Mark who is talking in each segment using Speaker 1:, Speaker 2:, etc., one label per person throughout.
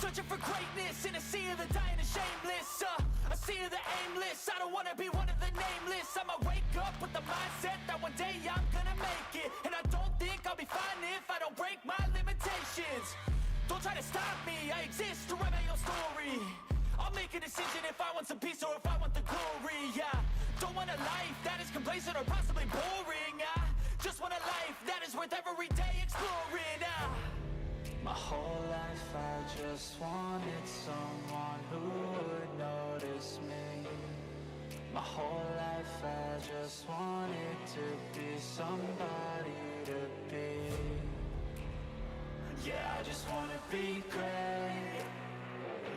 Speaker 1: Searching for greatness in a sea of the dying and shameless, a sea of the aimless. I don't wanna be one of the nameless. I'ma wake up with the mindset that one day I'm gonna make it. And I don't think I'll be fine if I don't break my limitations. Don't try to stop me, I exist to write my own story. I'll make a decision if I want some peace or if I want the glory. Yeah, don't want a life that is complacent or possibly boring. I just want a life that is worth every day exploring.
Speaker 2: My whole life I just wanted someone who would notice me. My whole life I just wanted to be somebody to be. Yeah, I just wanna be great.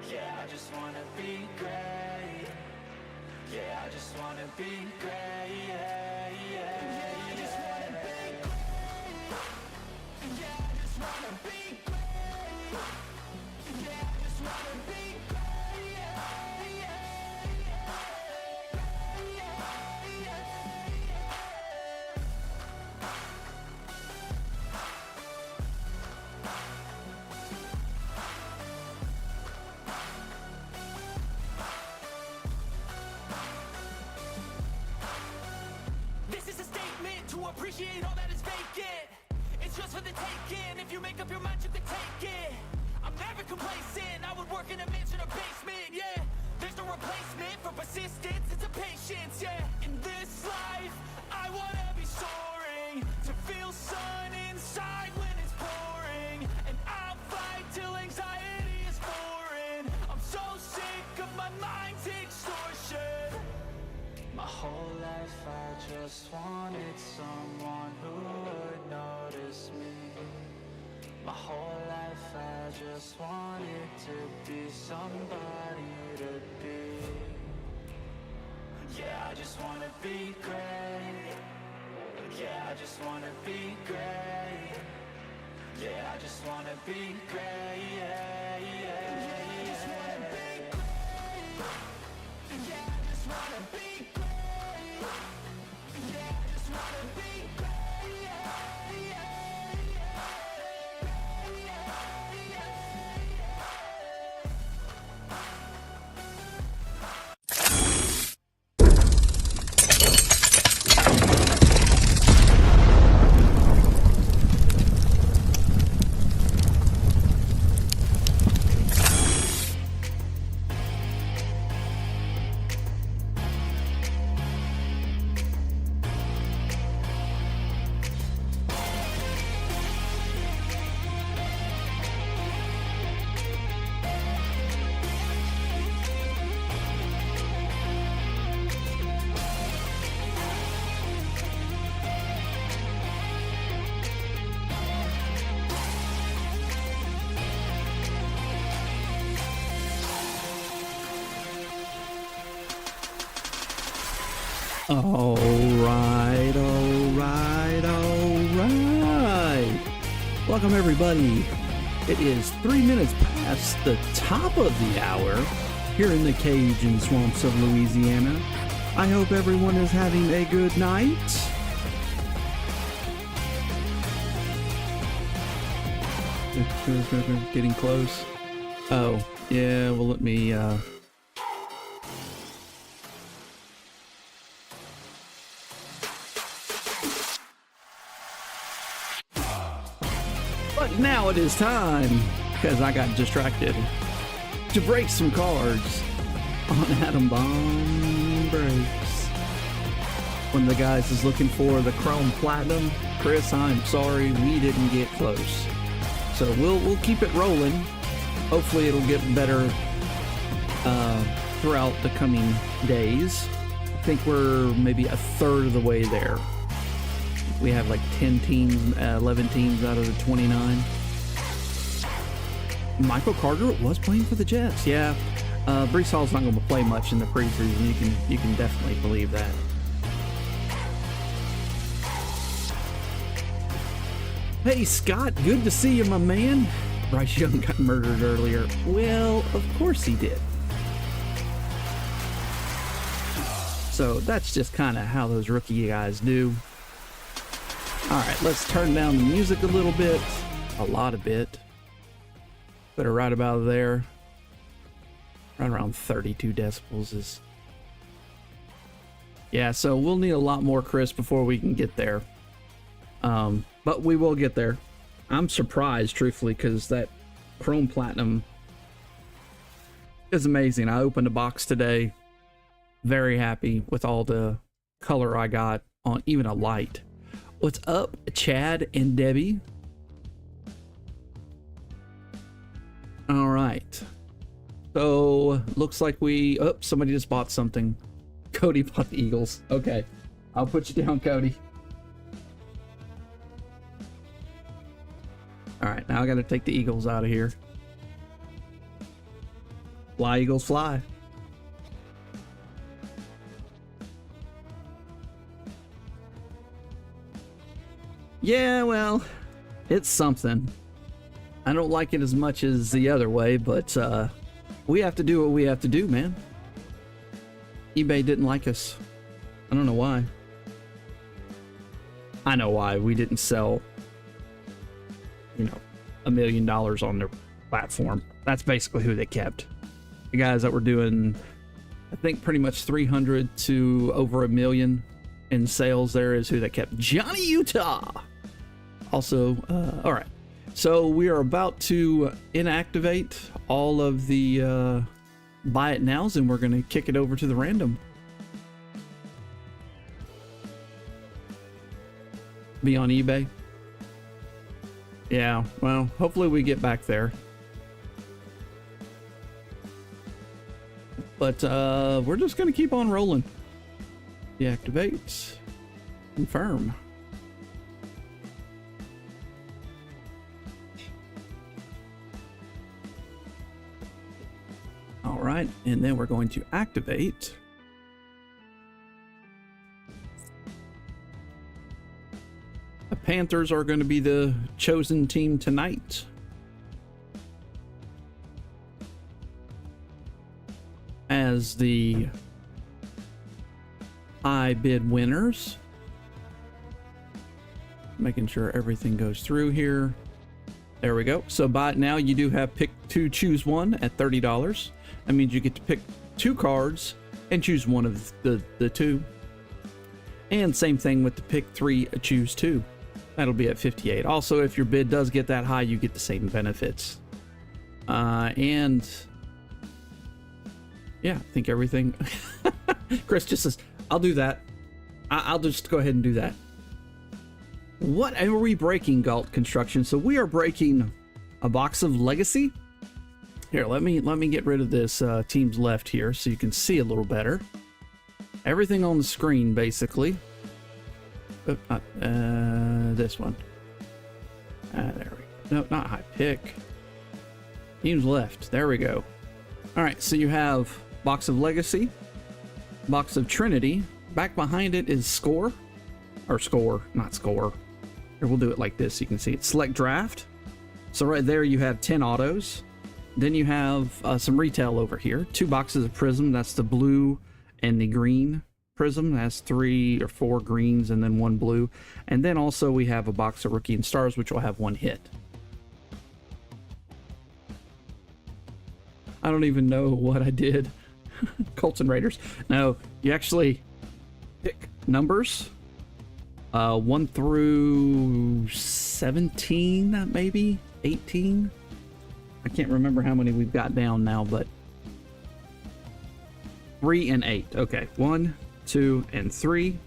Speaker 2: Yeah, I just wanna be great. Yeah, I just wanna be great. Yeah, yeah, yeah, I just wanna be great. Yeah, I just wanna be great. Yeah, I just wanna be great. Yeah, yeah, yeah, yeah, yeah.
Speaker 1: This is a statement to appreciate all that is vacant. It's just for the taking. If you make up your mind, you can take it. I'm never complacent. I would work in a mansion or basement. Yeah, there's no replacement for persistence. It's a patience. Yeah, in this life, I wanna be soaring, to feel sun inside when it's pouring, and I'll fight till anxiety is foreign. I'm so sick of my mind's extortion.
Speaker 2: My whole life I just wanted someone who would notice me. My whole life I just wanted to be somebody to be. Yeah, I just wanna be great. Yeah, I just wanna be great. Yeah, I just wanna be great. Yeah, yeah, yeah, I just wanna be great. Yeah, I just wanna be great. Yeah, I just wanna be great. Yeah, yeah, yeah, yeah,
Speaker 3: Alright. Welcome everybody. It is 3 minutes past the top of the hour here in the cage and swamps of Louisiana. I hope everyone is having a good night. Getting close. Oh, yeah, well let me But now it is time, because I got distracted, to break some cards on Atom Bomb Breaks. One of the guys is looking for the Chrome Platinum. Chris, I'm sorry, we didn't get close. So we'll keep it rolling. Hopefully it'll get better throughout the coming days. I think we're maybe a third of the way there. We have like 10 teams, 11 teams out of the 29. Michael Carter was playing for the Jets. Yeah, Brees Hall's not going to play much in the preseason. You can definitely believe that. Hey Scott, good to see you, my man. Bryce Young got murdered earlier. Well, of course he did. So that's just kind of how those rookie guys do. All right, let's turn down the music a little bit, a lot of bit. Put it right about there. Right around 32 decibels is... Yeah, so we'll need a lot more crisp before we can get there. But we will get there. I'm surprised, truthfully, because that Chrome Platinum is amazing. I opened a box today. Very happy with all the color I got on even a light. What's up, Chad and Debbie? All right. So, looks like we... Oh, somebody just bought something. Cody bought the Eagles. Okay. I'll put you down, Cody. Alright, now I gotta take the Eagles out of here. Fly, Eagles, fly. Yeah, well, it's something. I don't like it as much as the other way, but we have to do what we have to do, man. eBay didn't like us. I don't know why. I know why. We didn't sell, you know, $1 million on their platform. That's basically who they kept. The guys that were doing, I think, pretty much 300 to over $1 million in sales there is who they kept. Johnny Utah. Also, all right. So we are about to inactivate all of the buy it nows, and we're going to kick it over to the random. Be on eBay. Yeah, well, hopefully we get back there. But we're just going to keep on rolling. Deactivate. Confirm. All right, and then we're going to activate. The Panthers are going to be the chosen team tonight. As the high bid winners. Making sure everything goes through here. There we go. So buy it now. You do have pick two, choose one at $30. That means you get to pick 2 cards and choose one of the 2. And same thing with the pick 3, choose 2. That'll be at $58. Also, if your bid does get that high, you get the same benefits. And yeah, I think everything. Chris just says, I'll do that. I'll just go ahead and do that. What are we breaking, Galt Construction? So we are breaking a box of Legacy. Here, let me get rid of this teams left here so you can see a little better. Everything on the screen, basically. This one. There we go. No, not high pick. Teams left. There we go. All right, so you have box of Legacy, box of Trinity. Back behind it is Score, or Score, not Score. Here, we'll do it like this so you can see it. Select Draft. So right there you have 10 autos. Then you have some retail over here. 2 boxes of Prizm. That's the blue and the green Prizm. That's 3 or 4 greens and then 1 blue. And then also we have a box of Rookie and Stars, which will have 1 hit. I don't even know what I did. Colts and Raiders. No, you actually pick numbers. 1 through 17, maybe 18. I can't remember how many we've got down now, but 3 and 8. Okay, 1, 2, and 3,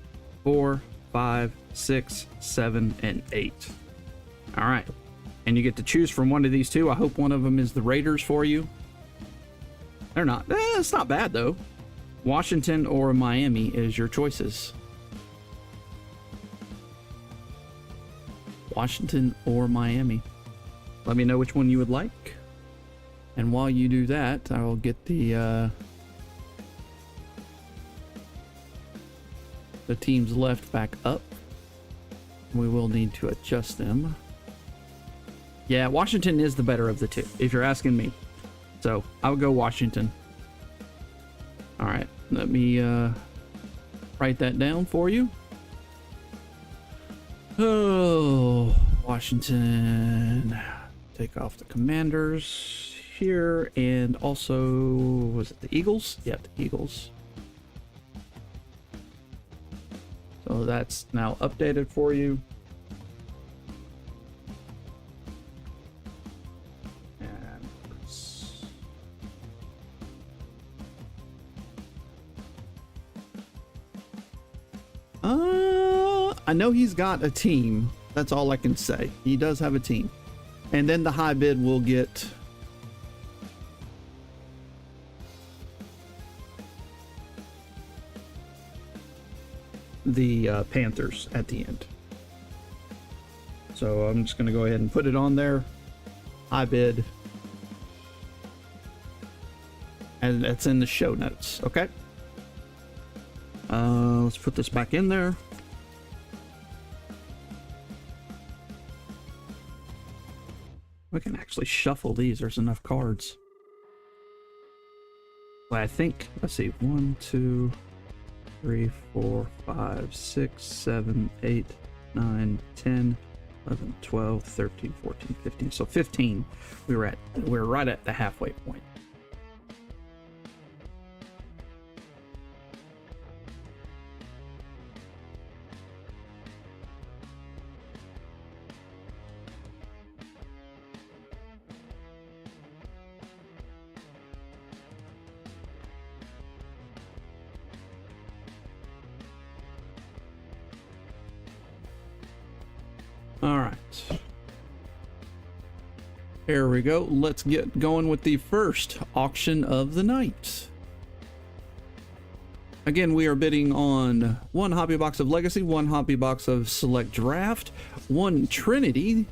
Speaker 3: 4, 5, 6, 7, and 8. All right, and you get to choose from one of these 2. I hope one of them is the Raiders for you. They're not. It's not bad though. Washington or Miami is your choices. Washington or Miami. Let me know which one you would like. And while you do that, I will get the teams left back up. We will need to adjust them. Yeah, Washington is the better of the 2, if you're asking me. So I would go Washington. All right, let me write that down for you. Oh, Washington. take off the Commanders here, and also, was it the Eagles? Yeah, the Eagles. So that's now updated for you. I know he's got a team. That's all I can say. He does have a team. And then the high bid will get the Panthers at the end. So I'm just going to go ahead and put it on there. High bid. And that's in the show notes. Okay. Let's put this back in there. We can actually shuffle these. There's enough cards. Well, I think, let's see, 1, 2, 3, 4, 5, 6, 7, 8, 9, 10, 11, 12, 13, 14, 15. So 15. We're right at the halfway point. All right. Here we go. Let's get going with the first auction of the night. Again, we are bidding on 1 hobby box of Legacy, 1 hobby box of Select Draft, 1 Trinity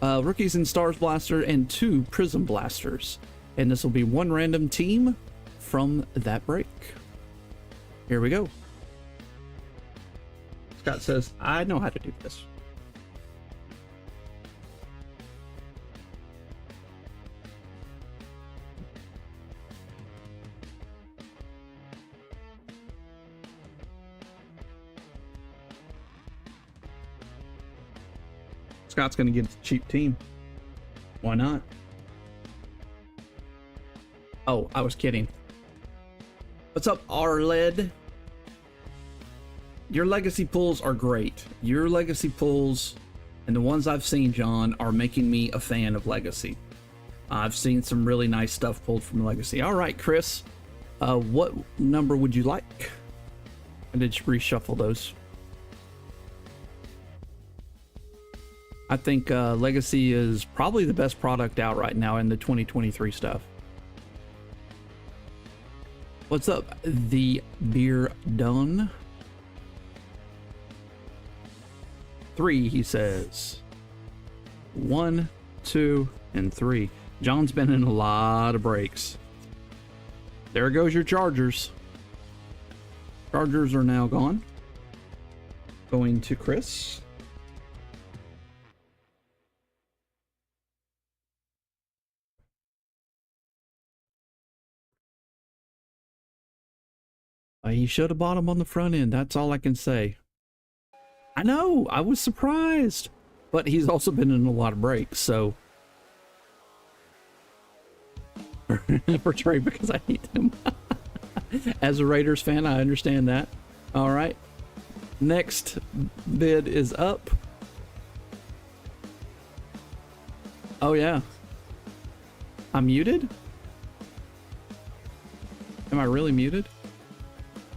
Speaker 3: Rookies and Stars Blaster, and 2 Prizm Blasters. And this will be 1 random team from that break. Here we go. Scott says, I know how to do this. Scott's going to get a cheap team. Why not? Oh, I was kidding. What's up, R-Led? Your legacy pulls are great. Your legacy pulls, and the ones I've seen, John, are making me a fan of Legacy. I've seen some really nice stuff pulled from Legacy. All right, Chris. What number would you like? I did reshuffle those. I think Legacy is probably the best product out right now in the 2023 stuff. What's up, the beer done? 3, he says. 1, 2, and 3. John's been in a lot of breaks. There goes your Chargers. Chargers are now gone. Going to Chris. He should have bought them on the front end. That's all I can say. I know. I was surprised. But he's also been in a lot of breaks, so. For Trey, because I hate him. As a Raiders fan, I understand that. All right. Next bid is up. Oh, yeah. I'm muted? Am I really muted?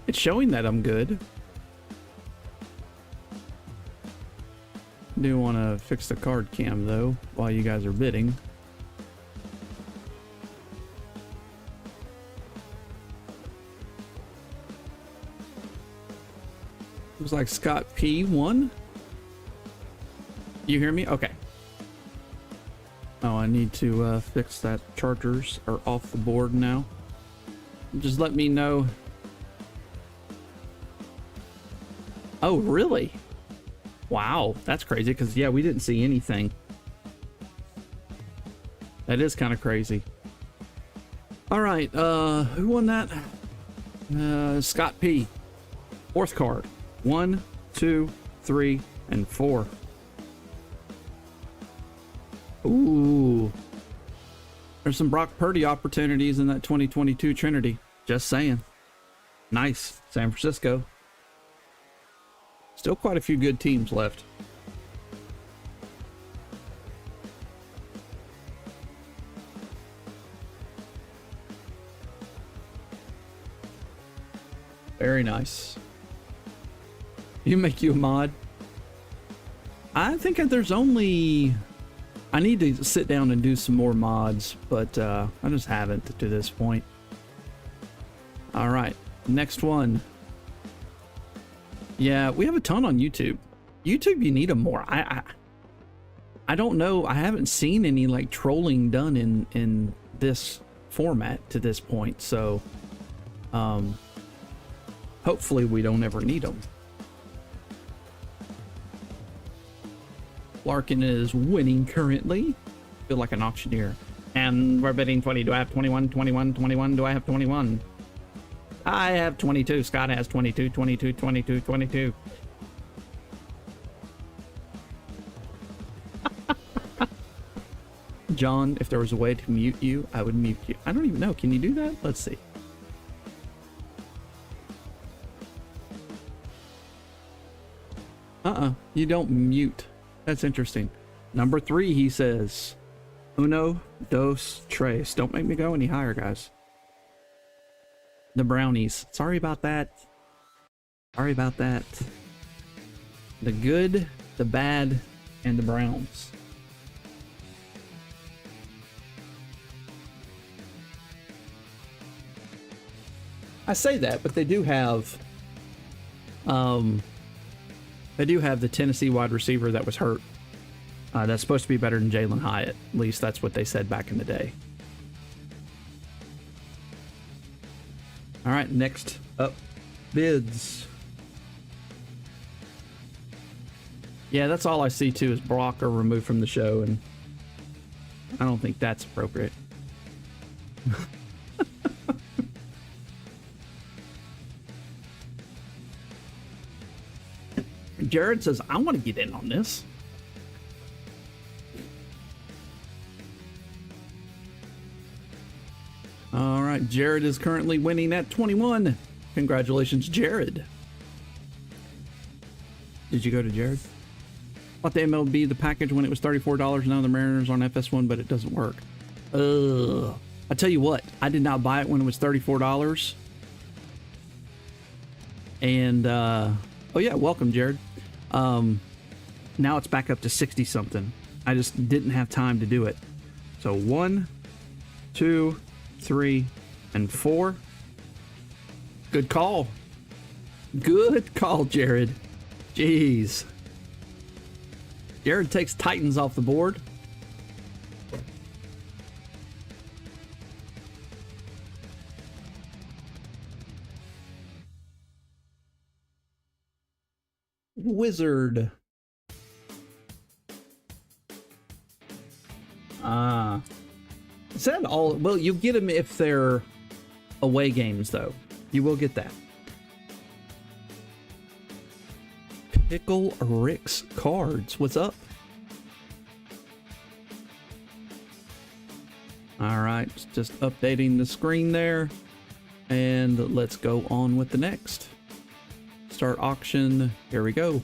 Speaker 3: It's showing that I'm good. Do want to fix the card cam though while you guys are bidding. Looks like Scott P won. You hear me? Okay. Oh, I need to fix that. Chargers are off the board now. Just let me know. Oh, really? Wow, that's crazy, because, yeah, we didn't see anything. That is kind of crazy. All right, who won that? Scott P. 4th card. 1, 2, 3, and 4. Ooh. There's some Brock Purdy opportunities in that 2022 Trinity. Just saying. Nice. San Francisco. Still quite a few good teams left. Very nice. You make you a mod? I think there's only... I need to sit down and do some more mods, but I just haven't to this point. All right, next one. Yeah, we have a ton on YouTube. YouTube, you need them more. I don't know. I haven't seen any like trolling done in this format to this point, so hopefully we don't ever need them. Larkin is winning currently. Feel like an auctioneer. And we're bidding 20. Do I have 21, 21, 21? Do I have 21? I have 22. Scott has 22, 22, 22, 22. John, if there was a way to mute you, I would mute you. I don't even know. Can you do that? Let's see. You don't mute. That's interesting. Number 3, he says. Uno, dos, tres. Don't make me go any higher, guys. The brownies. Sorry about that. Sorry about that. The good, the bad, and the browns. I say that, but they do have the Tennessee wide receiver that was hurt. That's supposed to be better than Jalen Hyatt. At least that's what they said back in the day. All right, next up, bids. Yeah, that's all I see too is Brock are removed from the show, and I don't think that's appropriate. Jared says, I want to get in on this. All right, Jared is currently winning at 21. Congratulations, Jared. Did you go to Jared? Bought the MLB, the package when it was $34. Now the Mariners on FS1, but it doesn't work. I tell you what, I did not buy it when it was $34. And, oh yeah, welcome, Jared. Now it's back up to 60 something. I just didn't have time to do it. So 1, 2, 3, and 4. Good call. Good call, Jared. Jeez. Jared takes Titans off the board. Wizard. Is that all? Well, you get them if they're away games, though. You will get that. Pickle Rick's cards. What's up? All right, just updating the screen there. And let's go on with the next. Start auction. Here we go.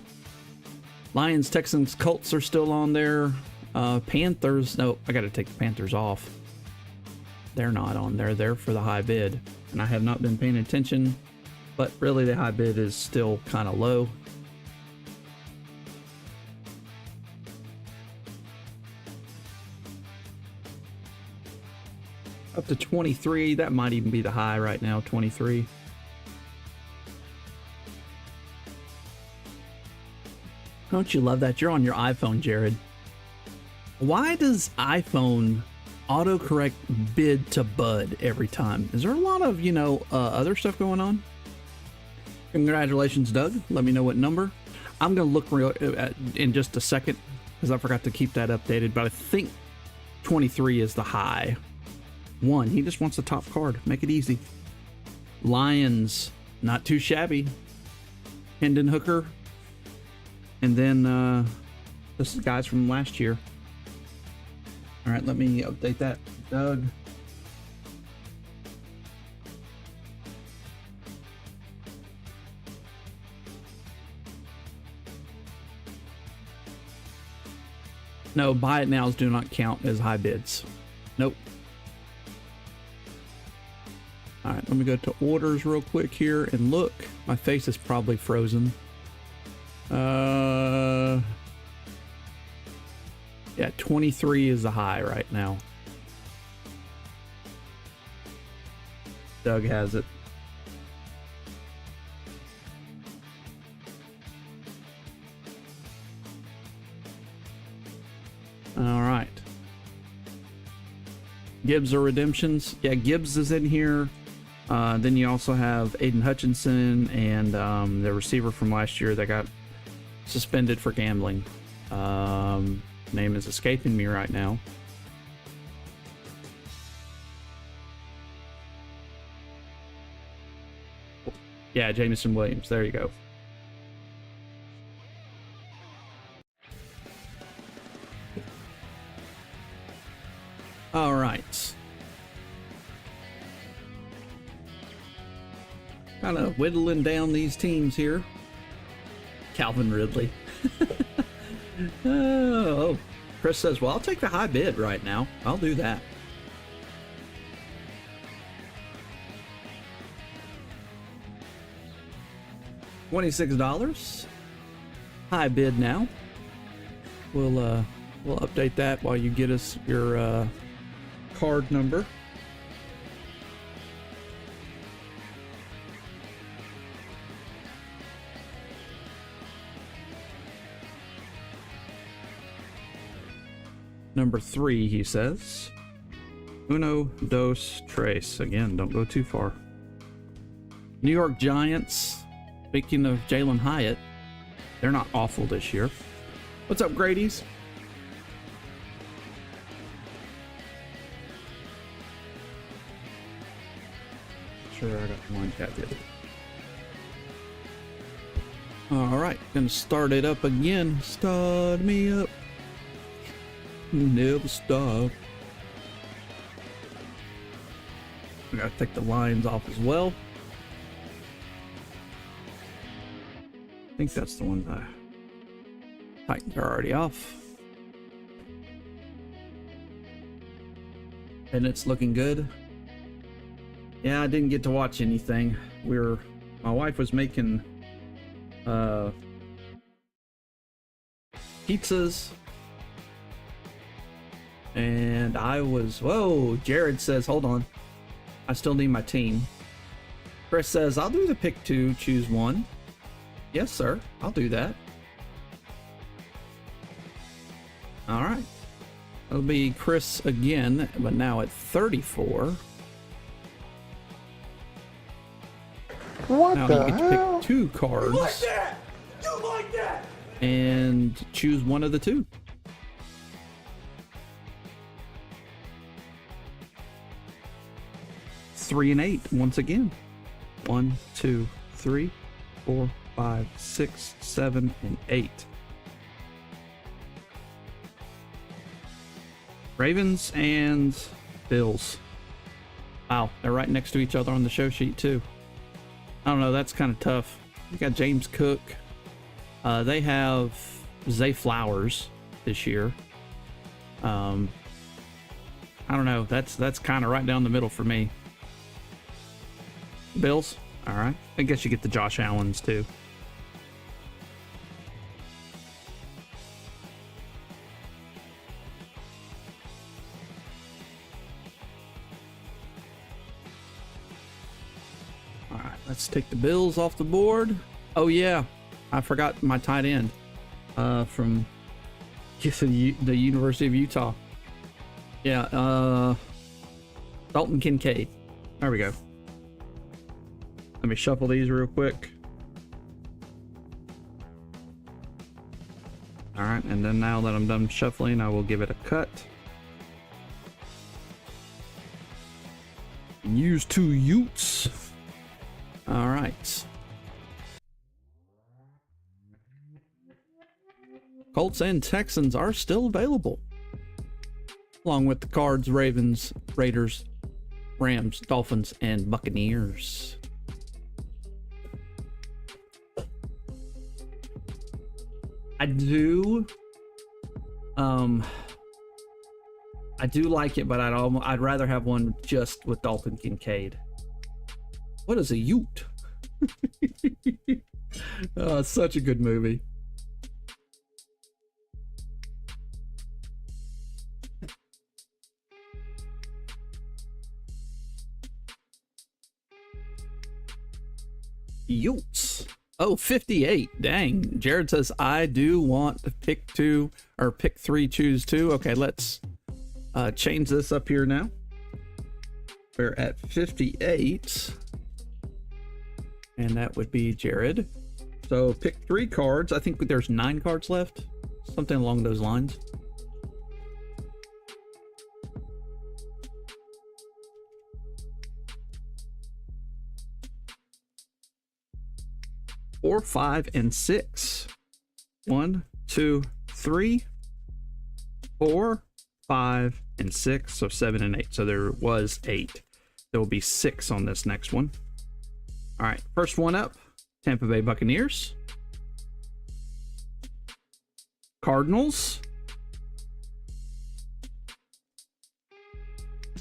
Speaker 3: Lions, Texans, Colts are still on there. Panthers. No, I got to take the Panthers off. They're not on there. They're for the high bid. And I have not been paying attention. But really, the high bid is still kind of low. Up to 23. That might even be the high right now, 23. Don't you love that? You're on your iPhone, Jared. Why does iPhone autocorrect bid to bud every time? Is there a lot of, other stuff going on? Congratulations, Doug. Let me know what number. I'm going to look in just a second because I forgot to keep that updated, but I think 23 is the high. 1. He just wants the top card. Make it easy. Lions, not too shabby. Hendon Hooker. And then this is guys from last year. All right, let me update that, Doug. No, buy it nows do not count as high bids. Nope. All right, let me go to orders real quick here and look. My face is probably frozen. Yeah, 23 is the high right now. Doug has it. All right. Gibbs or redemptions? Yeah, Gibbs is in here. Then you also have Aiden Hutchinson and the receiver from last year that got suspended for gambling. Name is escaping me right now. Yeah, Jameson Williams. There you go. All right. Kind of whittling down these teams here. Calvin Ridley. Oh, Chris says, well, I'll take the high bid right now. I'll do that. $26. High bid now. We'll update that while you get us your card number. Number 3, he says. Uno, dos, tres. Again, don't go too far. New York Giants. Speaking of Jalen Hyatt, they're not awful this year. What's up, Grady's? Sure, I got one cat here. All right, gonna start it up again. Start me up. Never stop. We gotta take the lines off as well. I think that's the one that Titans are already off. And it's looking good. Yeah, I didn't get to watch anything. My wife was making pizzas. And I was, whoa, Jared says, hold on. I still need my team. Chris says, I'll do the pick 2, choose 1. Yes, sir. I'll do that. All right. It'll be Chris again, but now at 34.
Speaker 4: What
Speaker 3: now
Speaker 4: the
Speaker 3: you get to
Speaker 4: hell?
Speaker 3: pick 2 cards.
Speaker 1: You like that? You like that?
Speaker 3: And choose one of the 2. Three and 8 once again. 1, 2, 3, 4, 5, 6, 7, and 8. Ravens and Bills. Wow, they're right next to each other on the show sheet too. I don't know, that's kind of tough. You got James Cook. They have Zay Flowers this year. I don't know. That's kind of right down the middle for me. Bills. All right. I guess you get the Josh Allens too. All right. Let's take the Bills off the board. Oh yeah, I forgot my tight end from the University of Utah. Yeah. Dalton Kincaid. There we go. Let me shuffle these real quick. All right, and then now that I'm done shuffling, I will give it a cut. Use 2 Utes. All right. Colts and Texans are still available. along with the Cards, Ravens, Raiders, Rams, Dolphins, and Buccaneers. I do like it, but I'd rather have one just with Dalton Kincaid. What is a Ute? Oh, it's such a good movie. Utes. Oh, 58. Dang. Jared says, I do want to pick 2 or pick 3, choose 2. Okay, let's change this up here now. We're at 58. And that would be Jared. So pick 3 cards. I think there's 9 cards left. Something along those lines. Four, 5, and 6. 1, 2, 3, 4, 5, and 6. So 7 and 8. So there was 8. There will be 6 on this next one. All right, first one up, Tampa Bay Buccaneers, Cardinals,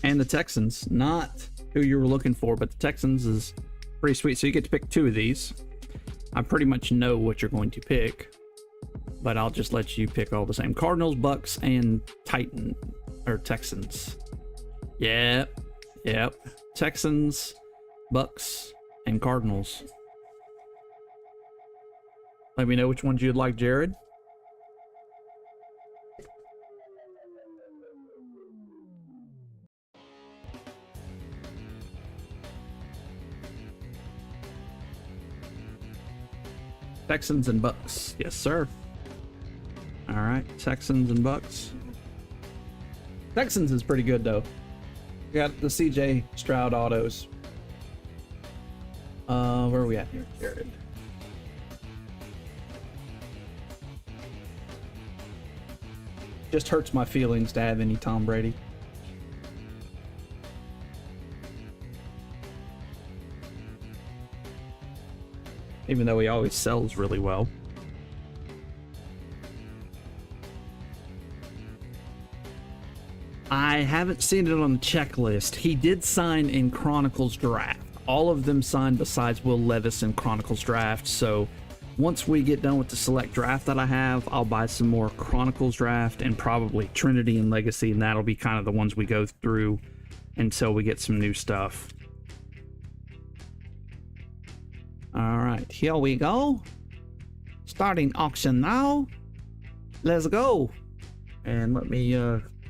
Speaker 3: and the Texans. Not who you were looking for, but the Texans is pretty sweet. So you get to pick 2 of these. I pretty much know what you're going to pick, but I'll just let you pick all the same. Cardinals, Bucks, and Texans. Yep. Texans, Bucks, and Cardinals. Let me know which ones you'd like, Jared. Texans and Bucks. Yes, sir. All right, Texans and Bucks. Texans is pretty good, though. We got the CJ Stroud autos. Where are we at here, Jared? Just hurts my feelings to have any Tom Brady. Even though he always sells really well. I haven't seen it on the checklist. He did sign in Chronicles Draft. All of them signed besides Will Levis in Chronicles Draft. So once we get done with the select draft that I have, I'll buy some more Chronicles Draft and probably Trinity and Legacy, and that'll be kind of the ones we go through until we get some new stuff. All right, here we go. Starting auction now. Let's go. And let me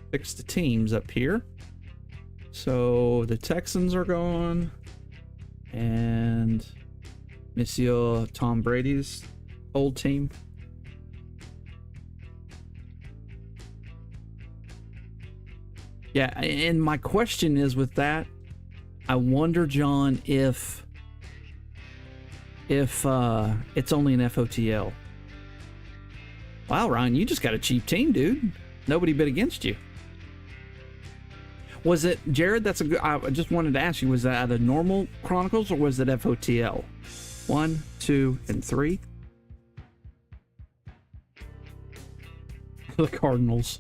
Speaker 3: fix the teams up here. So the Texans are gone. And Monsieur Tom Brady's old team. Yeah, and my question is with that, I wonder, John, if it's only an FOTL. Wow, Ryan, you just got a cheap team, dude. Nobody bid against you. Was it, Jared, that's a good, I just wanted to ask you, was that the normal Chronicles or was it FOTL? 1, 2, and 3. The Cardinals.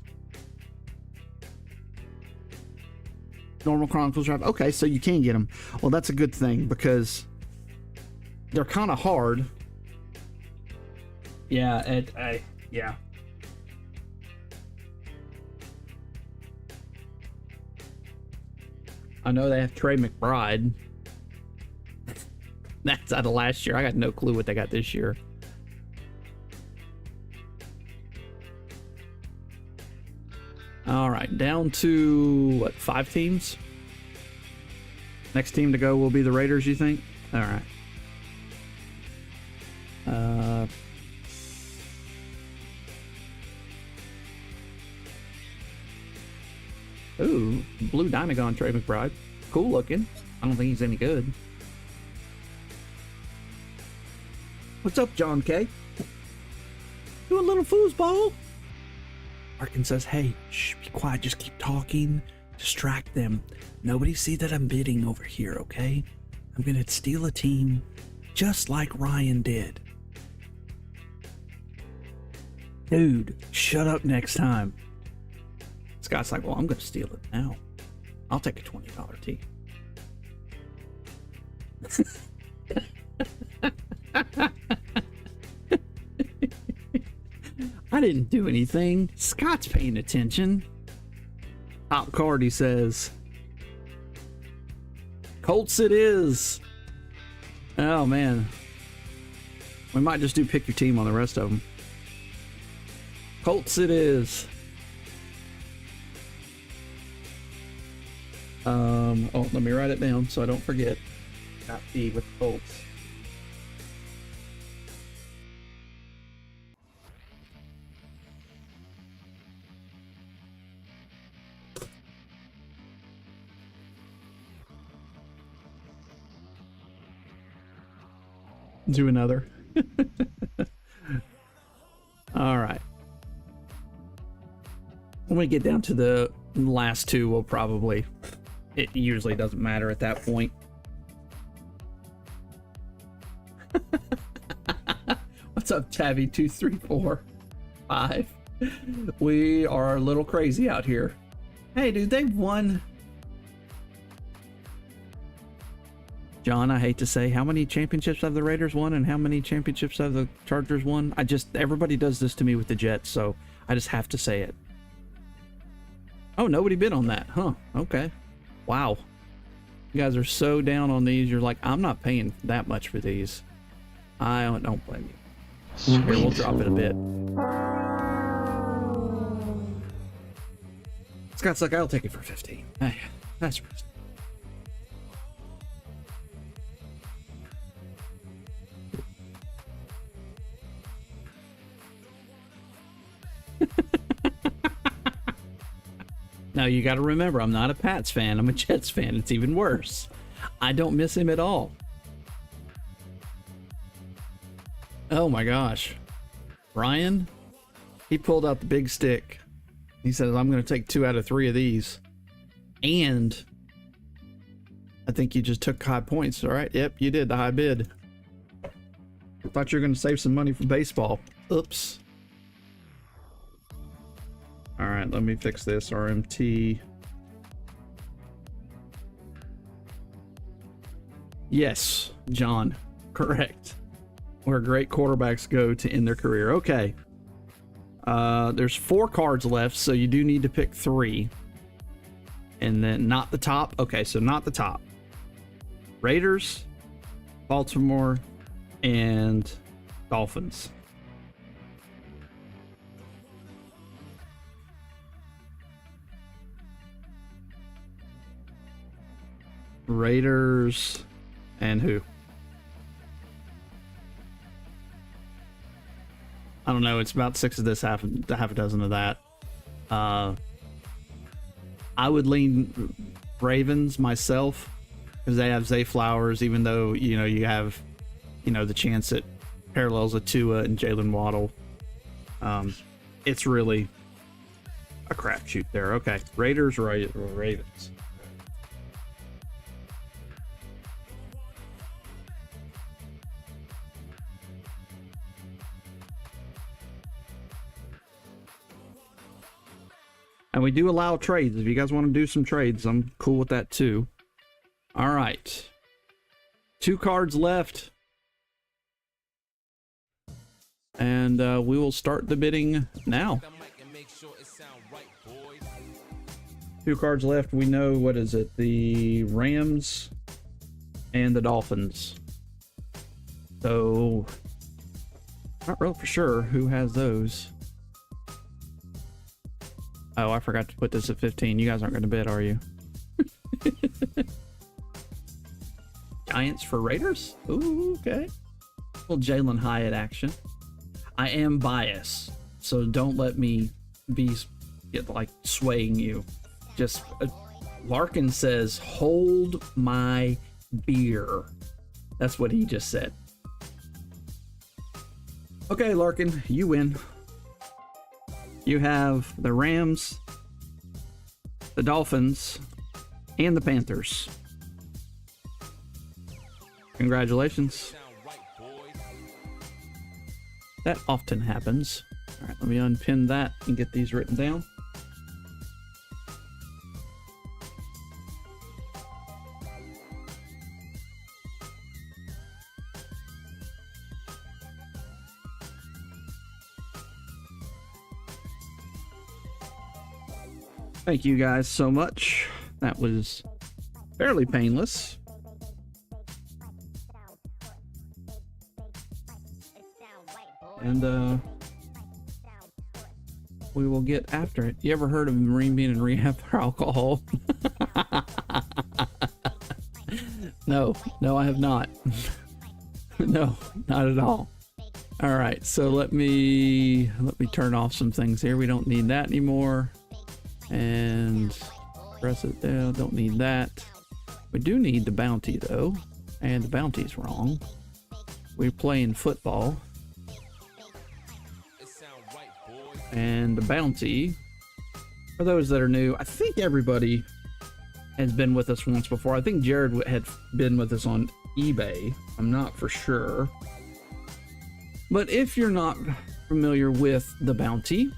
Speaker 3: Normal Chronicles draft. Okay, so you can get them. Well, that's a good thing because they're kind of hard. Yeah, yeah. I know they have Trey McBride. That's out of last year. I got no clue what they got this year. All right, down to what, 5 teams? Next team to go will be the Raiders, you think? All right. Ooh, blue Dynagon Trey McBride. Cool looking. I don't think he's any good. What's up, John K? Do a little foosball. Larkin says, hey, shh, be quiet, just keep talking, distract them. Nobody see that I'm bidding over here, okay? I'm gonna steal a team just like Ryan did. Dude, shut up next time. Scott's like, well, I'm gonna steal it now. I'll take a $20 tee. I didn't do anything. Scott's paying attention. Top card, he says. Colts it is. Oh, man. We might just do pick your team on the rest of them. Colts it is. Oh, let me write it down so I don't forget. Not B with Colts. Do another. All right. When we get down to the last two, we'll probably... It usually doesn't matter at that point. What's up, Tabby2345? We are a little crazy out here. Hey, dude, they've won. John, I hate to say, how many championships have the Raiders won and how many championships have the Chargers won? Everybody does this to me with the Jets, so I just have to say it. Oh, nobody bid on that, huh? Okay. Wow. You guys are so down on these. You're like, I'm not paying that much for these. I don't blame you. Sweet. Here, we'll drop it a bit. Scott's like, I'll take it for 15. Hey, that's reasonable. Now, you got to remember, I'm not a Pats fan. I'm a Jets fan. It's even worse. I don't miss him at all. Oh, my gosh. Ryan, he pulled out the big stick. He says, I'm going to take 2 out of 3 of these. And I think you just took high points, all right? Yep, you did, the high bid. I thought you were going to save some money for baseball. Oops. All right, let me fix this. RMT. Yes, John, correct. Where great quarterbacks go to end their career. Okay. There's 4 cards left, so you do need to pick 3. And then not the top. Okay, so not the top. Raiders, Baltimore, and Dolphins. Raiders and who? I don't know. It's about 6 of this, half a dozen of that. I would lean Ravens myself because they have Zay Flowers, even though you have the chance at parallels of Tua and Jalen Waddle. It's really a crapshoot there. Okay, Raiders, Ravens. And we do allow trades. If you guys want to do some trades, I'm cool with that too. All right. 2 cards left. And we will start the bidding now. 2 cards left. We know, what is it? The Rams and the Dolphins. So, not real for sure who has those. Oh, I forgot to put this at 15. You guys aren't going to bid, are you? Giants for Raiders? Ooh, okay. Little Jalen Hyatt action. I am biased, so don't let me get like swaying you. Just Larkin says, "Hold my beer." That's what he just said. Okay, Larkin, you win. You have the Rams, the Dolphins, and the Panthers. Congratulations. That often happens. All right, let me unpin that and get these written down. Thank you guys so much. That was fairly painless. And we will get after it. You ever heard of a Marine being in rehab for alcohol? No, I have not. No, not at all. All right, so let me turn off some things here. We don't need that anymore. And press it down. Don't need that. We do need the bounty though, and the bounty's wrong. We're playing football, and the bounty, for those that are new, I think everybody has been with us once before. I think Jared had been with us on eBay. I'm not for sure, but if you're not familiar with the bounty,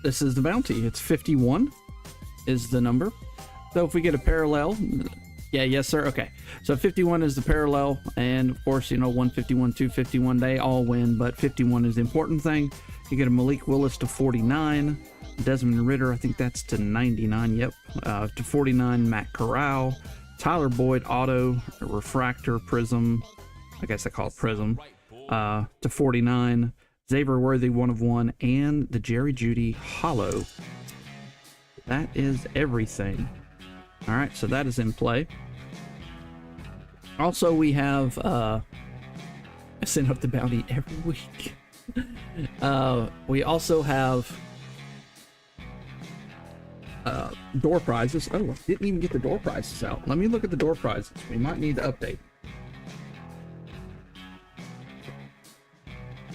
Speaker 3: this is the bounty. It's 51 is the number. So if we get a parallel, yes sir, okay. So 51 is the parallel, and of course, you know, 151, 251, they all win, but 51 is the important thing. You get a Malik Willis to 49, Desmond Ritter, I think that's to 99, yep, to 49, Matt Corral, Tyler Boyd auto, refractor, prism, I guess I call it prism, to 49, Xavier Worthy 1 of 1, and the Jerry Jeudy hollow. That is everything. All right, so that is in play. Also, we have I send up the bounty every week. We also have door prizes. Oh, I didn't even get the door prizes out. Let me look at the door prizes. We might need to update.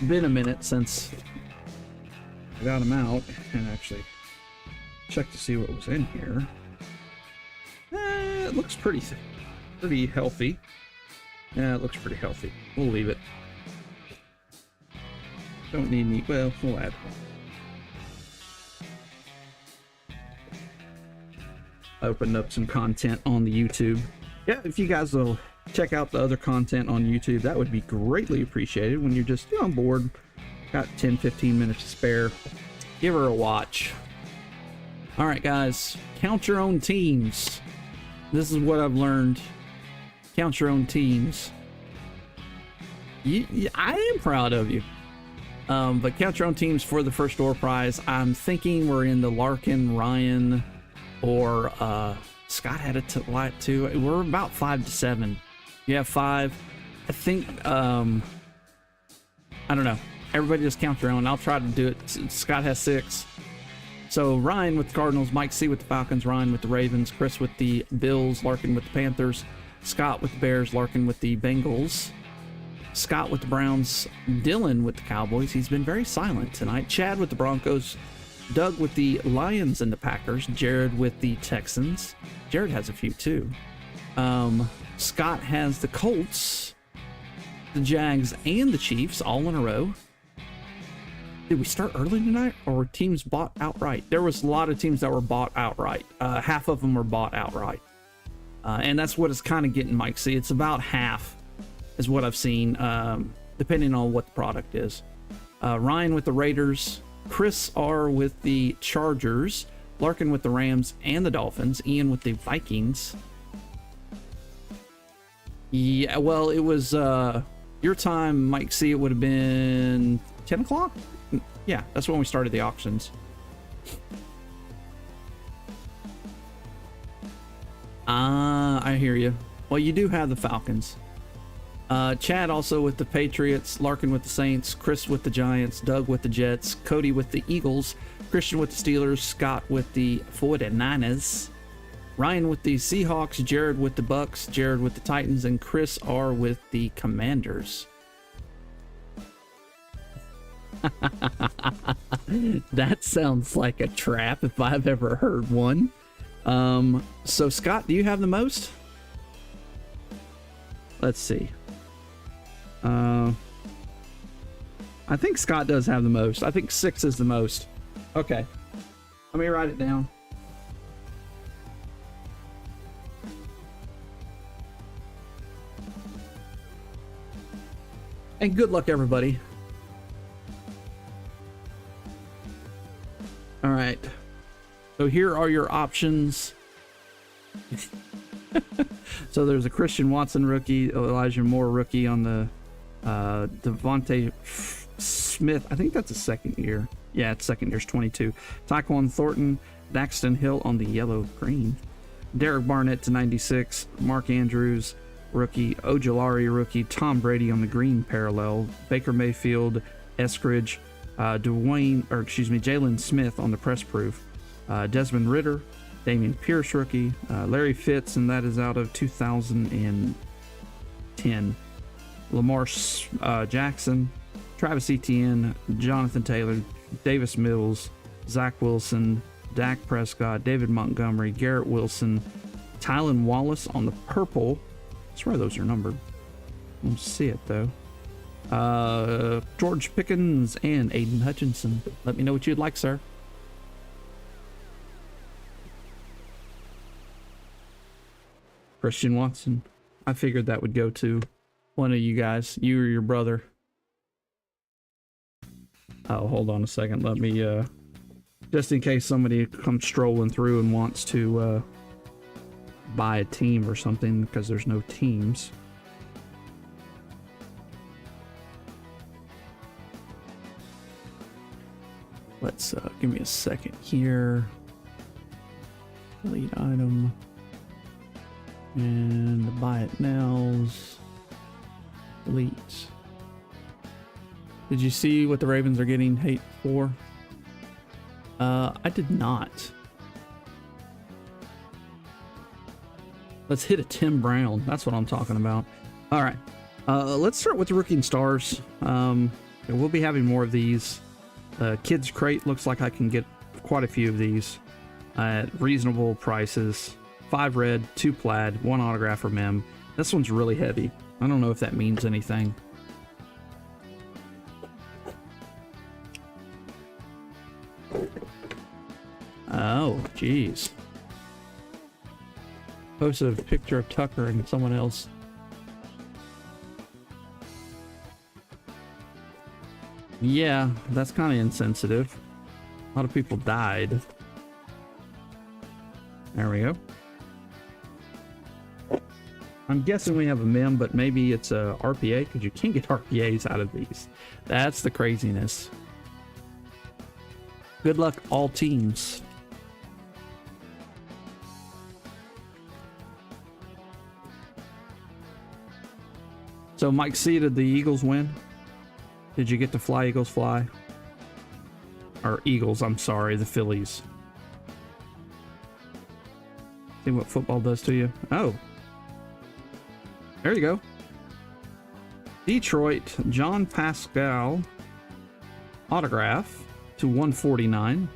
Speaker 3: Been a minute since I got them out and actually check to see what was in here. It looks pretty healthy. Yeah, it looks pretty healthy. We'll leave it. Don't need any. Well, we'll add one. I opened up some content on the YouTube. Yeah, if you guys will check out the other content on YouTube, that would be greatly appreciated. When you're just on board, got 10-15 minutes to spare, give her a watch. All right, guys, count your own teams. This is what I've learned. Count your own teams. I am proud of you. But count your own teams for the first door prize. I'm thinking we're in the Larkin, Ryan, or Scott had it to light too. We're about 5 to 7. You have 5. I think I don't know. Everybody just count your own. I'll try to do it. Scott has 6. So Ryan with the Cardinals, Mike C with the Falcons, Ryan with the Ravens, Chris with the Bills, Larkin with the Panthers, Scott with the Bears, Larkin with the Bengals, Scott with the Browns, Dylan with the Cowboys. He's been very silent tonight. Chad with the Broncos, Doug with the Lions and the Packers, Jared with the Texans. Jared has a few too. Scott has the Colts, the Jags, and the Chiefs all in a row. Did we start early tonight, or were teams bought outright? There was a lot of teams that were bought outright. Half of them were bought outright. And that's what it's kind of getting, Mike. See, it's about half is what I've seen, depending on what the product is. Ryan with the Raiders, Chris R with the Chargers, Larkin with the Rams and the Dolphins, Ian with the Vikings. Yeah, well, it was your time, Mike C. It would have been 10 o'clock? Yeah, that's when we started the auctions. I hear you. Well, you do have the Falcons. Chad also with the Patriots, Larkin with the Saints, Chris with the Giants, Doug with the Jets, Cody with the Eagles, Christian with the Steelers, Scott with the 49ers, Ryan with the Seahawks, Jared with the Bucks, Jared with the Titans, and Chris R with the Commanders. That sounds like a trap if I've ever heard one. So Scott, do you have the most? Let's see. I think Scott does have the most. I think 6 is the most. Okay. Let me write it down. And good luck, everybody. All right. So here are your options. So there's a Christian Watson rookie, Elijah Moore rookie on the Devontae Smith. I think that's a second year. Yeah, it's second year's 22. Tyquan Thornton, Daxton Hill on the yellow green. Derek Barnett to 96. Mark Andrews rookie, Ojulari rookie, Tom Brady on the green parallel, Baker Mayfield, Eskridge, Jalen Smith on the press proof, Desmond Ritter, Damian Pierce rookie, Larry Fitz, and that is out of 2010. Lamar Jackson, Travis Etienne, Jonathan Taylor, Davis Mills, Zach Wilson, Dak Prescott, David Montgomery, Garrett Wilson, Tylan Wallace on the purple. I swear those are numbered. I don't see it though. George Pickens and Aiden Hutchinson. Let me know what you'd like, sir. Christian Watson. I figured that would go to one of you guys, you or your brother. Oh, hold on a second. Let me, just in case somebody comes strolling through and wants to buy a team or something, because there's no teams. Let's give me a second here. Delete item. And buy it nows. Delete. Did you see what the Ravens are getting hate for? I did not. Let's hit a Tim Brown. That's what I'm talking about. All right. Let's start with the Rookie Stars. We'll be having more of these. Kids Crate looks like I can get quite a few of these at reasonable prices. 5 red, 2 plaid, 1 autograph or mem. This one's really heavy. I don't know if that means anything. Oh, jeez. Posted a picture of Tucker and someone else. Yeah, that's kind of insensitive. A lot of people died. There we go. I'm guessing we have a mem, but maybe it's a RPA, because you can't get RPAs out of these. That's the craziness. Good luck, all teams. So, Mike C, did the Eagles win? Did you get to fly, Eagles fly? Or Eagles, I'm sorry, the Phillies. See what football does to you? Oh. There you go. Detroit, John Pascal. Autograph to 149.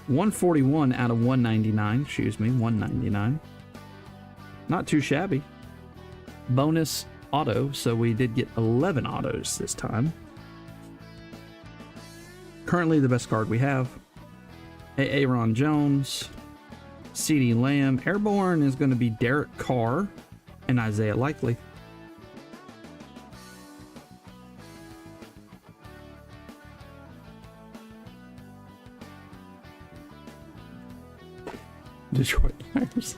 Speaker 3: 141 out of 199. Excuse me, 199. Not too shabby. Bonus auto, so we did get 11 autos this time. Currently the best card we have. Aaron Jones, CeeDee Lamb. Airborne is going to be Derek Carr and Isaiah Likely. Detroit Lions.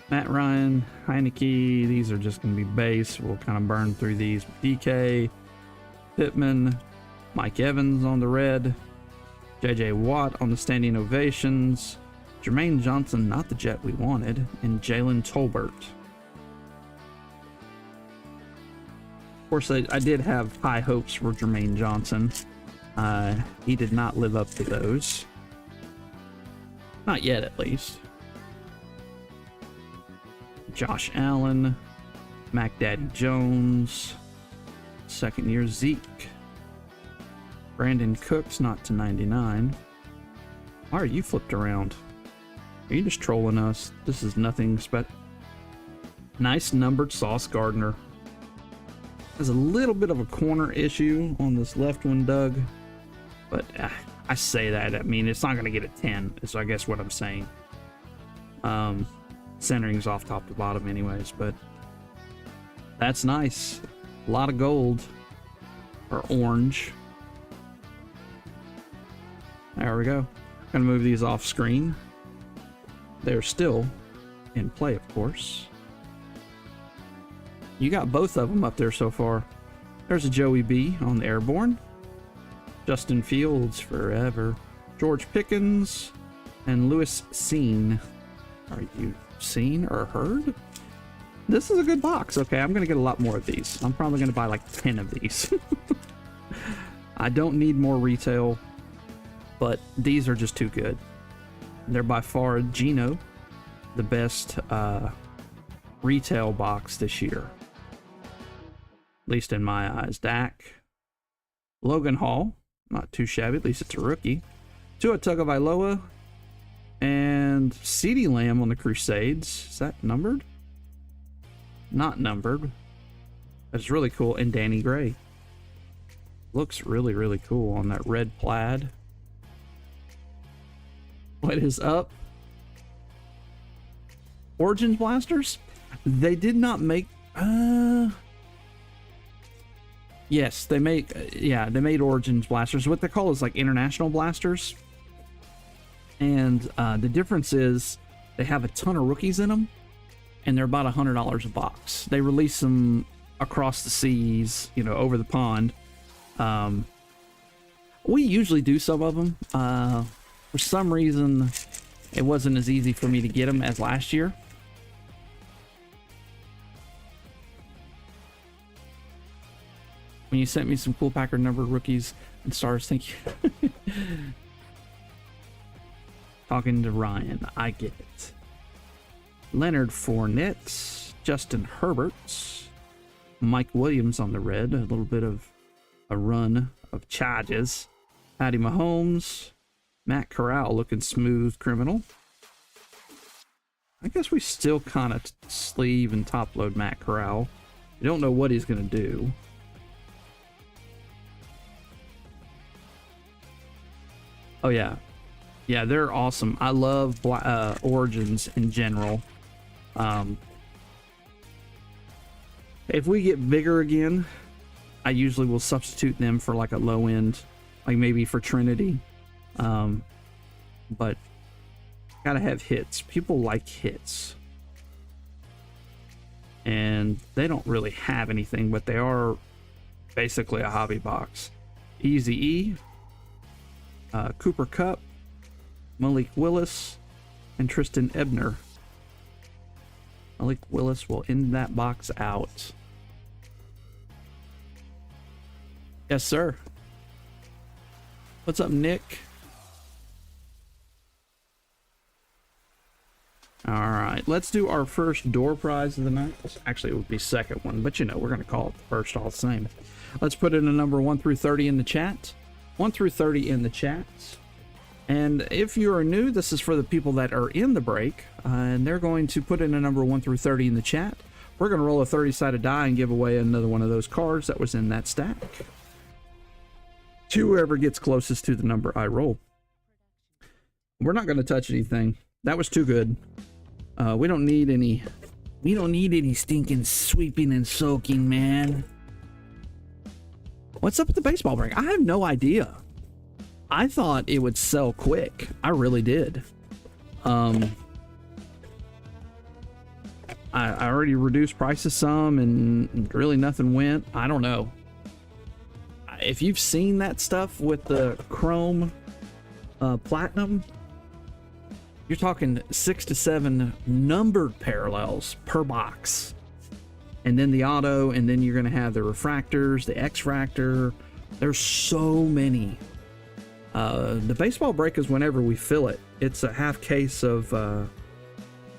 Speaker 3: Matt Ryan, Heineke, these are just going to be base. We'll kind of burn through these. DK, Pittman, Mike Evans on the red, JJ Watt on the standing ovations, Jermaine Johnson, not the Jet we wanted, and Jalen Tolbert. Of course, I did have high hopes for Jermaine Johnson. He did not live up to those. Not yet, at least. Josh Allen, Mac Daddy Jones. Second year Zeke. Brandon Cooks, not to 99. Why are you flipped around? Are you just trolling us? This is nothing special. Nice numbered Sauce Gardner. There's a little bit of a corner issue on this left one, Doug. But I say that. I mean, it's not going to get a 10, is I guess what I'm saying. Centering's off top to bottom anyways, but that's nice. A lot of gold. Or orange. There we go. I'm going to move these off screen. They're still in play, of course. You got both of them up there so far. There's a Joey B on the airborne. Justin Fields forever. George Pickens and Lewis Seen. Are you seen or heard? This is a good box. Okay, I'm gonna get a lot more of these. I'm probably gonna buy like 10 of these. I don't need more retail, but these are just too good. They're by far, Gino, the best retail box this year. At least in my eyes. Dak. Logan Hall. Not too shabby. At least it's a rookie. Tua Tagovailoa. And CeeDee Lamb on the Crusades. Is that numbered? Not numbered. That's really cool. And Danny Gray. Looks really, really cool on that red plaid. What is up? Origins blasters? They did not make... Yes, they make... they made Origins blasters. What they call is like international blasters. And the difference is they have a ton of rookies in them. And they're about $100 a box. They release them across the seas, you know, over the pond. We usually do some of them. For some reason, it wasn't as easy for me to get them as last year. When you sent me some cool Packer numbered rookies and stars, thank you. Talking to Ryan, I get it. Leonard Fournette, Justin Herbert, Mike Williams on the red, a little bit of a run of charges. Patty Mahomes, Matt Corral looking smooth criminal. I guess we still kind of sleeve and top load Matt Corral. We don't know what he's going to do. Oh yeah. Yeah, they're awesome. I love Origins in general. If we get bigger again, I usually will substitute them for like a low end, like maybe for Trinity. But gotta have hits. People like hits. And they don't really have anything, but they are basically a hobby box. Easy-E, Cooper Kupp, Malik Willis, and Tristan Ebner. Malik Willis will end that box out. Yes, sir. What's up, Nick? All right, let's do our first door prize of the night. Actually, it would be second one, but you know, we're going to call it the first all the same. Let's put in a number 1 through 30 in the chat. 1 through 30 in the chat. And if you are new, this is for the people that are in the break, and they're going to put in a number 1 through 30 in the chat. We're going to roll a 30-sided die and give away another one of those cards that was in that stack. To whoever gets closest to the number I roll. We're not going to touch anything. That was too good. We don't need any. We don't need any stinking sweeping and soaking, man. What's up with the baseball break? I have no idea. I thought it would sell quick. I really did. I already reduced prices some and really nothing went. I don't know. If you've seen that stuff with the Chrome Platinum, you're talking 6 to 7 numbered parallels per box. And then the auto, and then you're going to have the refractors, the X-Fractor. There's so many. The baseball break is whenever we fill it. It's a half case of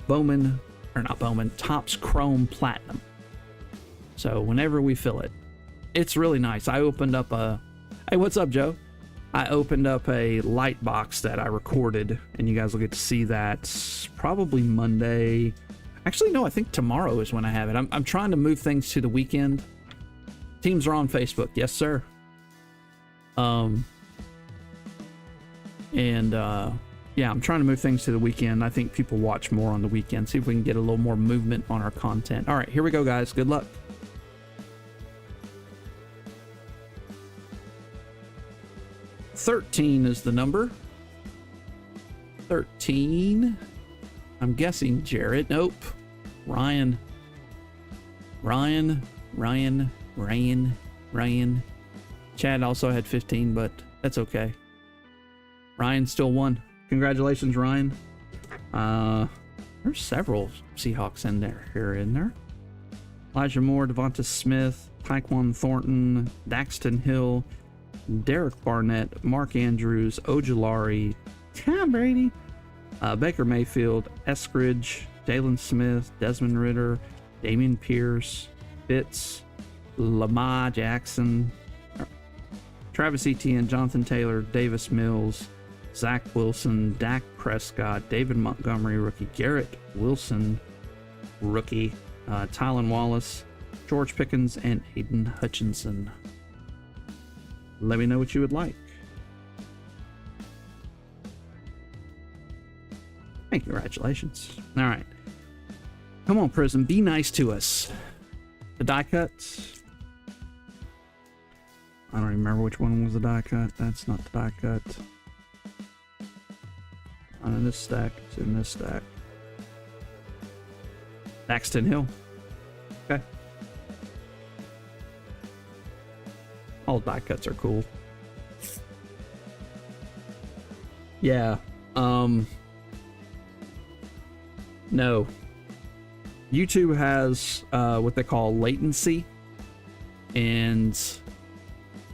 Speaker 3: Bowman, or not Bowman, Topps Chrome Platinum. So whenever we fill it, it's really nice. I opened up a, hey, what's up, Joe? I opened up a light box that I recorded, and you guys will get to see that probably Monday. Actually, no, I think tomorrow is when I have it. I'm trying to move things to the weekend. Teams are on Facebook. Yes, sir. Yeah, I'm trying to move things to the weekend. I think people watch more on the weekend. See if we can get a little more movement on our content. All right, here we go, guys. Good luck. $13 is the number. 13. I'm guessing Jared. Nope. Ryan. Chad also had 15, but that's okay. Ryan still won. Congratulations, Ryan. There's several Seahawks in there. Elijah Moore, Devonta Smith, Tyquan Thornton, Daxton Hill, Derek Barnett, Mark Andrews, Ojulari, Tom Brady, Baker Mayfield, Eskridge, Jalen Smith, Desmond Ritter, Damian Pierce, Fitz, Lamar Jackson, Travis Etienne, Jonathan Taylor, Davis Mills, Zach Wilson, Dak Prescott, David Montgomery, rookie, Garrett Wilson, rookie, Tylan Wallace, George Pickens, and Aiden Hutchinson. Let me know what you would like. Hey, congratulations. All right. Come on, Prizm, be nice to us. The die cuts. I don't even remember which one was the die cut. That's not the die cut. Not in this stack. It's in this stack. Daxton Hill. Okay. All die cuts are cool. Yeah. No. YouTube has what they call latency, and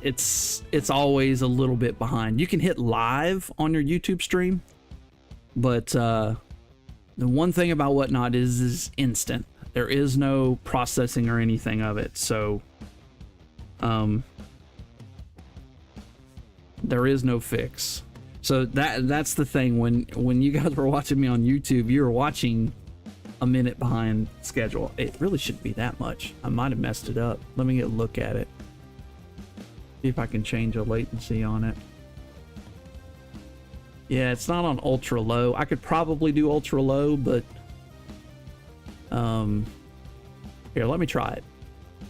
Speaker 3: it's always a little bit behind. You can hit live on your YouTube stream, but the one thing about Whatnot is instant. There is no processing or anything of it, so there is no fix. So that's the thing. When you guys were watching me on YouTube, you were watching a minute behind schedule. It really shouldn't be that much. I might have messed it up. Let me get a look at it. See if I can change the latency on it. Yeah, it's not on ultra low. I could probably do ultra low, but here, let me try it.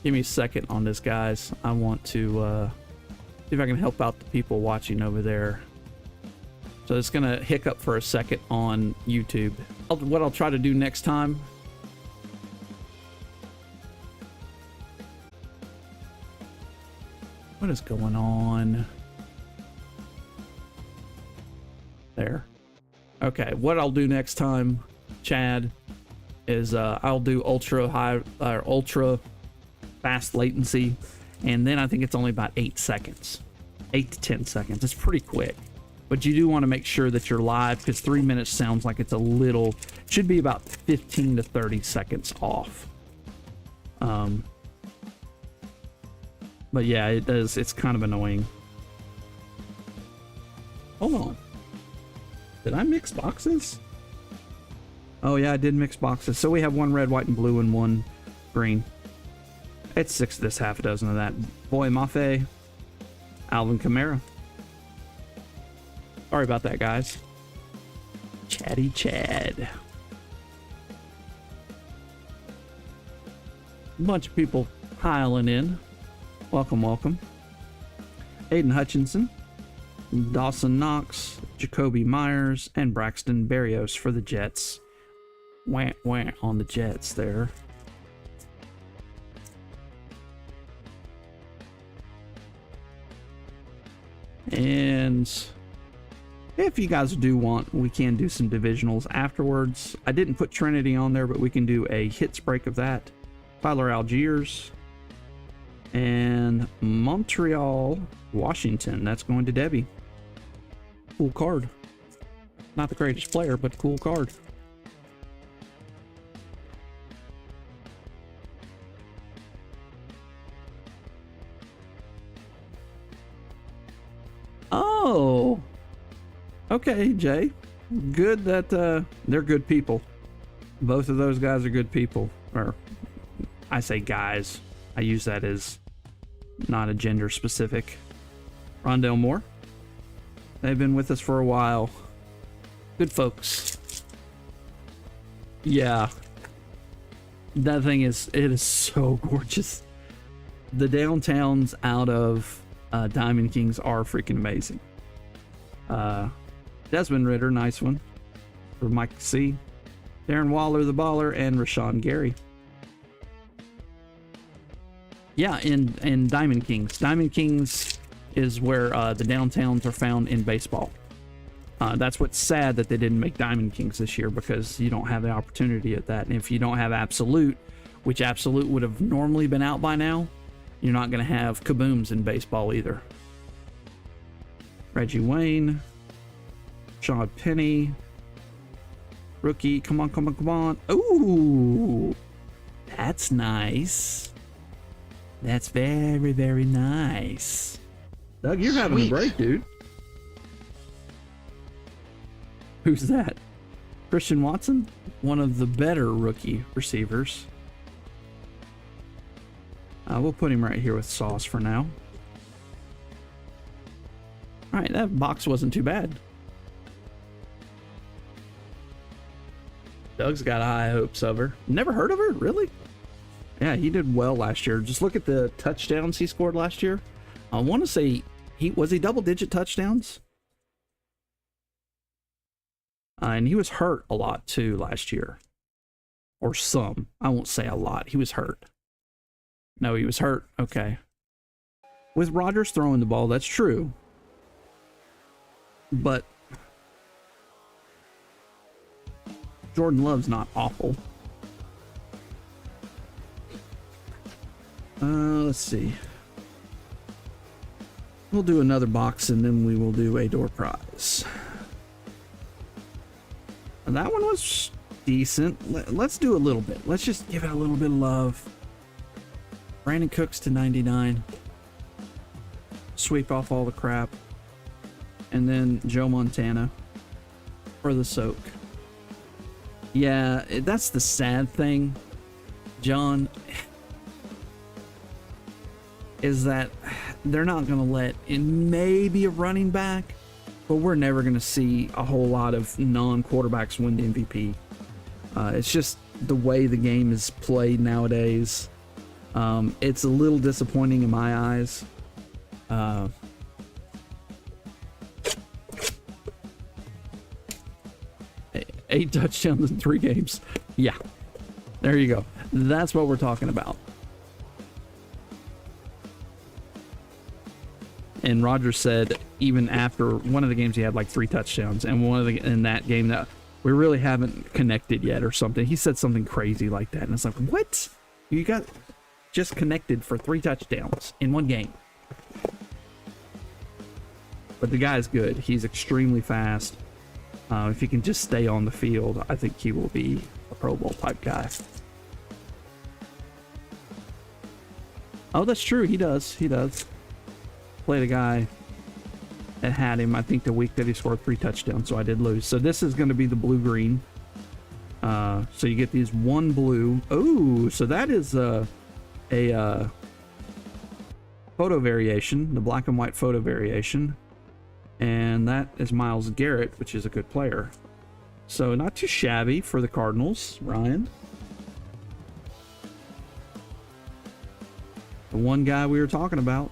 Speaker 3: Give me a second on this, guys. I want to see if I can help out the people watching over there. So it's gonna hiccup for a second on YouTube. What I'll try to do next time. What is going on? There. Okay, what I'll do next time, Chad, is I'll do ultra high or ultra fast latency, and then I think it's only about 8 seconds. 8 to 10 seconds. It's pretty quick. But you do want to make sure that you're live, because 3 minutes sounds like it's a little, should be about 15 to 30 seconds off. But yeah, it does. It's kind of annoying. Hold on. Did I mix boxes? Oh yeah, I did mix boxes. So we have one red, white, and blue, and one green. It's 6 of this, half a dozen of that. Boy Mafe, Alvin Kamara. Sorry about that, guys. Chatty Chad. A bunch of people piling in. Welcome, welcome. Aiden Hutchinson, Dawson Knox, Jacoby Myers, and Braxton Berrios for the Jets. Wah, wah on the Jets there. And if you guys do want, we can do some divisionals afterwards. I didn't put Trinity on there, but we can do a hits break of that. Tyler Algiers and Montreal, Washington. That's going to Debbie. Cool card. Not the greatest player, but cool card. Oh. Okay, Jay. Good that they're good people. Both of those guys are good people. Or I say guys. I use that as not a gender specific. Rondell Moore. They've been with us for a while. Good folks. Yeah. That thing is, it is so gorgeous. The downtowns out of Diamond Kings are freaking amazing. Desmond Ritter, nice one. For Mike C. Darren Waller, the baller, and Rashawn Gary. Yeah, in Diamond Kings. Diamond Kings is where the downtowns are found in baseball. That's what's sad that they didn't make Diamond Kings this year, because you don't have the opportunity at that. And if you don't have Absolute, which Absolute would have normally been out by now, you're not going to have kabooms in baseball either. Reggie Wayne, Sean Penny, rookie. Come on, come on, come on. Ooh, that's nice. That's very, very nice. Doug, you're having a break, dude. Who's that? Christian Watson, one of the better rookie receivers. We'll put him right here with Sauce for now. All right, that box wasn't too bad. Doug's got high hopes of her. Never heard of her, really? Yeah, he did well last year. Just look at the touchdowns he scored last year. I want to say he double-digit touchdowns. And he was hurt a lot too last year. Or some. I won't say a lot. He was hurt. No, he was hurt. Okay. With Rodgers throwing the ball, that's true. But Jordan Love's not awful. Let's see. We'll do another box and then we will do a door prize. And that one was decent. Let's do a little bit. Let's just give it a little bit of love. Brandon Cooks to 99. Sweep off all the crap. And then Joe Montana for the soak. Yeah, that's the sad thing, John, is that they're not going to let in maybe a running back, but we're never going to see a whole lot of non-quarterbacks win the MVP. It's just the way the game is played nowadays. It's a little disappointing in my eyes. 8 touchdowns in 3 games. Yeah, there you go. That's what we're talking about. And Rodgers said even after one of the games he had like 3 touchdowns, and in that game that we really haven't connected yet or something. He said something crazy like that, and it's like, what? You got just connected for 3 touchdowns in one game. But the guy's good. He's extremely fast. If he can just stay on the field, I think he will be a Pro Bowl type guy. Oh, that's true. He does. He does. Played a guy that had him, I think, the week that he scored 3 touchdowns, so I did lose. So this is going to be the blue-green. So you get these 1 blue. Oh, so that is a photo variation, the black and white photo variation. And that is Myles Garrett, which is a good player. So not too shabby for the Cardinals, Ryan. The one guy we were talking about.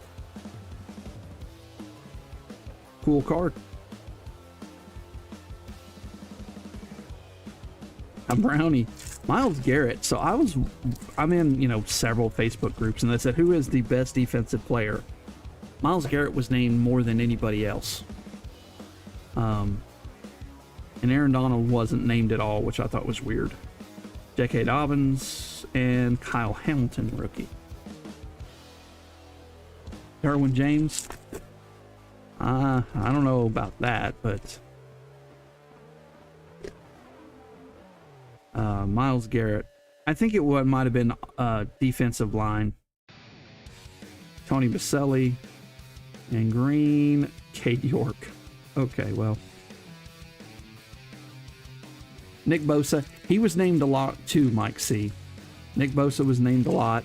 Speaker 3: Cool card. A brownie. Myles Garrett. So I'm in, several Facebook groups, and they said, who is the best defensive player? Myles Garrett was named more than anybody else. And Aaron Donald wasn't named at all, which I thought was weird. J.K. Dobbins and Kyle Hamilton, rookie. Derwin James. I don't know about that, but Myles Garrett. I think it might have been defensive line. Tony Baselli. And green, Kate York. Okay, well. Nick Bosa, he was named a lot too, Mike C. Nick Bosa was named a lot.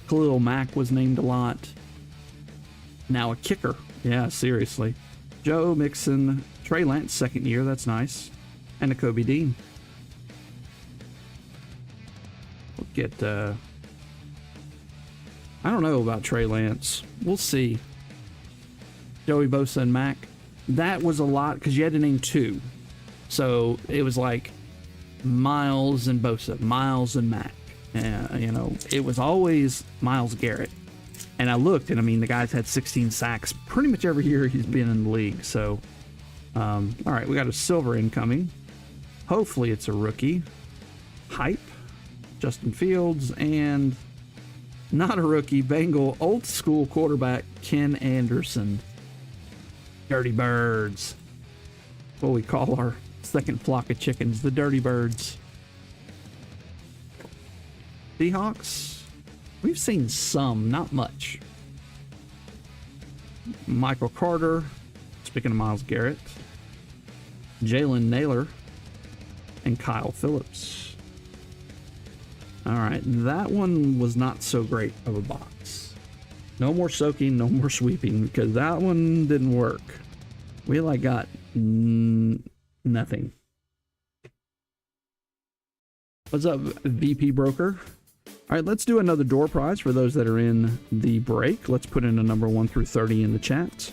Speaker 3: Khalil Mack was named a lot. Now a kicker. Yeah, seriously. Joe Mixon, Trey Lance, second year. That's nice. And a Kobe Dean. We'll get, I don't know about Trey Lance. We'll see. Joey Bosa and Mack. That was a lot because you had to name two. So it was like Miles and Bosa, Miles and Mack. You know, it was always Myles Garrett. And I looked, and I mean, the guy's had 16 sacks pretty much every year he's been in the league. So, all right, we got a silver incoming. Hopefully it's a rookie. Hype, Justin Fields, and not a rookie, Bengal old school quarterback Ken Anderson. Dirty Birds. What we call our second flock of chickens, the Dirty Birds. Seahawks, we've seen some, not much. Michael Carter, speaking of Myles Garrett, Jalen Naylor, and Kyle Phillips. All right, that one was not so great of a box. No more soaking, no more sweeping, because that one didn't work. We like got nothing. What's up, VP Broker? All right, let's do another door prize for those that are in the break. Let's put in a number 1 through 30 in the chat.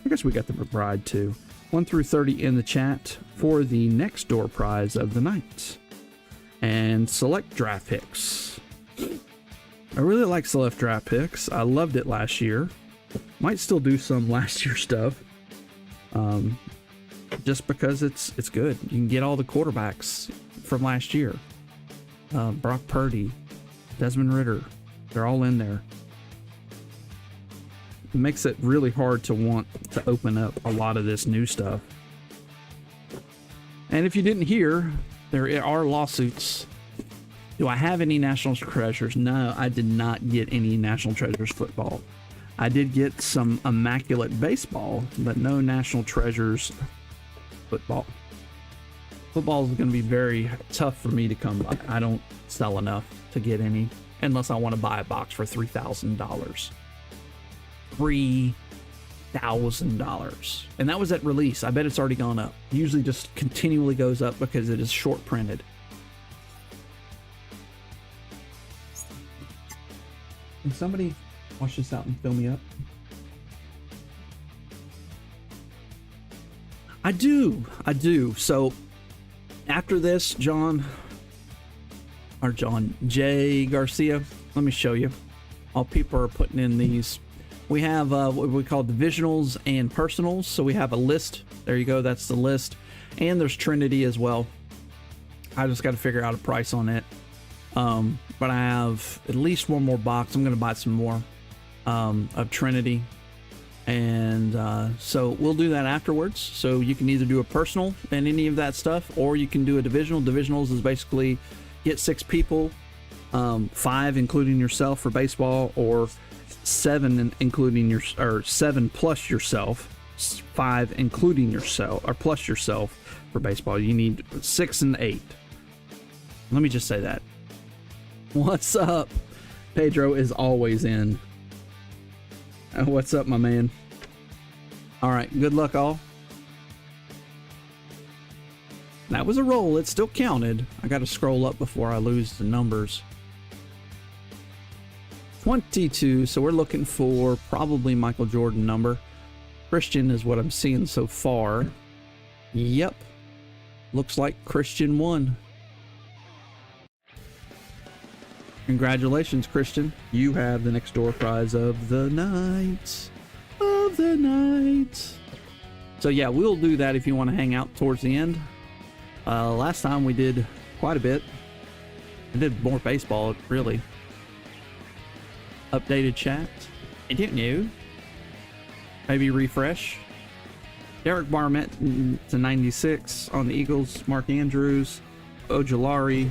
Speaker 3: I guess we got the McBride too. 1 through 30 in the chat for the next door prize of the night. And select draft picks. I really like select draft picks. I loved it last year. Might still do some last year stuff. Just because it's good. You can get all the quarterbacks from last year. Brock Purdy, Desmond Ridder, they're all in there. It makes it really hard to want to open up a lot of this new stuff. And if you didn't hear, there are lawsuits. Do I have any National Treasures? No, I did not get any National Treasures football. I did get some Immaculate Baseball, but no National Treasures football. Football is going to be very tough for me to come by. I don't sell enough to get any unless I want to buy a box for $3,000. $3,000. And that was at release. I bet it's already gone up. Usually just continually goes up because it is short printed. Can somebody wash this out and fill me up? I do. So after this, Jay Garcia, let me show you. All people are putting in these. We have what we call divisionals and personals. So we have a list. There you go. That's the list. And there's Trinity as well. I just got to figure out a price on it. But I have at least one more box. I'm going to buy some more of Trinity. And so we'll do that afterwards. So you can either do a personal and any of that stuff, or you can do a divisional. Divisionals is basically get 6 people, 5 including yourself for baseball, or 7 including your, or 7 plus yourself, 5 including yourself, or plus yourself for baseball. You need 6 and 8. Let me just say that. What's up? Pedro is always in. What's up, my man? All right, good luck, all. That was a roll. It still counted. I got to scroll up before I lose the numbers. 22, so we're looking for probably Michael Jordan number. Christian is what I'm seeing so far. Yep. Looks like Christian won. Congratulations, Christian. You have the next door prize of the night. So yeah, we'll do that if you want to hang out towards the end. Last time we did quite a bit. I did more baseball, really. Updated chat. I don't know. Maybe refresh. Derek Barnett to 96 on the Eagles. Mark Andrews. Ojolari.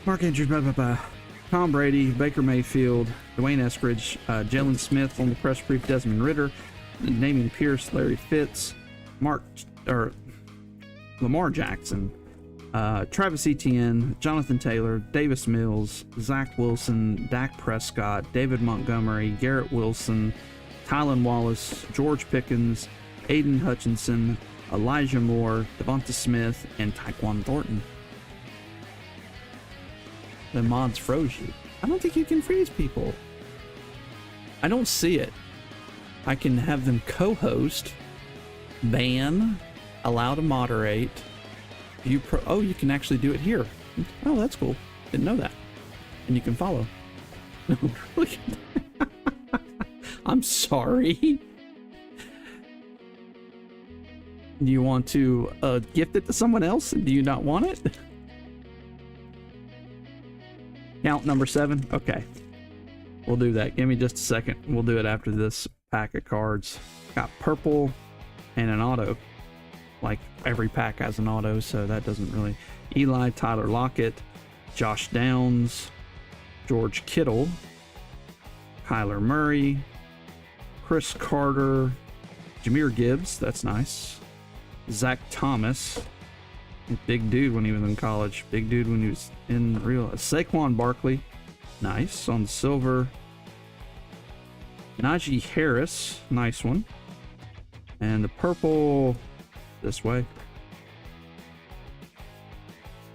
Speaker 3: Mark Andrews, blah, blah, blah. Tom Brady, Baker Mayfield, Dwayne Eskridge, Jalen Smith, on the press brief, Desmond Ritter, Namian Pierce, Larry Fitz, Lamar Jackson, Travis Etienne, Jonathan Taylor, Davis Mills, Zach Wilson, Dak Prescott, David Montgomery, Garrett Wilson, Tylan Wallace, George Pickens, Aiden Hutchinson, Elijah Moore, Devonta Smith, and Tyquan Thornton. The mods froze you. I don't think you can freeze people. I don't see it. I can have them co-host, ban, allow to moderate. You can actually do it here. Oh, that's cool. Didn't know that. And you can follow. Look at that. I'm sorry. Do you want to gift it to someone else? Do you not want it? Count number 7? Okay. We'll do that. Give me just a second. We'll do it after this pack of cards. Got purple and an auto. Like every pack has an auto, so that doesn't really... Eli, Tyler Lockett, Josh Downs, George Kittle, Kyler Murray, Chris Carter, Jahmyr Gibbs, that's nice, Zach Thomas, big dude when he was in college, big dude when he was in real... Saquon Barkley, nice, on silver, Najee Harris, nice one, and the purple... this way.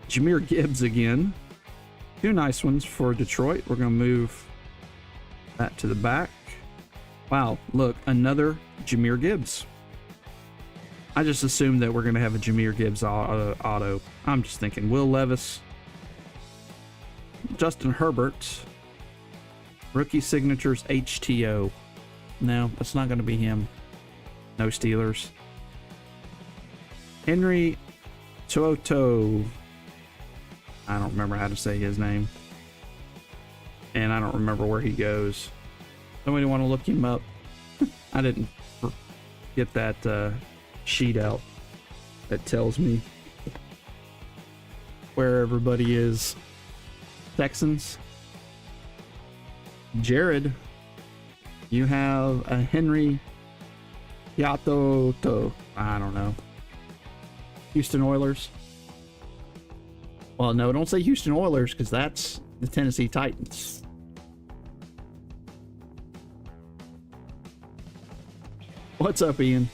Speaker 3: Jahmyr Gibbs again. 2 nice ones for Detroit. We're going to move that to the back. Wow, look, another Jahmyr Gibbs. I just assumed that we're going to have a Jahmyr Gibbs auto. I'm just thinking Will Levis, Justin Herbert, rookie signatures HTO. No, that's not going to be him. No Steelers. Henry Toto. I don't remember how to say his name. And I don't remember where he goes. Somebody want to look him up? I didn't get that sheet out that tells me where everybody is. Texans. Jared. You have a Henry Yato. I don't know. Houston Oilers. Well, no, don't say Houston Oilers because that's the Tennessee Titans. What's up, Ian?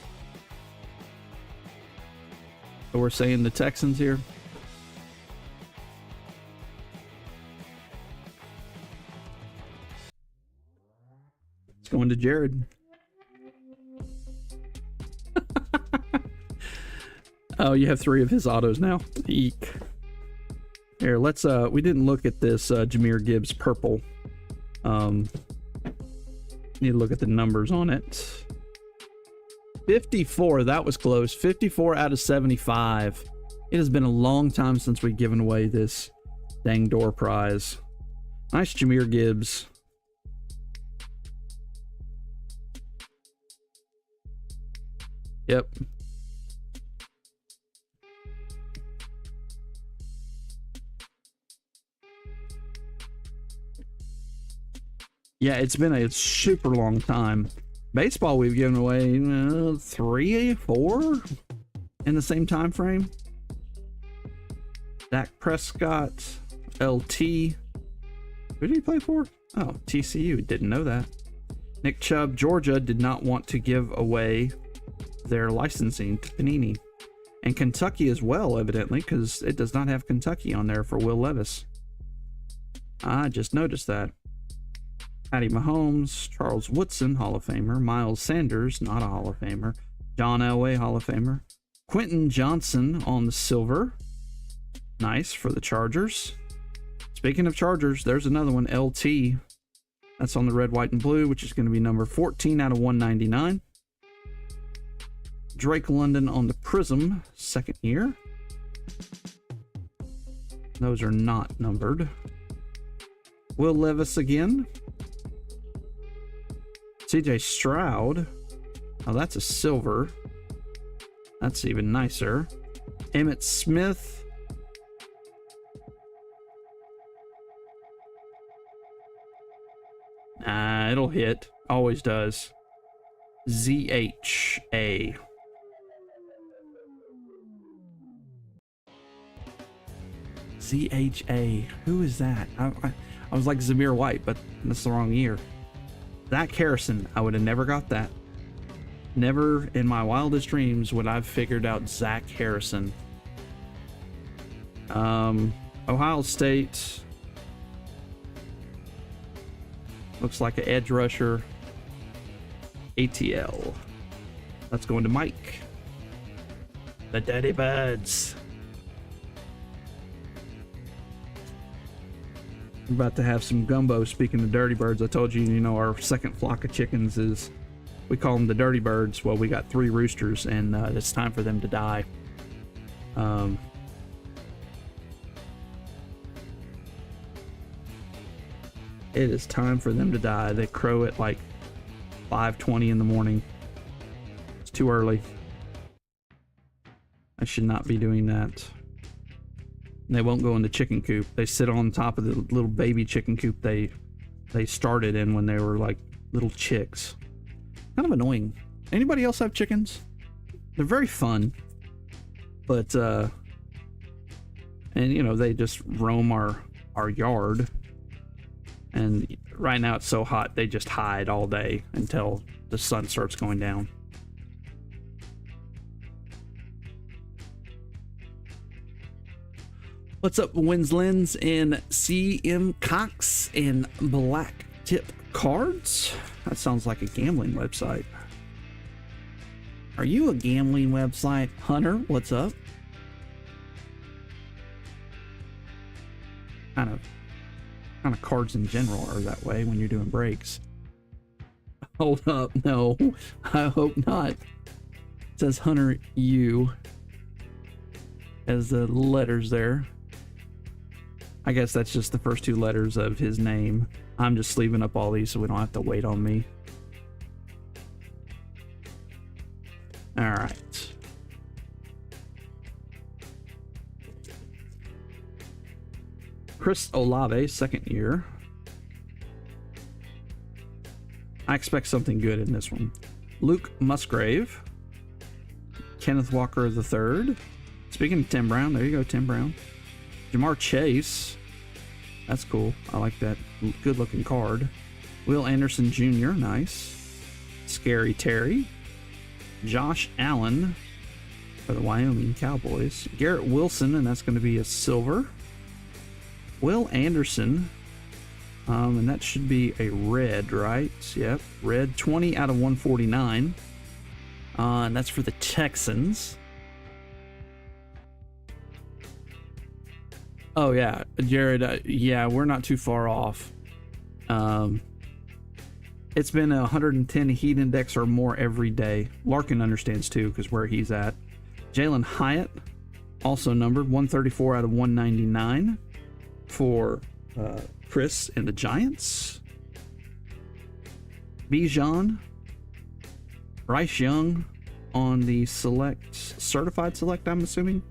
Speaker 3: So we're saying the Texans here. It's going to Jared. Oh, you have 3 of his autos now. Eek. Here, let's we didn't look at this Jahmyr Gibbs purple. Need to look at the numbers on it. 54, that was close. 54 out of 75. It has been a long time since we've given away this dang door prize. Nice Jahmyr Gibbs. Yep. Yeah, it's been a super long time. Baseball, we've given away 3, 4 in the same time frame. Dak Prescott, LT. Who did he play for? Oh, TCU. Didn't know that. Nick Chubb, Georgia did not want to give away their licensing to Panini. And Kentucky as well, evidently, because it does not have Kentucky on there for Will Levis. I just noticed that. Patty Mahomes, Charles Woodson, Hall of Famer, Miles Sanders, not a Hall of Famer, John Elway, Hall of Famer, Quentin Johnson on the silver, nice for the Chargers. Speaking of Chargers, there's another one, LT, that's on the red, white, and blue, which is going to be number 14 out of 199. Drake London on the Prizm, second year. Those are not numbered. Will Levis again. CJ Stroud. Oh, that's a silver. That's even nicer. Emmitt Smith. It'll hit. Always does. ZHA. ZHA. Who is that? I was like Zamir White, but that's the wrong year. Zach Harrison. I would have never got that. Never in my wildest dreams would I have figured out Zach Harrison. Ohio State. Looks like an edge rusher. ATL. Let's go into Mike. The Dirty Birds. I'm about to have some gumbo. Speaking of Dirty Birds, I told you, you know, our second flock of chickens is, we call them the Dirty Birds. Well, we got 3 roosters, and it's time for them to die. It is time for them to die. They crow at like 5:20 in the morning. It's too early. I should not be doing that. They won't go in the chicken coop. They sit on top of the little baby chicken coop they started in when they were like little chicks. Kind of annoying. Anybody else have chickens? They're very fun. But and you know, they just roam our yard. And right now it's so hot, they just hide all day until the sun starts going down. What's up, Winslins and CM Cox and Black Tip Cards? That sounds like a gambling website. Are you a gambling website? Hunter, what's up? Kind of cards in general are that way when you're doing breaks. Hold up, no, I hope not. It says Hunter U as the letters there. I guess that's just the first 2 letters of his name. I'm just sleeving up all these so we don't have to wait on me. All right. Chris Olave, 2nd year. I expect something good in this one. Luke Musgrave. Kenneth Walker III. Speaking of Tim Brown, there you go, Tim Brown. Jamar Chase. That's cool. I like that. Good looking card. Will Anderson Jr. Nice. Scary Terry. Josh Allen for the Wyoming Cowboys. Garrett Wilson, and that's going to be a silver. Will Anderson. And that should be a red, right? Yep. Red. 20 out of 149. And that's for the Texans. Oh, yeah. Jared, yeah, we're not too far off. It's been 110 heat index or more every day. Larkin understands, too, because where he's at. Jalen Hyatt, also numbered 134 out of 199 for Chris and the Giants. Bijan. Bryce Young on the select, certified select, I'm assuming.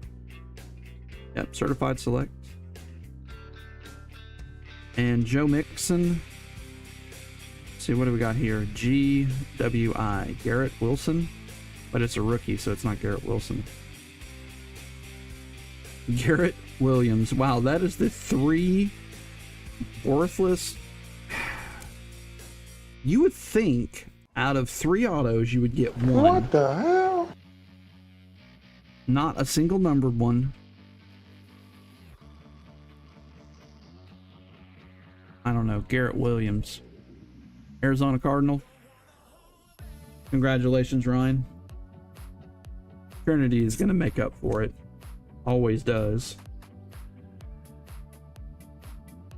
Speaker 3: Yep, certified select. And Joe Mixon. Let's see, what do we got here? GWI. Garrett Wilson. But it's a rookie, so it's not Garrett Wilson. Garrett Williams. Wow, that is the 3 worthless. You would think out of 3 autos you would get 1.
Speaker 4: What the hell?
Speaker 3: Not a single numbered one. I don't know. Garrett Williams. Arizona Cardinal. Congratulations, Ryan. Trinity is going to make up for it. Always does.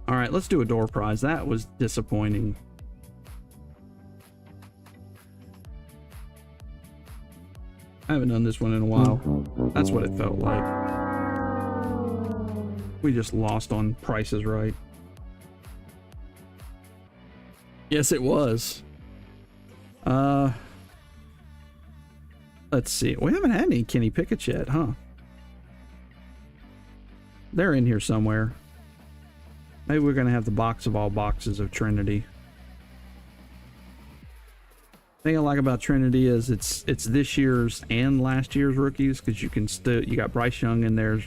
Speaker 3: All right, let's do a door prize. That was disappointing. I haven't done this one in a while. That's what it felt like. We just lost on Price is Right. Yes, it was. Let's see. We haven't had any Kenny Pickett's yet, huh? They're in here somewhere. Maybe we're going to have the box of all boxes of Trinity. Thing I like about Trinity is it's this year's and last year's rookies, because you can still, you got Bryce Young in there,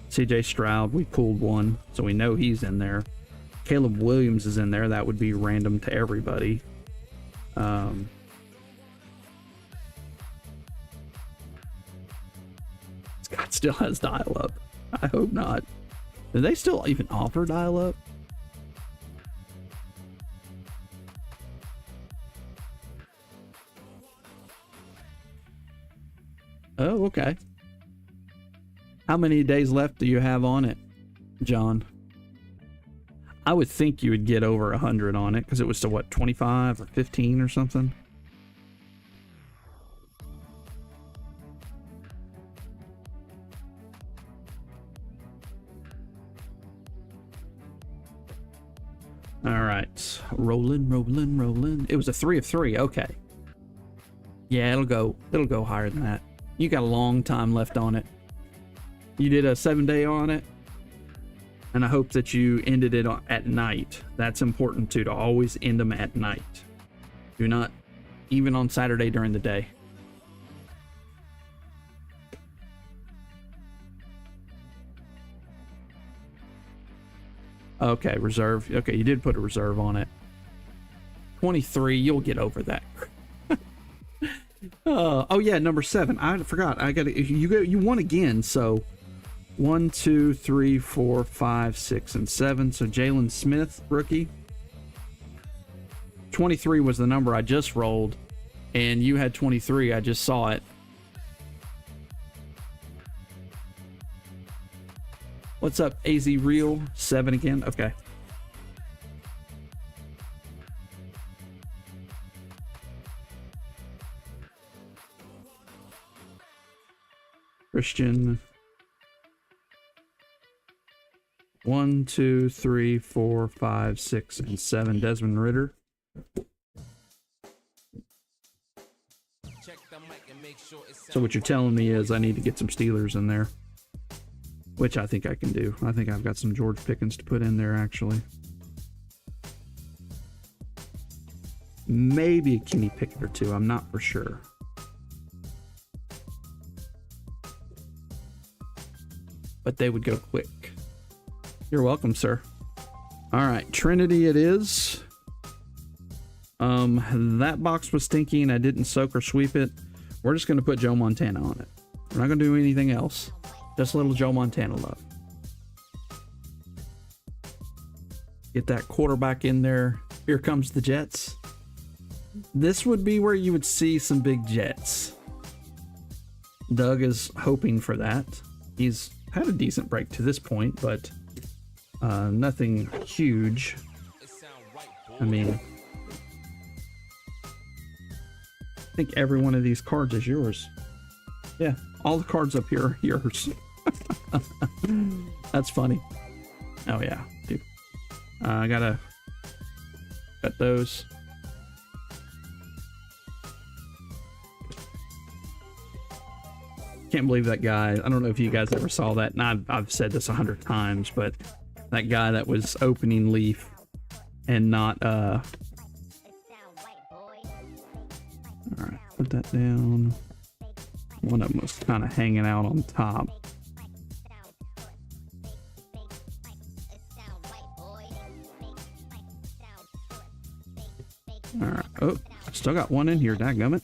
Speaker 3: CJ Stroud, we pulled one, so we know he's in there. Caleb Williams is in there. That would be random to everybody. Scott still has dial-up. I hope not. Do they still even offer dial-up? Oh, okay. How many days left do you have on it, John? I would think you would get over 100 on it, because it was to what, 25 or 15 or something? All right, rolling. It was a 3 of 3. Okay. Yeah, it'll go higher than that. You got a long time left on it. You did a 7-day on it, and I hope that you ended it at night. That's important too, to always end them at night. Do not, even on Saturday during the day. Okay, reserve. Okay, you did put a reserve on it. 23, you'll get over that. Oh yeah, number 7. I forgot. I got you won again. So 1, 2, 3, 4, 5, 6, and 7. So Jalen Smith, rookie. 23 was the number I just rolled, and you had 23. I just saw it. What's up, AZ Real? 7 again. Okay. Christian. 1, 2, 3, 4, 5, 6, and 7. Desmond Ritter. So what you're telling me is I need to get some Steelers in there, which I think I can do. I think I've got some George Pickens to put in there, actually. Maybe a Kenny Pickett or 2. I'm not for sure. But they would go quick. You're welcome, sir. All right, Trinity it is. That box was stinky and I didn't soak or sweep it. We're just going to put Joe Montana on it. We're not going to do anything else. Just a little Joe Montana love. Get that quarterback in there. Here comes the Jets. This would be where you would see some big Jets. Doug is hoping for that. He's had a decent break to this point, but nothing huge. I mean, I think every one of these cards is yours. Yeah, all the cards up here are yours. That's funny. Oh yeah, dude. I gotta cut those. Can't believe that guy. I don't know if you guys ever saw that, and I've said this 100 times, but that guy that was opening Leaf and not all right, put that down. One of them was kind of hanging out on top. All right. Oh, still got one in here. Dadgummit.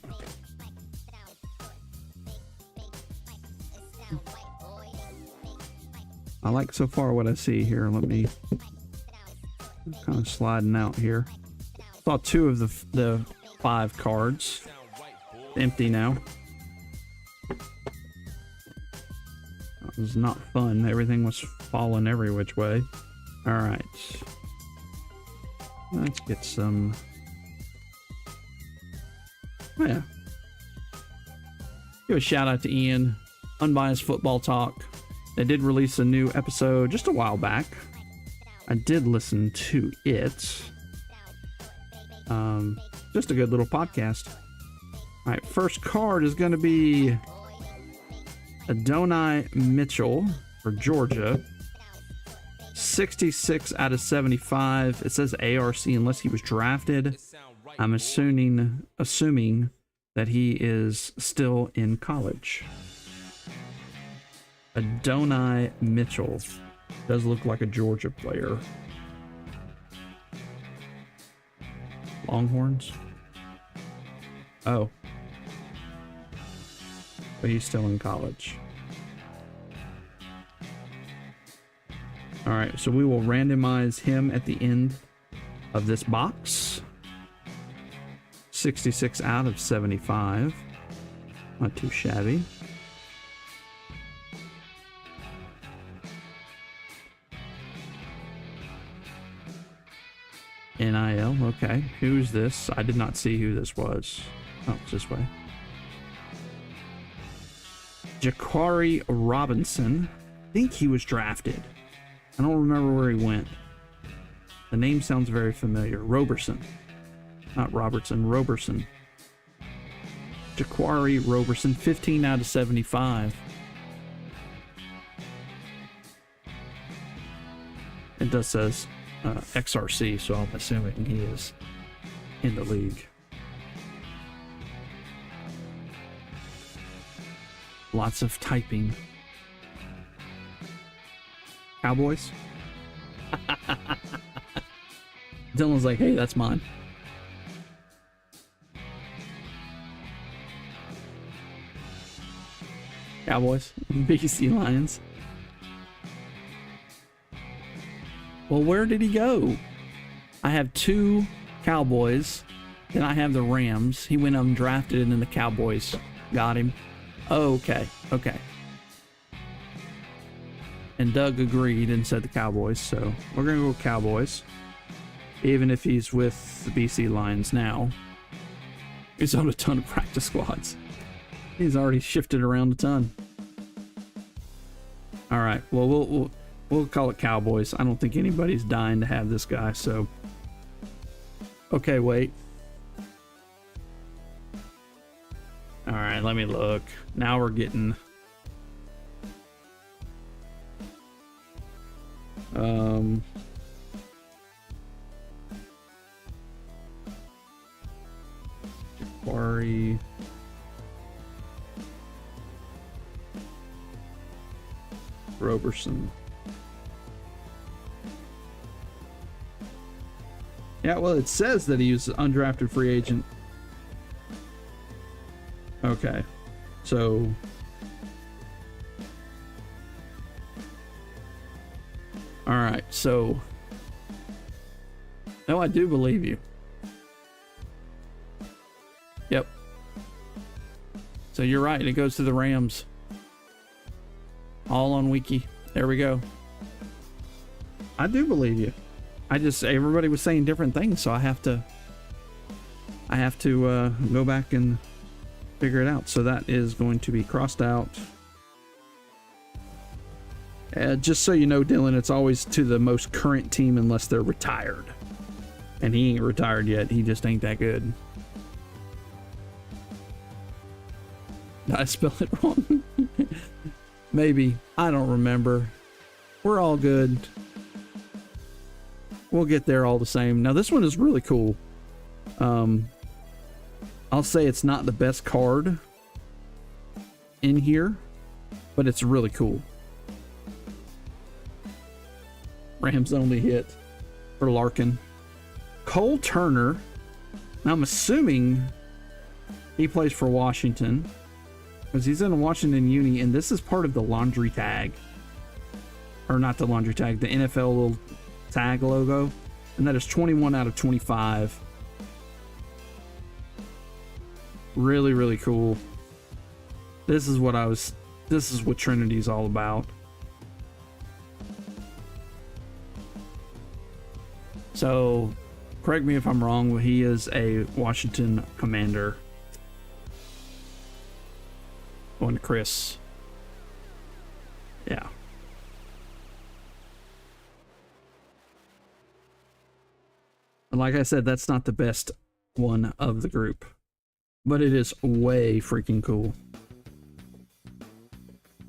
Speaker 3: I like so far what I see here. Let me kind of sliding out here. Saw 2 of the 5 cards. Empty now. That was not fun. Everything was falling every which way. All right. Let's get some. Oh, yeah. Give a shout out to Ian. Unbiased Football Talk. They did release a new episode just a while back. I did listen to it. Just a good little podcast. All right, first card is going to be Adonai Mitchell for Georgia. 66 out of 75. It says ARC unless he was drafted. I'm assuming that he is still in college. Adonai Mitchell. Does look like a Georgia player. Longhorns? Oh. But he's still in college. Alright, so we will randomize him at the end of this box. 66 out of 75. Not too shabby. NIL, okay. Who's this? I did not see who this was. Oh, it's this way. Jaquari Robinson. I think he was drafted. I don't remember where he went. The name sounds very familiar. Roberson. Not Robertson, Roberson. Jaquari Roberson, 15 out of 75. It does says XRC, so I'm assuming he is in the league. Lots of typing. Cowboys? Dylan's like, hey, that's mine. Cowboys? BC Lions? Well, where did he go? I have 2 Cowboys. Then I have the Rams. He went undrafted and then the Cowboys got him. Oh, okay. Okay. And Doug agreed and said the Cowboys, so we're going to go Cowboys. Even if he's with the BC Lions now. He's on a ton of practice squads. He's already shifted around a ton. All right, well, we'll call it Cowboys. I don't think anybody's dying to have this guy, so. Okay, wait. All right, let me look. Now we're getting... Jaquari... Roberson. Yeah, well, it says that he was an undrafted free agent. Okay, so all right, so no, I do believe you. Yep. So you're right, it goes to the Rams. All on Wiki. There we go. I do believe you. Everybody was saying different things, so I have to go back and figure it out. So that is going to be crossed out. Just so you know, Dylan, it's always to the most current team unless they're retired. And he ain't retired yet. He just ain't that good. Did I spell it wrong? Maybe. I don't remember. We're all good. We'll get there all the same. Now, this one is really cool. I'll say it's not the best card in here, but it's really cool. Rams only hit for Larkin. Cole Turner. Now, I'm assuming he plays for Washington because he's in a Washington uni, and this is part of the laundry tag. Or not the laundry tag, the NFL little tag logo. And that is 21 out of 25. Really, really cool. This is what Trinity's all about. So, correct me if I'm wrong, but he is a Washington Commander. Going to Chris. Yeah. And like I said, that's not the best one of the group, but it is way freaking cool.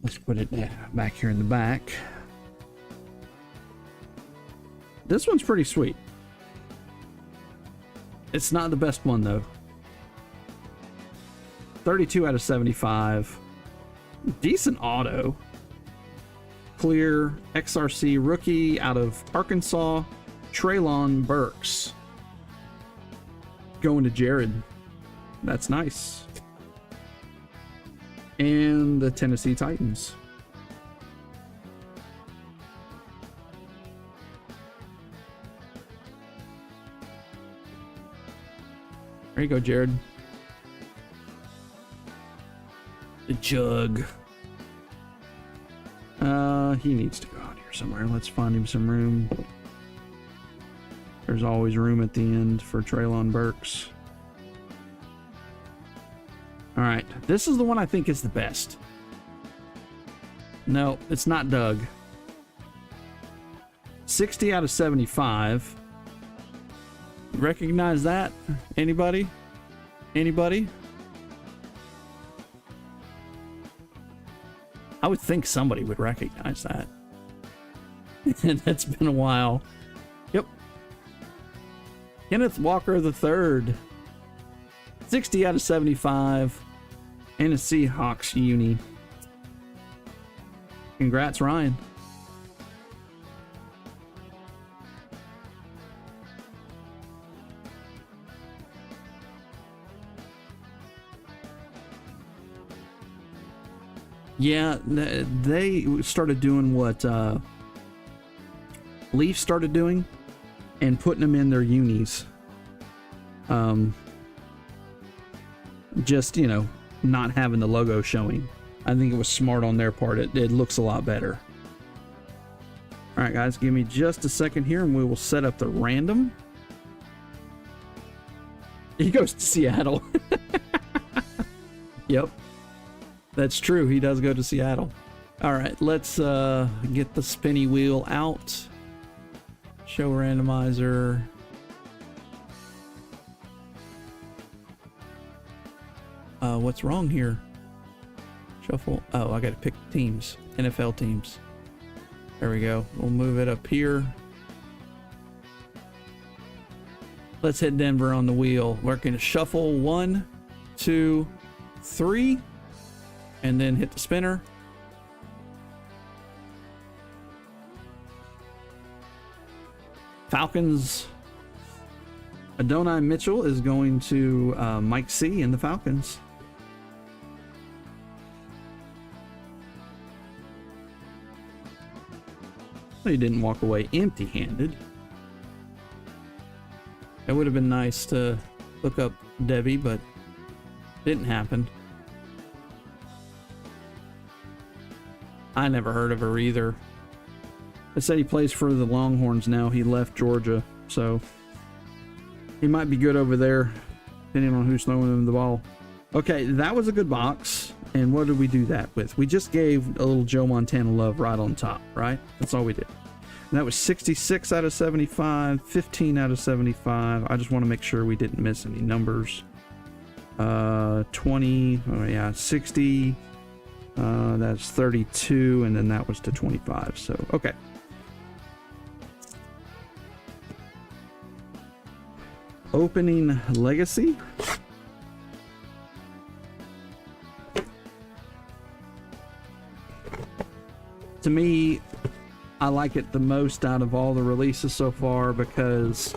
Speaker 3: Let's put it back here in the back. This one's pretty sweet. It's not the best one, though. 32 out of 75. Decent auto. Clear XRC rookie out of Arkansas, Traylon Burks. Going to Jared. That's nice. And the Tennessee Titans. There you go, Jared. The Jug. He needs to go out here somewhere. Let's find him some room. There's always room at the end for Traylon Burks. All right, this is the one I think is the best. No, it's not Doug. 60 out of 75. Recognize that? Anybody? Anybody? I would think somebody would recognize that. That's been a while. Yep. Kenneth Walker III. 60 out of 75. And a Seahawks uni. Congrats, Ryan. Yeah, they started doing what Leaf started doing and putting them in their unis. Just, you know, not having the logo showing. I think it was smart on their part. It looks a lot better. All right, guys, give me just a second here and we will set up the random. He goes to Seattle. Yep. That's true. He does go to Seattle. All right, let's get the spinny wheel out. Show randomizer. What's wrong here? Shuffle. Oh, I got to pick teams. NFL teams. There we go. We'll move it up here. Let's hit Denver on the wheel. We're going to shuffle 1, 2, 3. And then hit the spinner. Falcons. Adonai Mitchell is going to Mike C in the Falcons. He didn't walk away empty-handed. It would have been nice to look up Debbie, but didn't happen. I never heard of her either. They said he plays for the Longhorns now. He left Georgia, so he might be good over there, depending on who's throwing him the ball. Okay, that was a good box. And what did we do that with? We just gave a little Joe Montana love right on top, right? That's all we did. And that was 66 out of 75, 15 out of 75. I just want to make sure we didn't miss any numbers. 20, oh yeah, 60. That's 32, and then that was to 25. So, okay. Opening legacy. To me, I like it the most out of all the releases so far because,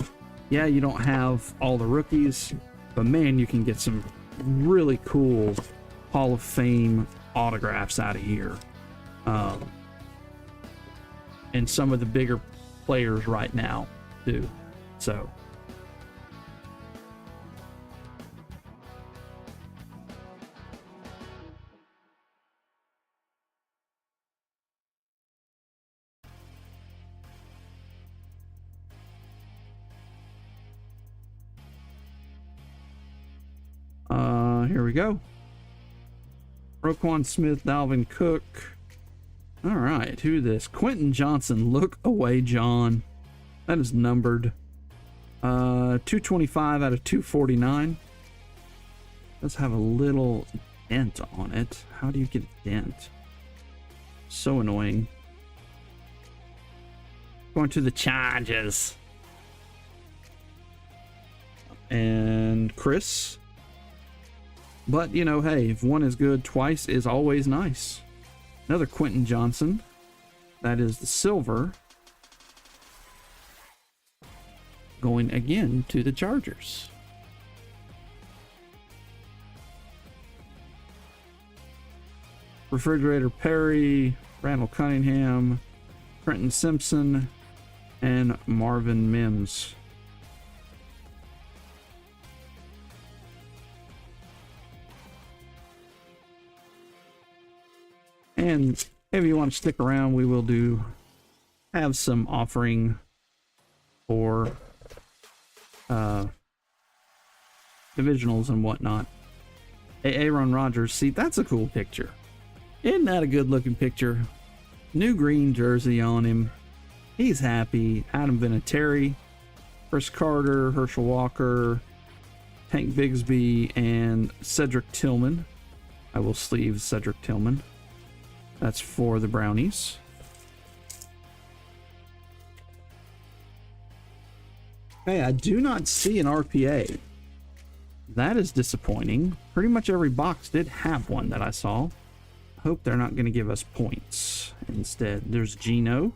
Speaker 3: yeah, you don't have all the rookies, but man, you can get some really cool Hall of Fame autographs out of here. And some of the bigger players right now, too. So. Here we go. Roquan Smith, Dalvin Cook. All right, who this? Quentin Johnson. Look away, John. That is numbered. 225 out of 249. Does have a little dent on it. How do you get a dent? So annoying. Going to the Chargers. and Chris. But, you know, hey, if one is good, twice is always nice. Another Quentin Johnson. That is the silver. Going again to the Chargers. Refrigerator Perry, Randall Cunningham, Trenton Simpson, and Marvin Mims. And if you want to stick around, we will have some offering for divisionals and whatnot. Aaron Rodgers, see, that's a cool picture. Isn't that a good looking picture? New green jersey on him. He's happy. Adam Vinatieri, Chris Carter, Herschel Walker, Tank Bigsby, and Cedric Tillman. I will sleeve Cedric Tillman. That's for the Brownies. Hey, I do not see an RPA. That is disappointing. Pretty much every box did have one that I saw. Hope they're not going to give us points. Instead, there's Gino.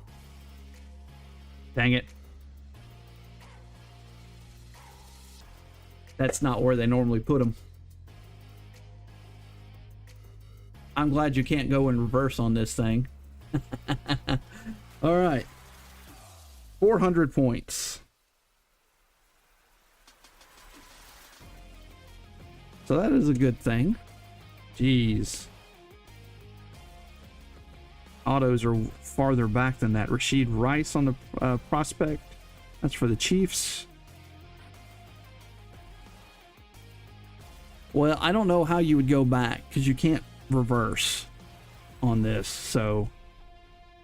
Speaker 3: Dang it. That's not where they normally put them. I'm glad you can't go in reverse on this thing. All right. 400 points. So that is a good thing. Jeez. Autos are farther back than that. Rashid Rice on the prospect. That's for the Chiefs. Well, I don't know how you would go back because you can't reverse on this. So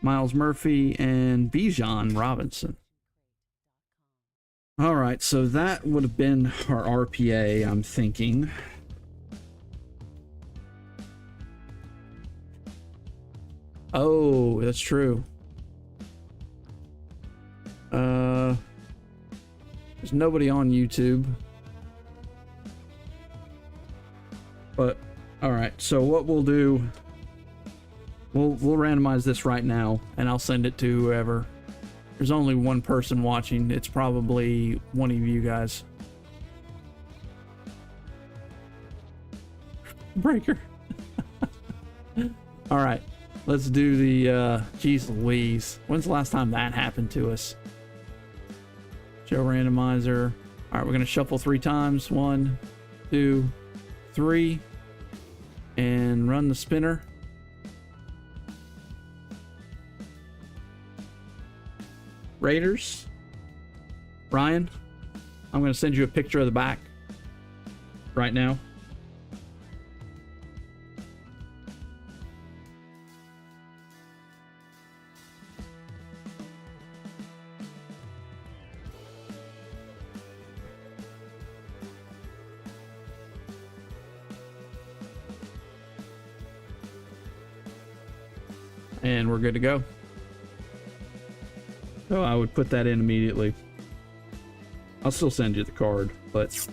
Speaker 3: Miles Murphy and Bijan Robinson. All right, so that would have been our RPA, I'm thinking. Oh, that's true. There's nobody on YouTube. But all right, so what we'll do, we'll randomize this right now, and I'll send it to whoever. There's only one person watching. It's probably one of you guys. Breaker. All right, let's do the, geez Louise. When's the last time that happened to us? Show randomizer. All right, we're gonna shuffle 3 times. 1, 2, 3. And run the spinner. Raiders. Ryan, I'm going to send you a picture of the back right now. And we're good to go. So I would put that in immediately. I'll still send you the card, but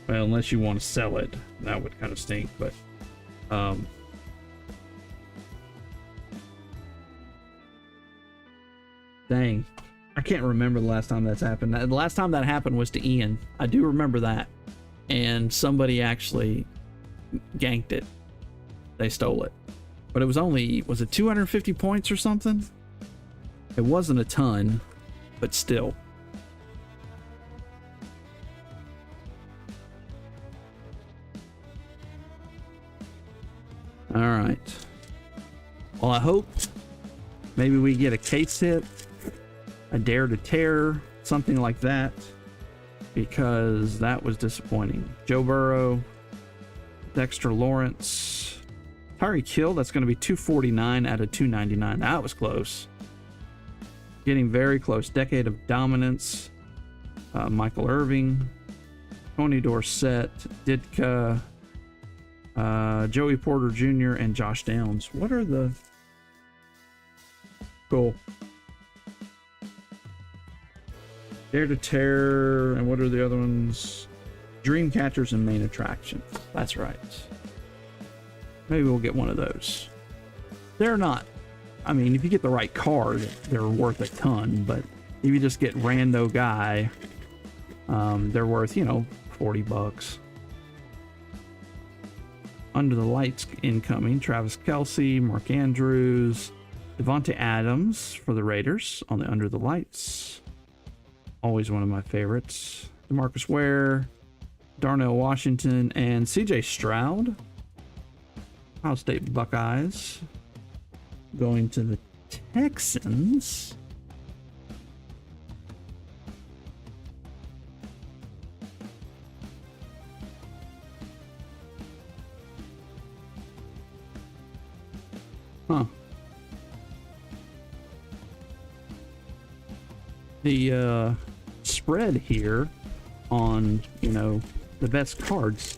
Speaker 3: well, unless you want to sell it, that would kind of stink. But dang, I can't remember the last time that's happened. The last time that happened was to Ian. I do remember that, and somebody actually ganked it. They stole it, but it was only, was it 250 points or something? It wasn't a ton, but still. All right. Well, I hope maybe we get a case hit, a dare to tear, something like that, because that was disappointing. Joe Burrow, Dexter Lawrence, Tyreek Hill, that's going to be 249 out of 299. That was close. Getting very close. Decade of Dominance. Michael Irving. Tony Dorsett. Ditka. Joey Porter Jr. and Josh Downs. What are the... Cool. Dare to Tear, and what are the other ones? Dream Catchers and Main Attraction. That's right. Maybe we'll get one of those. They're not, I mean, if you get the right card, they're worth a ton, but if you just get rando guy, they're worth, you know, $40. Under the Lights incoming, Travis Kelce, Mark Andrews, Devontae Adams for the Raiders on the Under the Lights. Always one of my favorites. DeMarcus Ware, Darnell Washington, and CJ Stroud. Ohio State Buckeyes. Going to the Texans. Huh. The spread here on, you know, the best cards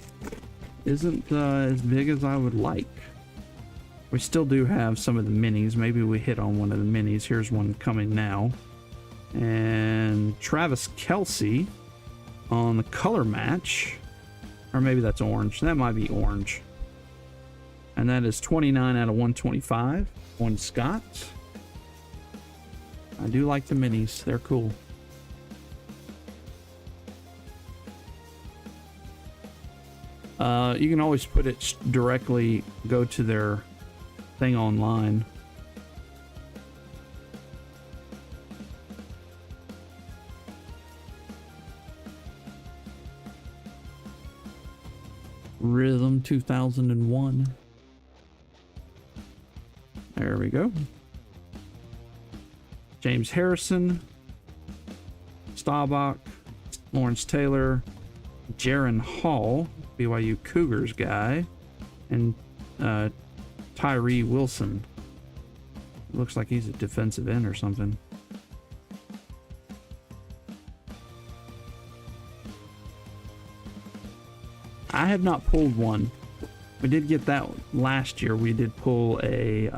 Speaker 3: isn't as big as I would like. We still do have some of the minis. Maybe we hit on one of the minis. Here's one coming now. And Travis Kelce on the color match. Or maybe that's orange. That might be orange. And that is 29 out of 125. One Scott. I do like the minis. They're cool. You can always put it directly, go to their thing online. Rhythm 2001. There we go. James Harrison, Staubach, Lawrence Taylor, Jaron Hall, BYU Cougars guy, and Tyree Wilson. Looks like he's a defensive end or something. I have not pulled one. We did get that last year. We did pull a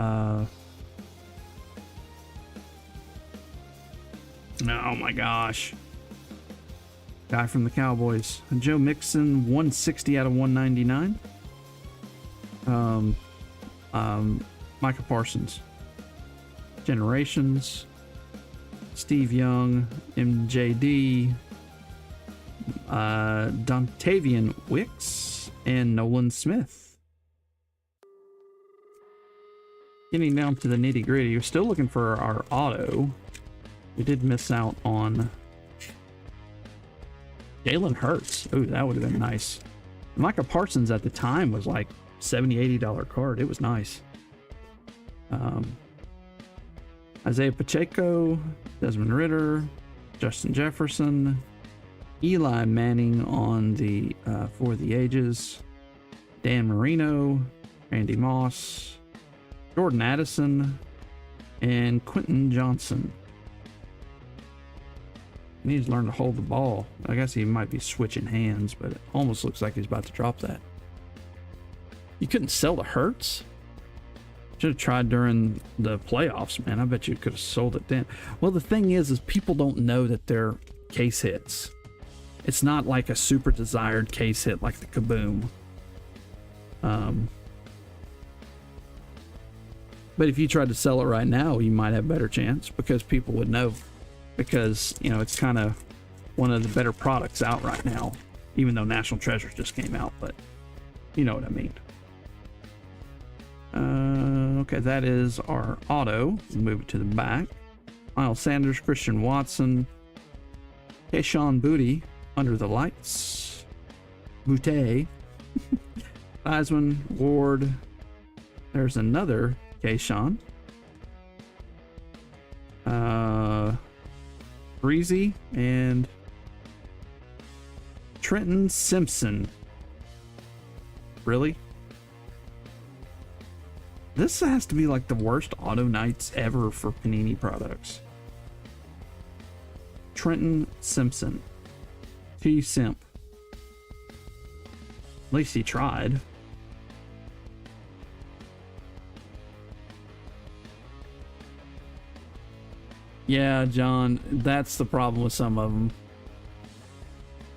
Speaker 3: oh my gosh, guy from the Cowboys, Joe Mixon, 160 out of 199. Micah Parsons, Generations, Steve Young, MJD, Dontavian Wicks, and Nolan Smith. Getting down to the nitty gritty, we're still looking for our auto. We did miss out on Jalen Hurts. Ooh, that would have been nice. Micah Parsons at the time was like $70, $80 card. It was nice. Isaiah Pacheco, Desmond Ridder, Justin Jefferson, Eli Manning on the For the Ages, Dan Marino, Randy Moss, Jordan Addison, and Quentin Johnson. He needs to learn to hold the ball. I guess he might be switching hands, but it almost looks like he's about to drop that. You couldn't sell the Hurts? Should have tried during the playoffs, man. I bet you could have sold it then. Well, the thing is people don't know that they're case hits. It's not like a super desired case hit like the Kaboom. But if you tried to sell it right now, you might have a better chance because people would know. Because, you know, it's kind of one of the better products out right now, even though National Treasures just came out, but you know what I mean. Okay, that is our auto. We'll move it to the back. Miles Sanders, Christian Watson, Keyshawn Booty, Under the Lights, Boutte, Theismann, Ward. There's another Keyshawn. Breezy and Trenton Simpson. Really? This has to be like the worst auto nights ever for Panini products. Trenton Simpson. T. Simp. At least he tried. Yeah, John, that's the problem with some of them.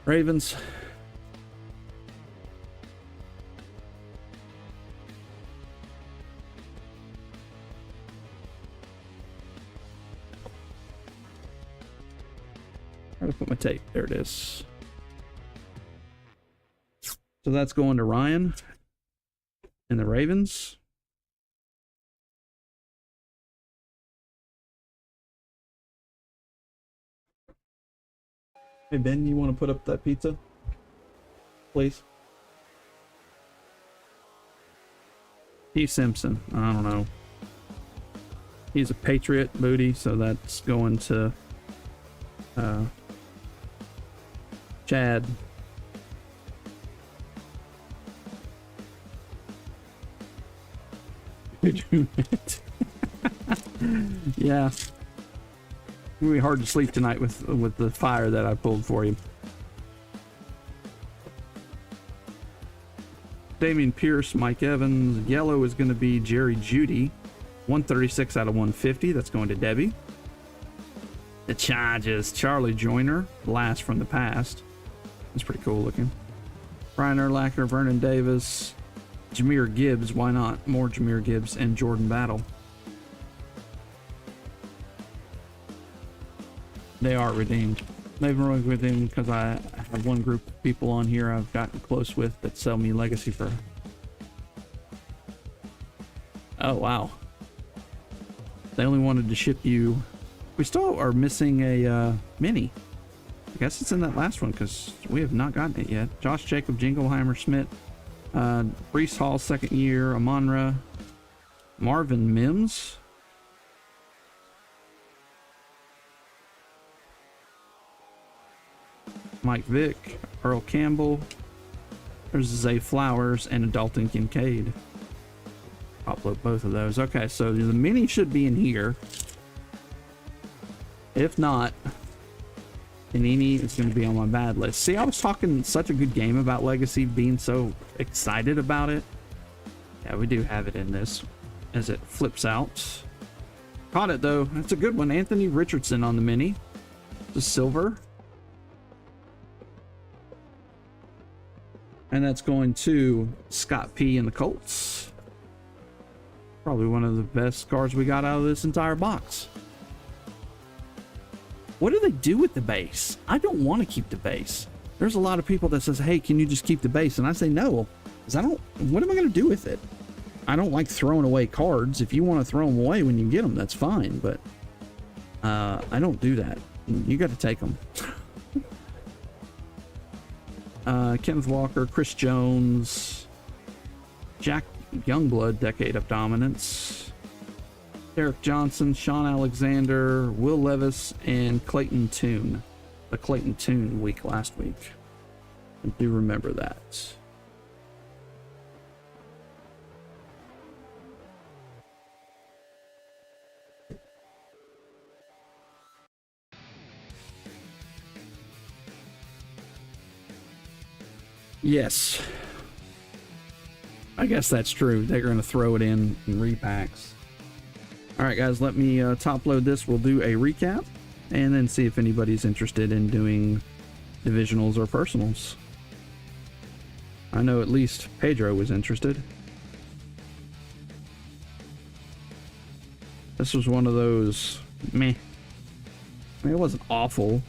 Speaker 3: Ravens. Where to put my tape? There it is. So that's going to Ryan and the Ravens. Hey, Ben, you want to put up that pizza? Please. P. Simpson. I don't know. He's a Patriot booty, so that's going to Chad. Yeah. It's gonna be hard to sleep tonight with the fire that I pulled for you. Damian Pierce, Mike Evans. Yellow is going to be Jerry Jeudy. 136 out of 150. That's going to Debbie. The Chargers, Charlie Joyner, blast from the past. That's pretty cool looking. Brian Urlacher, Vernon Davis, Jahmyr Gibbs. Why not? More Jahmyr Gibbs and Jordan Battle. They are redeemed. They've been redeemed because I have one group of people on here I've gotten close with that sell me Legacy for. Oh, wow. They only wanted to ship you. We still are missing a mini. I guess it's in that last one because we have not gotten it yet. Josh Jacob, Jingleheimer, Schmidt, Brees Hall, second year, Amonra, Marvin Mims. Mike Vick, Earl Campbell. There's Zay Flowers and a Dalton Kincaid. Upload both of those. Okay, so the mini should be in here. If not, Panini is going to be on my bad list. See, I was talking such a good game about Legacy, being so excited about it. Yeah, we do have it in this as it flips out. Caught it though. That's a good one. Anthony Richardson on the mini. The silver. And that's going to Scott P. and the Colts. Probably one of the best cards we got out of this entire box. What do they do with the base? I don't want to keep the base. There's a lot of people that says, hey, can you just keep the base? And I say no, because what am I going to do with it? I don't like throwing away cards. If you want to throw them away when you get them, that's fine. But I don't do that. You got to take them. Kenneth Walker, Chris Jones, Jack Youngblood, Decade of Dominance, Derek Johnson, Sean Alexander, Will Levis, and Clayton Tune. The Clayton Tune week last week. I do remember that. Yes. I guess that's true. They're going to throw it in repacks. All right, guys, let me top load this. We'll do a recap and then see if anybody's interested in doing divisionals or personals. I know at least Pedro was interested. This was one of those meh. I mean, it wasn't awful,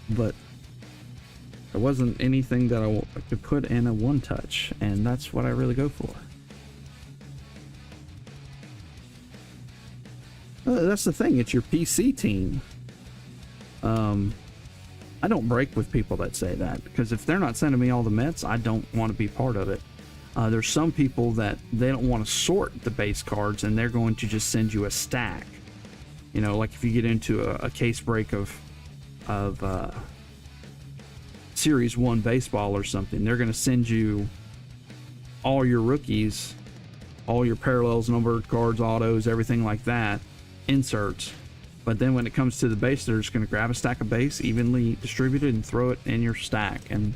Speaker 3: but there wasn't anything that I could put in a one touch, and that's what I really go for. That's the thing, it's your PC team. I don't break with people that say that, because if they're not sending me all the Mets, I don't want to be part of it. There's some people that they don't want to sort the base cards, and they're going to just send you a stack. You know, like if you get into a case break of Series 1 baseball or something, they're going to send you all your rookies, all your parallels, numbered cards, autos, everything like that, inserts. But then when it comes to the base, they're just going to grab a stack of base, evenly distributed, and throw it in your stack. And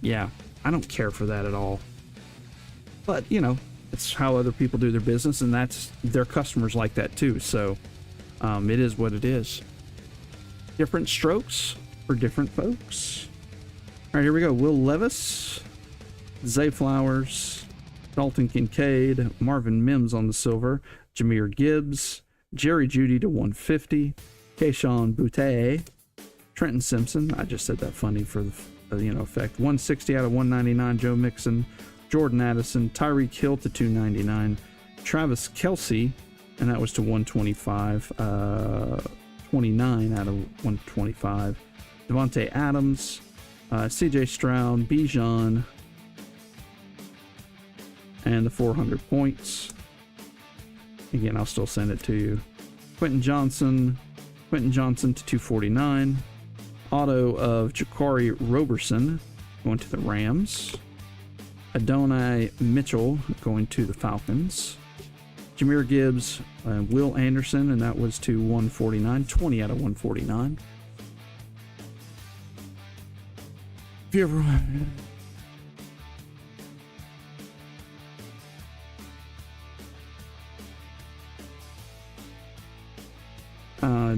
Speaker 3: yeah, I don't care for that at all. But, you know, It's how other people do their business, and that's their customers like that too. So it is what it is. Different strokes for different folks. All right, here we go. Will Levis, Zay Flowers, Dalton Kincaid, Marvin Mims on the silver, Jahmyr Gibbs, Jerry Jeudy to 150, Keyshawn Boutte, Trenton Simpson. I just said that funny for the effect. 160 out of 199, Joe Mixon, Jordan Addison, Tyreek Hill to 299, Travis Kelce, and that was to 125, 29 out of 125, Devontae Adams, CJ Stroud, Bijan, and the 400 points. Again, I'll still send it to you. Quentin Johnson to 249. Auto of Ja'Cory Roberson going to the Rams. Adonai Mitchell going to the Falcons. Jahmyr Gibbs, Will Anderson, and that was to 149. 20 out of 149. If you ever...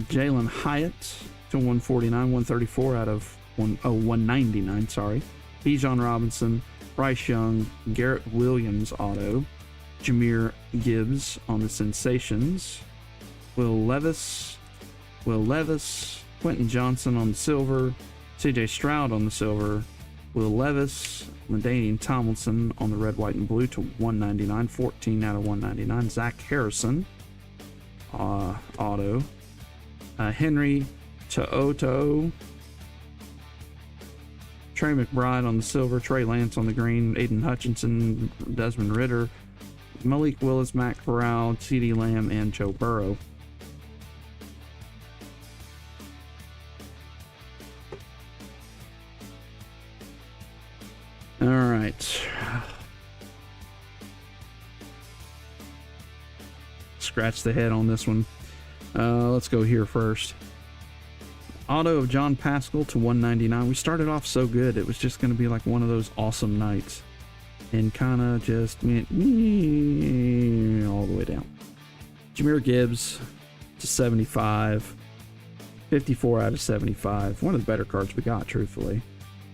Speaker 3: Jalen Hyatt to 149, 134 out of 199, sorry. Bijan Robinson, Bryce Young, Garrett Williams auto, Jahmyr Gibbs on the Sensations, Will Levis, Quentin Johnson on the silver, CJ Stroud on the silver, Will Levis, LaDainian Tomlinson on the red, white, and blue to 199, 14 out of 199, Zach Harrison auto, Henry To'o, Trey McBride on the silver, Trey Lance on the green, Aiden Hutchinson, Desmond Ritter, Malik Willis, Matt Corral, CeeDee Lamb, and Joe Burrow. All right. Scratch the head on this one. Let's go here first. Auto of John Pascal to 199. We started off so good. It was just going to be like one of those awesome nights. And kind of just went all the way down. Jahmyr Gibbs to 75. 54 out of 75. One of the better cards we got, truthfully.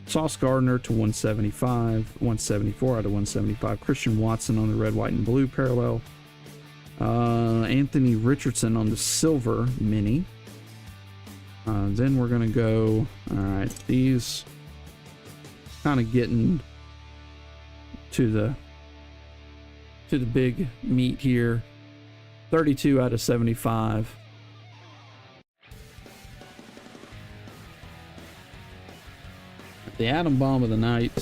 Speaker 3: Sauce Gardner to 175. 174 out of 175. Christian Watson on the red, white, and blue parallel. Anthony Richardson on the silver mini. Then we're going to go... Alright, these kind of getting to the big meat here. 32 out of 75. The Atom Bomb of the night.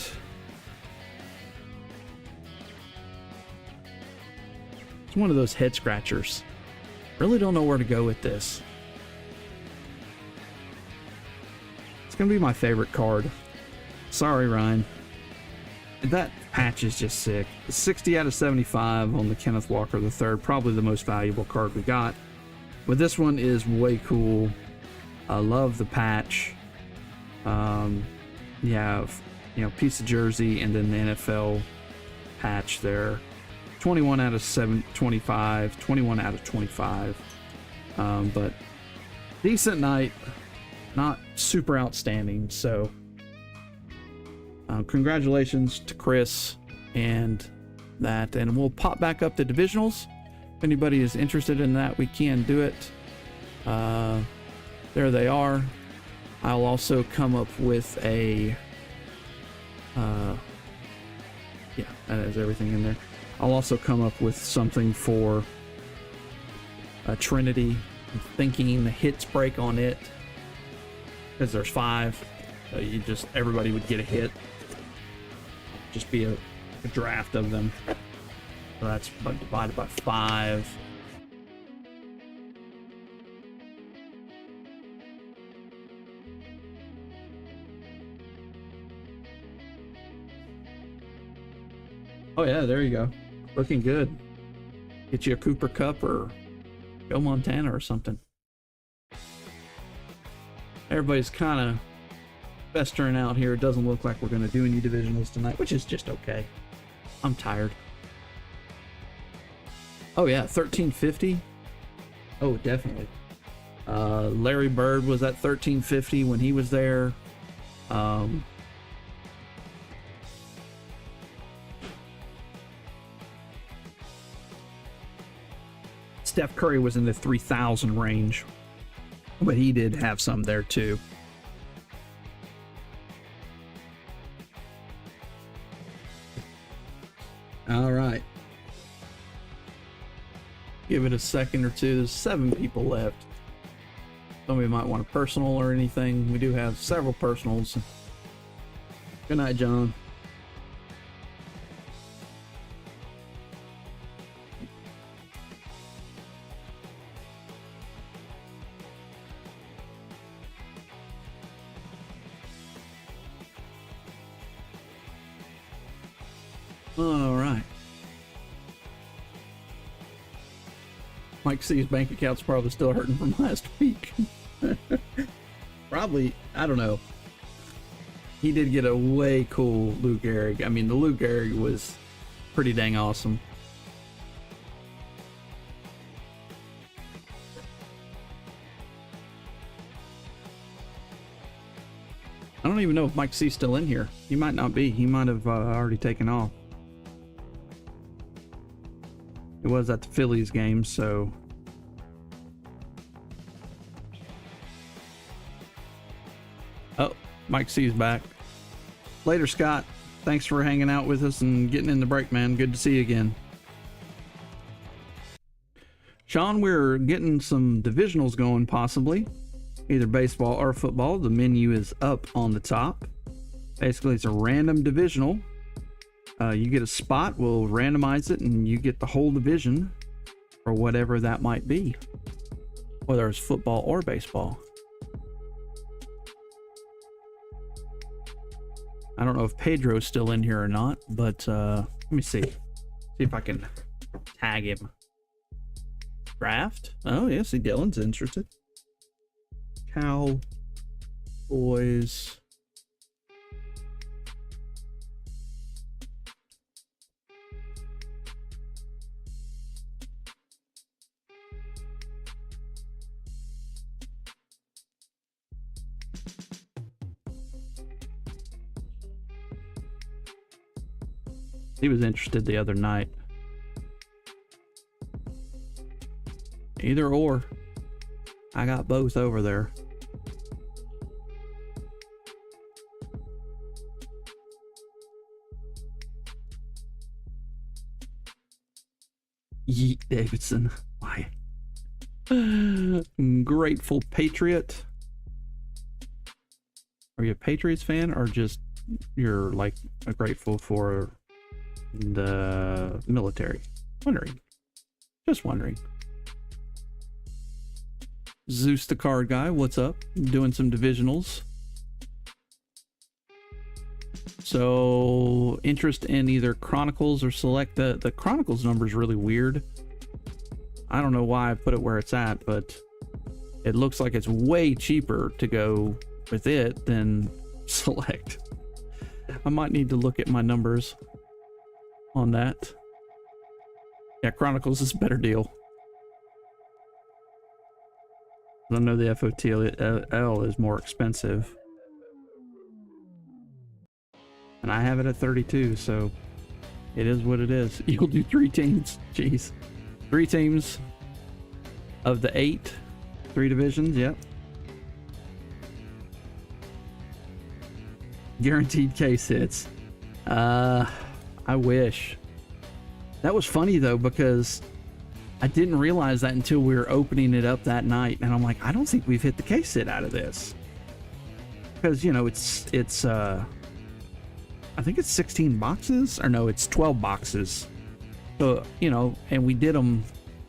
Speaker 3: It's one of those head scratchers. Really don't know where to go with this. It's gonna be my favorite card. Sorry, Ryan. That patch is just sick. 60 out of 75 on the Kenneth Walker III. Probably the most valuable card we got. But this one is way cool. I love the patch. You have, piece of jersey and then the NFL patch there. 21 out of 25. 21 out of 25. But decent night. Not super outstanding. So congratulations to Chris and that. And we'll pop back up to divisionals. If anybody is interested in that, we can do it. There they are. I'll also come up with a that has everything in there. I'll also come up with something for Trinity. I'm thinking the hits break on it, because there's 5, so everybody would get a hit. Just be a draft of them. So that's divided by 5. Oh yeah, there you go. Looking good. Get you a Cooper Cup or Joe Montana or something. Everybody's kind of festering out here. It doesn't look like we're going to do any divisionals tonight, which is just okay. I'm tired. Oh yeah, 1350. Oh, definitely. Larry Bird was at 1350 when he was there. Steph Curry was in the 3,000 range, but he did have some there too. All right. Give it a second or two. There's 7 people left. Somebody might want a personal or anything. We do have several personals. Good night, John. All right. Mike C's bank account's probably still hurting from last week. Probably, I don't know. He did get a way cool Lou Gehrig. I mean, the Lou Gehrig was pretty dang awesome. I don't even know if Mike C's still in here. He might not be. He might have already taken off. It was at the Phillies game, so... Oh, Mike C's back. Later, Scott. Thanks for hanging out with us and getting in the break, man. Good to see you again. Sean, we're getting some divisionals going, possibly. Either baseball or football. The menu is up on the top. Basically, it's a random divisional. You get a spot, we'll randomize it, and you get the whole division, or whatever that might be, whether it's football or baseball. I don't know if Pedro's still in here or not, but let me see. See if I can tag him. Draft? Oh, yeah, see, Dylan's interested. Cowboys. He was interested the other night. Either or. I got both over there. Yeet Davidson. Why? Grateful Patriot. Are you a Patriots fan, or just you're like grateful for the military? Wondering. Just wondering. Zeus the card guy, what's up? Doing some divisionals. So, interest in either Chronicles or Select. The Chronicles number is really weird. I don't know why I put it where it's at, but it looks like it's way cheaper to go with it than Select. I might need to look at my numbers on that. Yeah, Chronicles is a better deal. I know the FOTL is more expensive. And I have it at 32, so it is what it is. You'll do 3 teams. Jeez. 3 teams of the 8. 3 divisions, yep. Guaranteed case hits. I wish. That was funny though, because I didn't realize that until we were opening it up that night, and I'm like, I don't think we've hit the case hit out of this. Because, you know, it's I think it's 16 boxes, or no, it's 12 boxes. So, you know, and we did them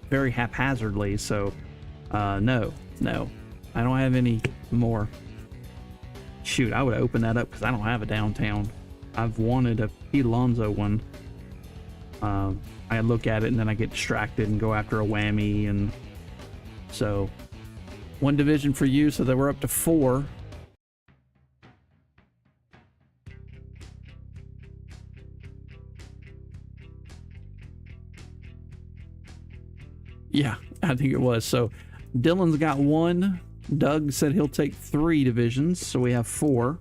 Speaker 3: very haphazardly, so no, I don't have any more. Shoot, I would open that up because I don't have a downtown. I've wanted a Pete Alonso one. I look at it and then I get distracted and go after a whammy, and so 1 division for you, so that we're up to 4. Yeah, I think it was. So Dylan's got 1. Doug said he'll take 3 divisions, so we have 4.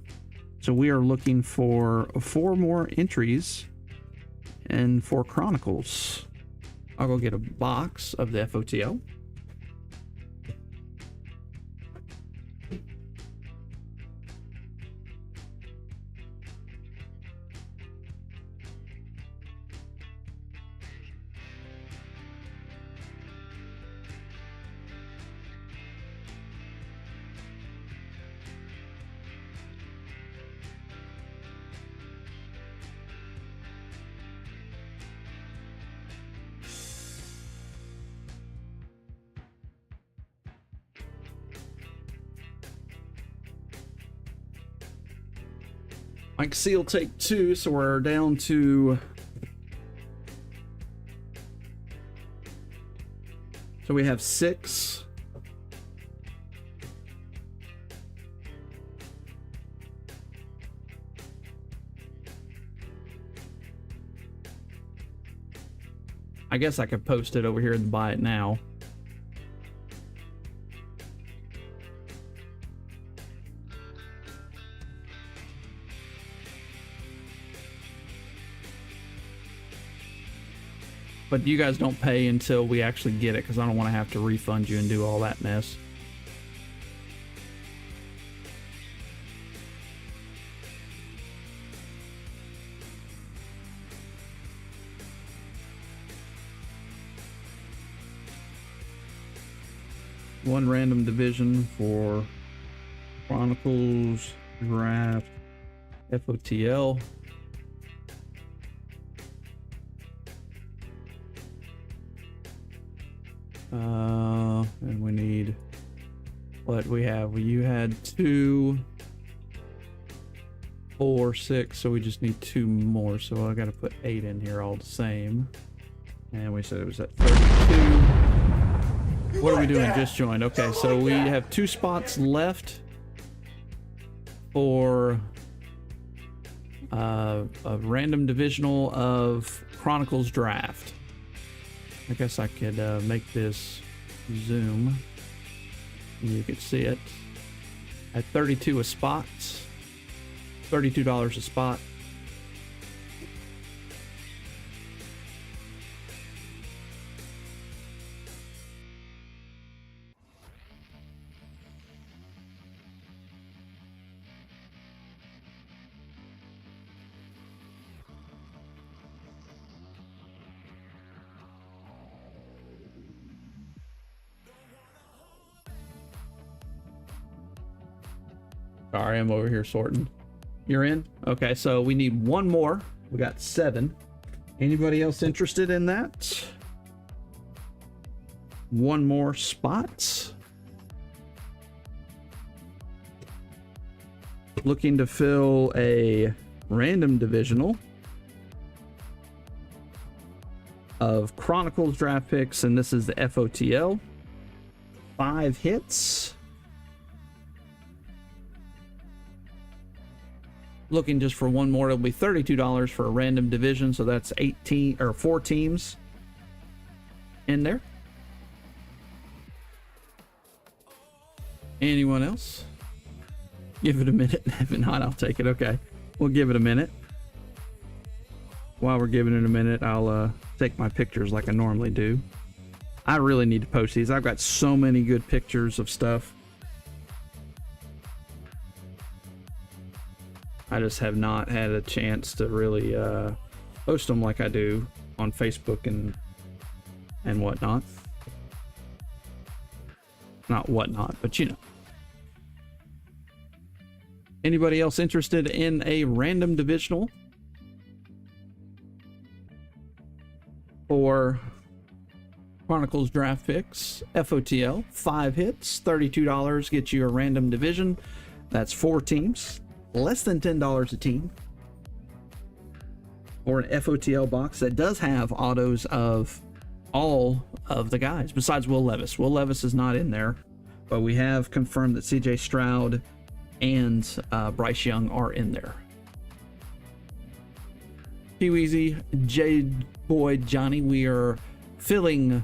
Speaker 3: So we are looking for 4 more entries and 4 Chronicles. I'll go get a box of the FOTL. Mike C will take 2, so we're down to... So we have 6. I guess I could post it over here and buy it now. But you guys don't pay until we actually get it, because I don't want to have to refund you and do all that mess. One random division for Chronicles, Draft, FOTL. And we need what we have. You had 2, 4, 6, so we just need 2 more. So I got to put 8 in here all the same. And we said it was at 32. What are we doing? Just joined. Okay, so we have 2 spots left for a random divisional of Chronicles Draft. I guess I could make this zoom. You could see it at 32 a spot, $32 a spot. Sorry, I'm over here sorting. You're in? Okay, so we need 1 more. We got 7. Anybody else interested in that? 1 more spot. Looking to fill a random divisional of Chronicles draft picks, and this is the FOTL. 5 hits. Looking just for 1 more. It'll be $32 for a random division, so that's 18 or 4 teams in there. Anyone else? Give it a minute. If not, I'll take it. Okay, we'll give it a minute. While we're giving it a minute, I'll take my pictures like I normally do. I really need to post these. I've got so many good pictures of stuff. I just have not had a chance to really post them like I do on Facebook and whatnot. Not whatnot, but you know. Anybody else interested in a random divisional for Chronicles draft picks? FOTL, 5 hits, $32 gets you a random division. That's 4 teams. Less than $10 a team, or an FOTL box that does have autos of all of the guys besides Will Levis. Will Levis is not in there, but we have confirmed that CJ Stroud and Bryce Young are in there. Pee Weezy, J Boy, Johnny, we are filling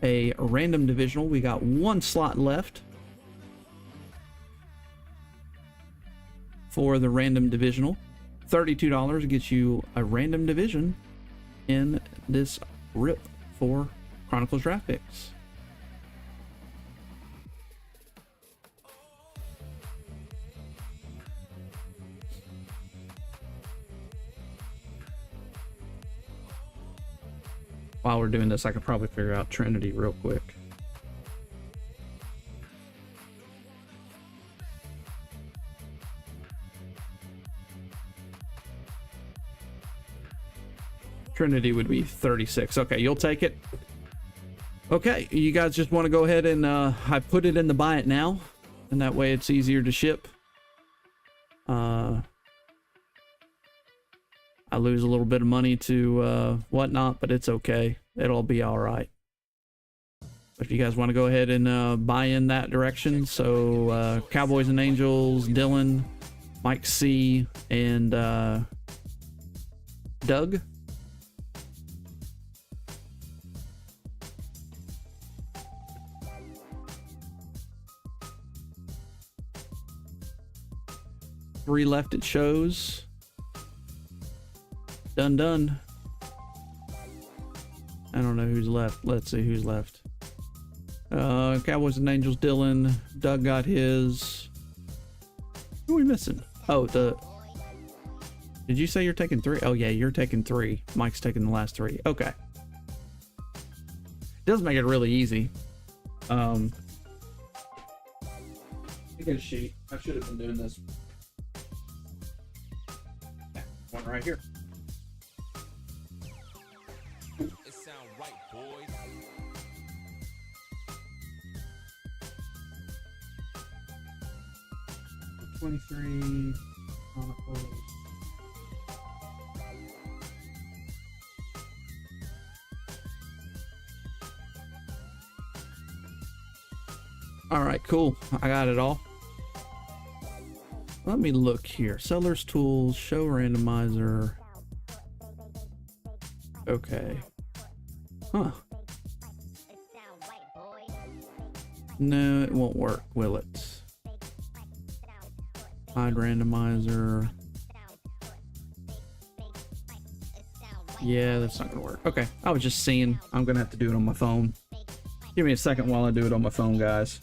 Speaker 3: a random divisional. We got one slot left for the random divisional. $32 gets you a random division in this rip for Chronicles Draft Picks. While we're doing this, I could probably figure out Trinity real quick. Trinity would be 36. Okay, you'll take it. Okay, you guys just want to go ahead and I put it in the buy it now, and that way it's easier to ship. I lose a little bit of money to whatnot, but it's okay. It'll be all right. But if you guys want to go ahead and buy in that direction, so Cowboys and Angels, Dylan, Mike C, and Doug. Three left it shows. Done. I don't know who's left. Let's see who's left. Cowboys and Angels, Dylan. Doug got his. Who are we missing? Oh, did you say you're taking 3? Oh yeah, you're taking 3. Mike's taking the last 3. Okay. Does make it really easy. I get a sheet. I should have been doing this. Yeah, one right here.
Speaker 1: It sound right, boys.
Speaker 3: '23 Chronicles. All right, cool. I got it all. Let me look here. Seller's tools, show randomizer. Okay. Huh. No, it won't work, will it? Hide randomizer. Yeah, that's not gonna work. Okay, I was just seeing. I'm gonna have to do it on my phone. Give me a second while I do it on my phone, guys.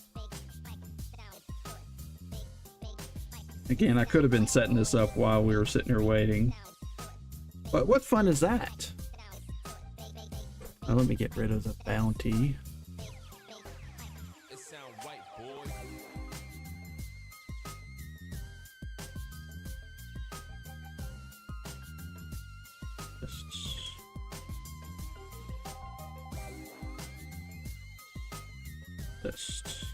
Speaker 3: Again, I could have been setting this up while we were sitting here waiting. But what fun is that? Now let me get rid of the bounty.
Speaker 1: It sound right, boys.
Speaker 3: Just.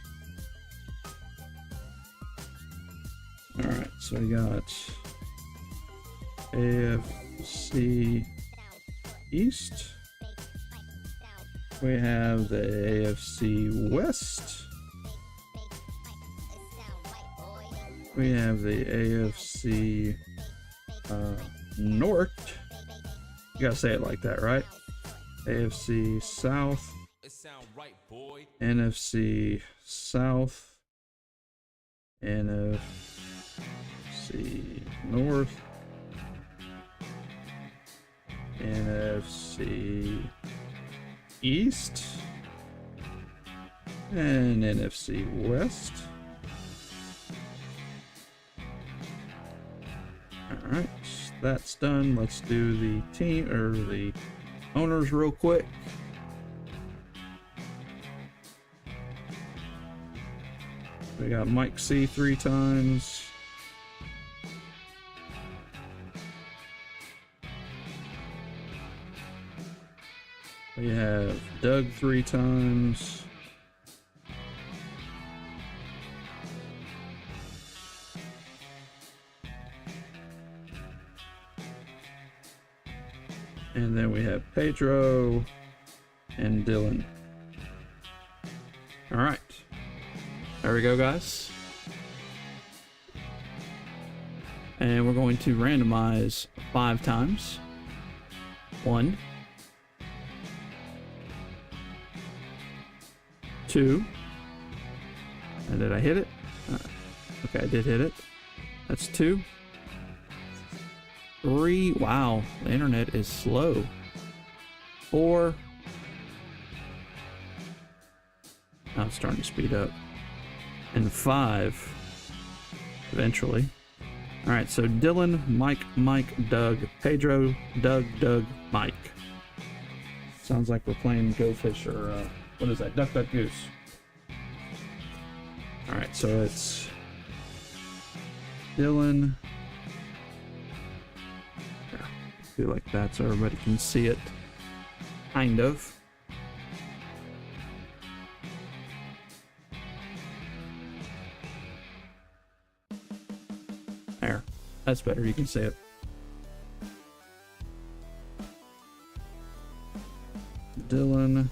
Speaker 3: All right, so we got AFC East. We have the AFC West. We have the AFC North. You gotta say it like that, right? AFC South.
Speaker 1: It sound right, boy.
Speaker 3: NFC South. NFC North. NFC East. And NFC West. Alright, that's done. Let's do the team or the owners real quick. We got Mike C 3 times. We have Doug 3 times. And then we have Pedro and Dylan. All right. There we go, guys. And we're going to randomize 5 times. 1, 2. And did I hit it? Okay, I did hit it. That's 2. 3. Wow, the internet is slow. 4. Now it's starting to speed up. And 5. Eventually. Alright, so Dylan, Mike, Doug, Pedro, Doug, Mike. Sounds like we're playing Go Fish or, what is that? Duck, Duck, Goose. Alright, so it's Dylan. Do like that so everybody can see it. Kind of. There. That's better, you can see it. Dylan.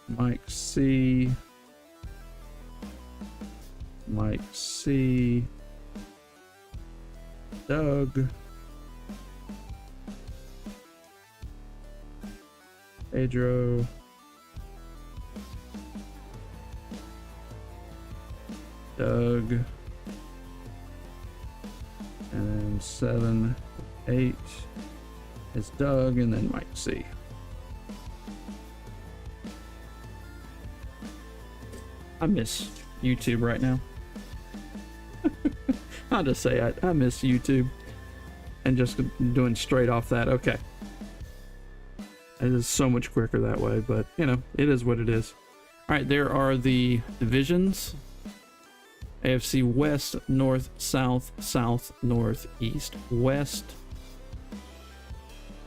Speaker 3: Mike C. Mike C. Doug. Pedro. Doug. And then 7, 8 is Doug, and then Mike C. I miss YouTube right now. I'll just say I miss YouTube. And just doing straight off that. Okay. It is so much quicker that way, but you know, it is what it is. Alright, there are the divisions. AFC West, North, South, South, North, East, West.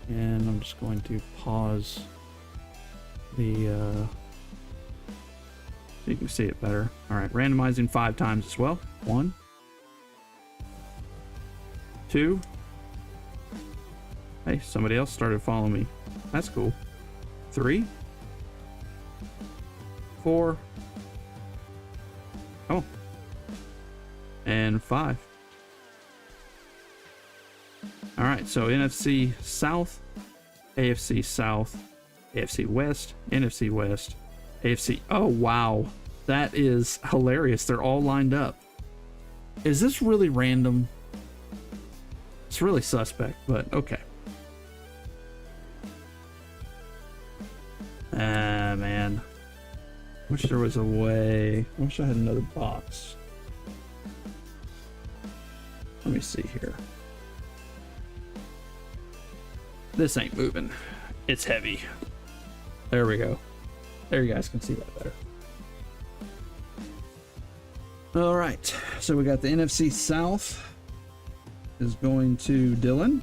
Speaker 3: And I'm just going to pause the so you can see it better. Alright, randomizing 5 times as well. 1, 2. Hey, somebody else started following me. That's cool. 3, 4. Oh. And 5. Alright, so NFC South, AFC South, AFC West, NFC West, AFC. Oh, wow. That is hilarious. They're all lined up. Is this really random? It's really suspect, but okay. Ah, man. Wish there was a way. Wish I had another box. Let me see here. This ain't moving. It's heavy. There we go. There, you guys can see that better. All right. So we got the NFC South is going to Dylan.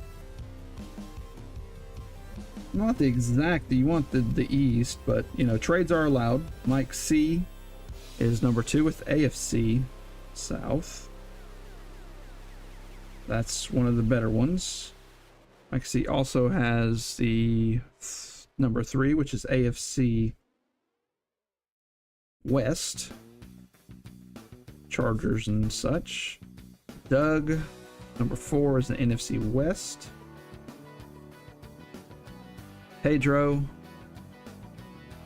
Speaker 3: Not the exact, you want the East, but you know, trades are allowed. Mike C is number 2 with AFC South. That's one of the better ones. Mike C also has the number 3, which is AFC West. Chargers and such. Doug, number 4 is the NFC West. Pedro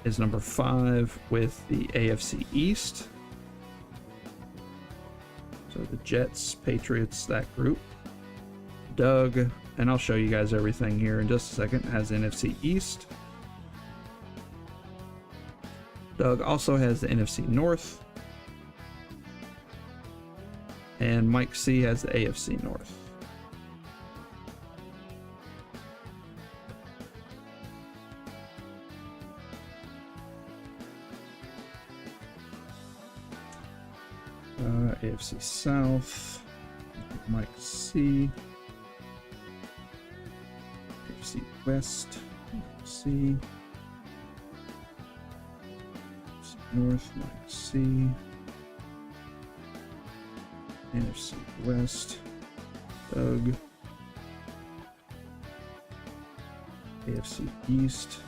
Speaker 3: is number 5 with the AFC East. So the Jets, Patriots, that group. Doug, and I'll show you guys everything here in just a second, has NFC East. Doug also has the NFC North. And Mike C has the AFC North. AFC South, Mike C. AFC West, C. AFC North, Mike C. NFC West, Doug. AFC East,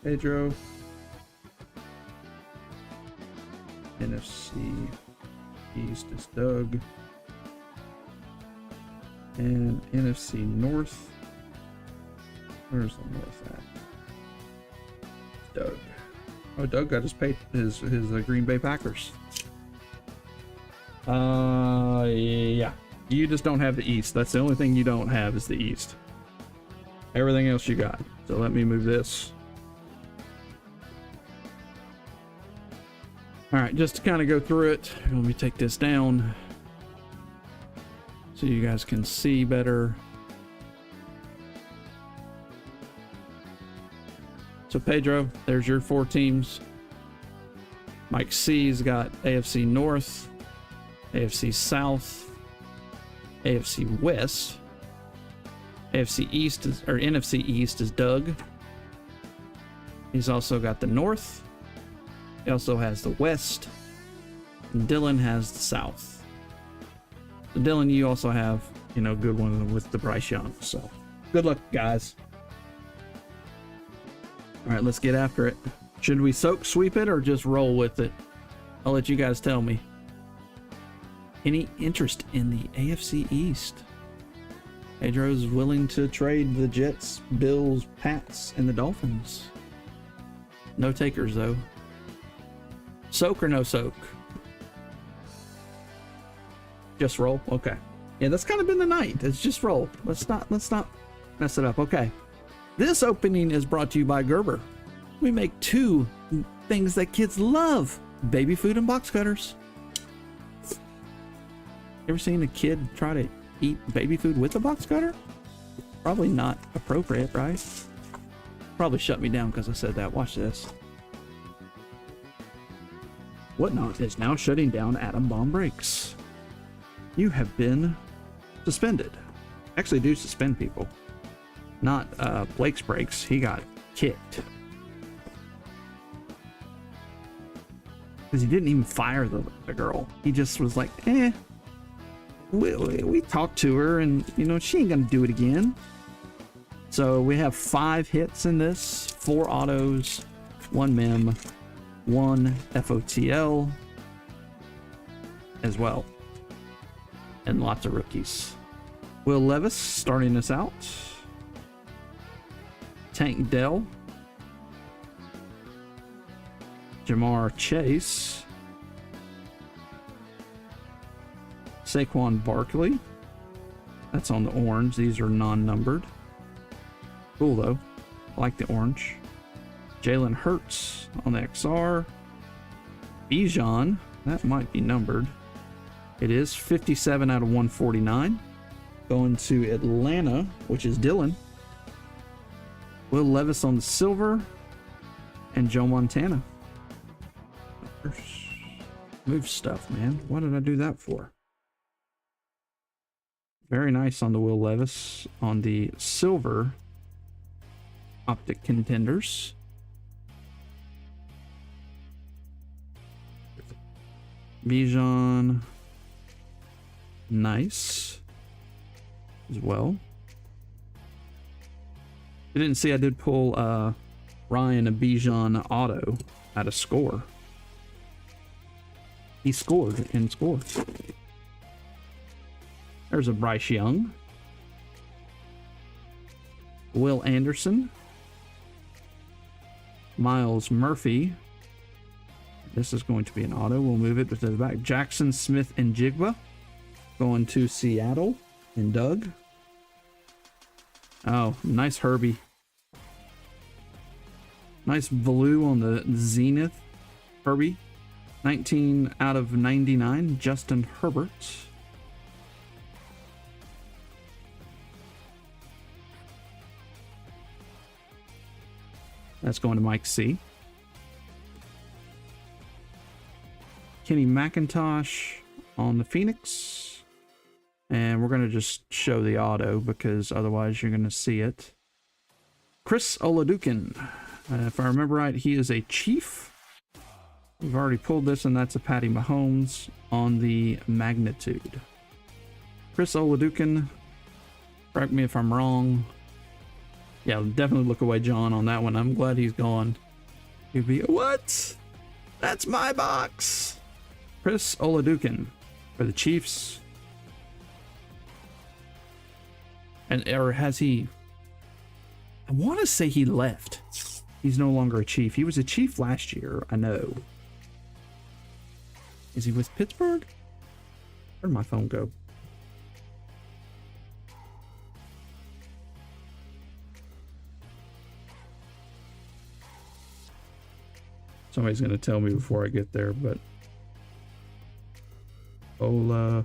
Speaker 3: Pedro. NFC East is Doug. And NFC North. Where's the North at? Doug. Oh, Doug got his Green Bay Packers. Yeah. You just don't have the East. That's the only thing you don't have is the East. Everything else you got. So let me move this. All right, just to kind of go through it, let me take this down so you guys can see better. So Pedro, there's your 4 teams. Mike C's got AFC North, AFC South, AFC West. AFC East is, or NFC East is Doug. He's also got the North. He also has the West. And Dylan has the South. So Dylan, you also have, you know, good one with the Bryce Young. So good luck, guys. All right, let's get after it. Should we soak sweep it or just roll with it? I'll let you guys tell me. Any interest in the AFC East? Pedro's willing to trade the Jets, Bills, Pats, and the Dolphins. No takers, though. Soak or no soak? Just roll? Okay. Yeah, that's kind of been the night. It's just roll. Let's not mess it up. Okay. This opening is brought to you by Gerber. We make 2 things that kids love. Baby food and box cutters. Ever seen a kid try to eat baby food with a box cutter? Probably not appropriate, right? Probably shut me down because I said that. Watch this. Whatnot is now shutting down Atom Bomb Breaks. You have been suspended. Actually do suspend people. Not Blake's breaks. He got kicked. Because he didn't even fire the girl. He just was like, eh. We talked to her and, you know, she ain't gonna do it again. So we have 5 hits in this, 4 autos, 1 mem, 1 FOTL as well, and lots of rookies. Will Levis starting us out. Tank Dell, Jamar Chase, Saquon Barkley. That's on the orange. These are non-numbered. Cool though. I like the orange. Jalen Hurts on the XR. Bijan. That might be numbered. It is 57 out of 149. Going to Atlanta, which is Dylan. Will Levis on the silver. And Joe Montana. Move stuff, man. What did I do that for? Very nice on the Will Levis. On the silver, Optic Contenders. Bijan. Nice. As well. You didn't see I did pull Ryan a Bijan auto at a score. He scored and scored. There's a Bryce Young. Will Anderson. Miles Murphy. This is going to be an auto. We'll move it to the back. Jackson Smith and Jigba. Going to Seattle and Doug. Oh, nice Herbie. Nice blue on the Zenith. Herbie. 19 out of 99. Justin Herbert. That's going to Mike C. Kenny McIntosh on the Phoenix. And we're going to just show the auto because otherwise you're going to see it. Chris Oladukin. If I remember right, he is a Chief. We've already pulled this, and that's a Patty Mahomes on the Magnitude. Chris Oladukin. Correct me if I'm wrong. Yeah, definitely look away, John, on that one. I'm glad he's gone. He'd be, what? That's my box. Chris Oladukin for the Chiefs. And or has he? I want to say he left. He's no longer a Chief. He was a Chief last year, I know. Is he with Pittsburgh? Where'd my phone go? Somebody's going to tell me before I get there, but... Ola...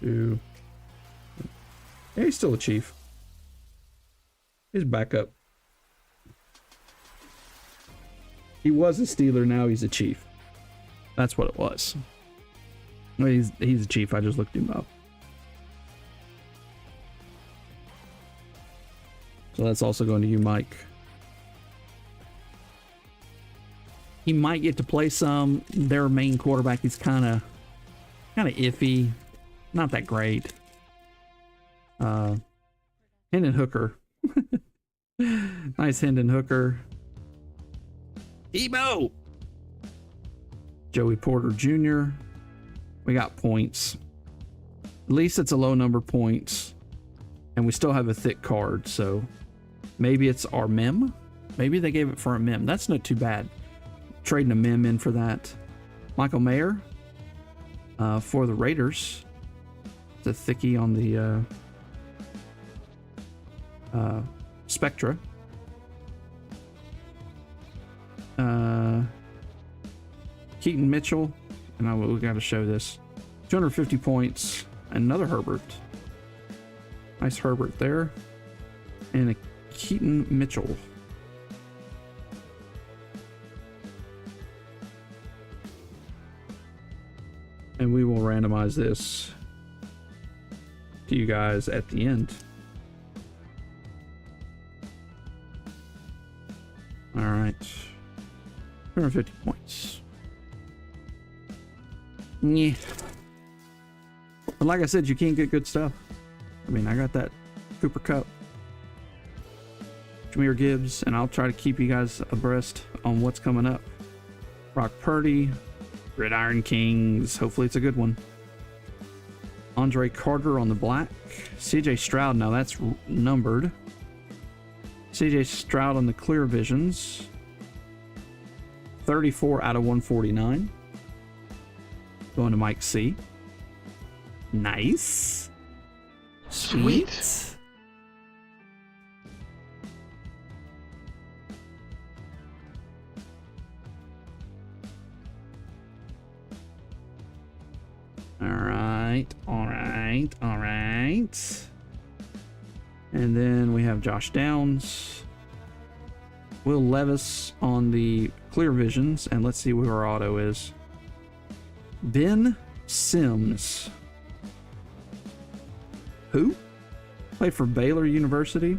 Speaker 3: Yeah, he's still a Chief. He's back up. He was a Steeler, now he's a Chief. That's what it was. Well, he's a Chief, I just looked him up. So that's also going to you, Mike. He might get to play some. Their main quarterback is kind of iffy. Not that great. Hendon Hooker. Nice Hendon Hooker. Debo! Joey Porter Jr. We got points. At least it's a low number points. And we still have a thick card, so maybe it's our mem. Maybe they gave it for a mem. That's not too bad. Trading a mem in for that. Michael Mayer for the Raiders. It's a thickie on the Spectra. Keaton Mitchell, and we got to show this. 250 points. Another Herbert. Nice Herbert there. And a Keaton Mitchell. And we will randomize this to you guys at the end. All right. 250 points. Yeah. But like I said, you can't get good stuff. I mean, I got that Cooper Kupp, Jahmyr Gibbs, and I'll try to keep you guys abreast on what's coming up. Brock Purdy, Gridiron Kings. Hopefully it's a good one. Andre Carter on the black. CJ Stroud, now that's numbered. CJ Stroud on the clear visions. 34 out of 149. Going to Mike C. Nice. Sweet. All right. And then we have Josh Downs. Will Levis on the clear visions. And let's see where our auto is. Ben Sims. Who? Played for Baylor University.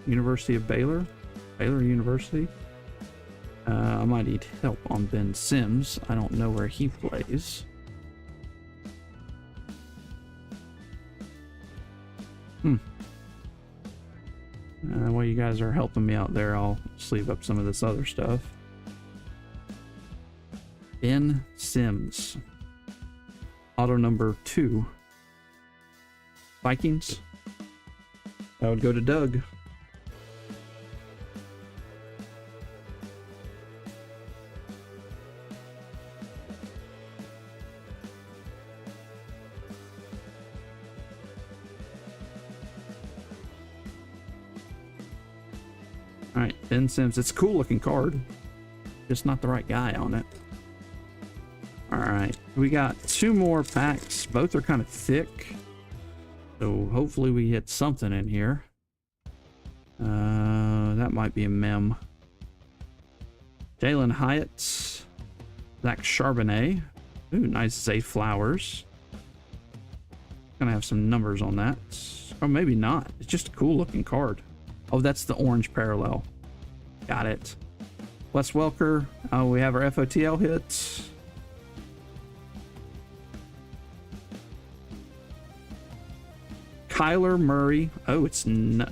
Speaker 3: University of Baylor. Baylor University. I might need help on Ben Sims. I don't know where he plays. While you guys are helping me out there, I'll sleeve up some of this other stuff. Ben Sims. Auto number 2. Vikings. That would go to Doug. Alright, Ben Sims. It's a cool looking card. Just not the right guy on it. Alright, we got 2 more packs. Both are kind of thick. So hopefully we hit something in here. That might be a mem. Jalen Hyatt. Zach Charbonnet. Ooh, nice Zay Flowers. Gonna have some numbers on that. Or maybe not. It's just a cool looking card. Oh, that's the orange parallel. Got it. Wes Welker. Oh, we have our FOTL hits. Kyler Murray. Oh, it's not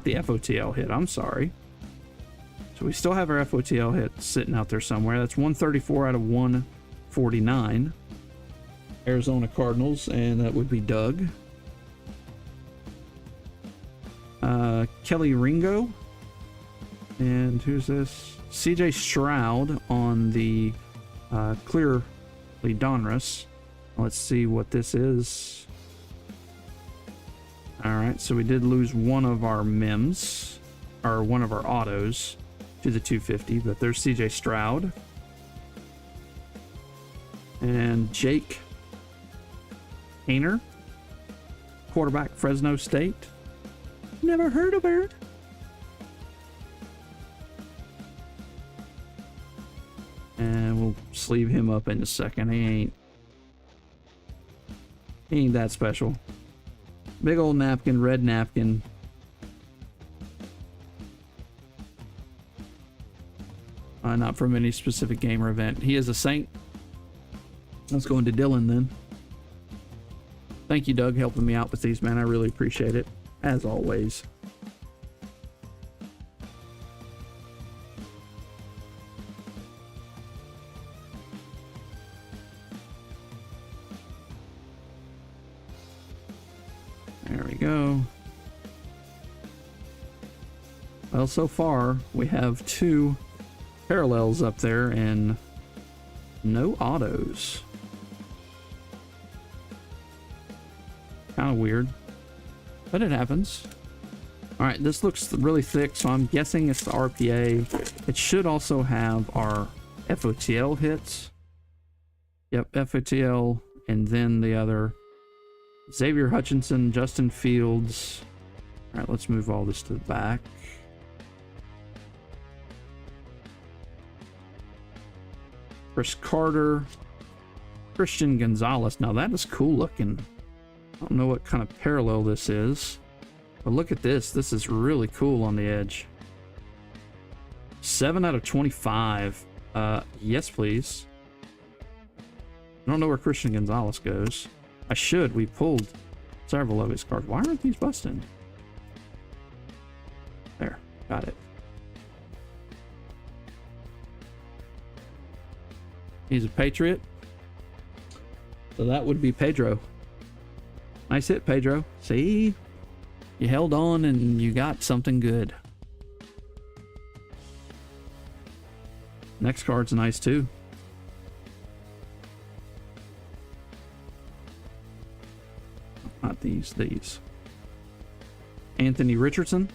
Speaker 3: the FOTL hit. I'm sorry. So we still have our FOTL hit sitting out there somewhere. That's 134 out of 149. Arizona Cardinals, and that would be Doug. Kelly Ringo. And who's this? CJ Stroud on the Clearly Donruss. Let's see what this is. Alright, so we did lose one of our Mims, or one of our autos to the 250, but there's CJ Stroud. And Jake Hayner, quarterback, Fresno State. Never heard of her. And we'll sleeve him up in a second. He ain't that special. Big old napkin, red napkin. Not from any specific game or event. He is a Saint. Let's go into Dylan then. Thank you, Doug, helping me out with these, man. I really appreciate it, as always. There we go. Well, so far, we have 2 parallels up there and no autos. Kind of weird, but it happens. All right, this looks really thick, so I'm guessing it's the RPA. It should also have our FOTL hits. Yep, FOTL, and then the other Xavier Hutchinson, Justin Fields. All right, let's move all this to the back. Chris Carter, Christian Gonzalez. Now that is cool looking. I don't know what kind of parallel this is, but look at this. This is really cool on the edge. 7 out of 25. Yes, please. I don't know where Christian Gonzalez goes. I should. We pulled several of his cards. Why aren't these busting? There. Got it. He's a Patriot. So that would be Pedro. Nice hit, Pedro. See? You held on and you got something good. Next card's nice too. Not these. Anthony Richardson.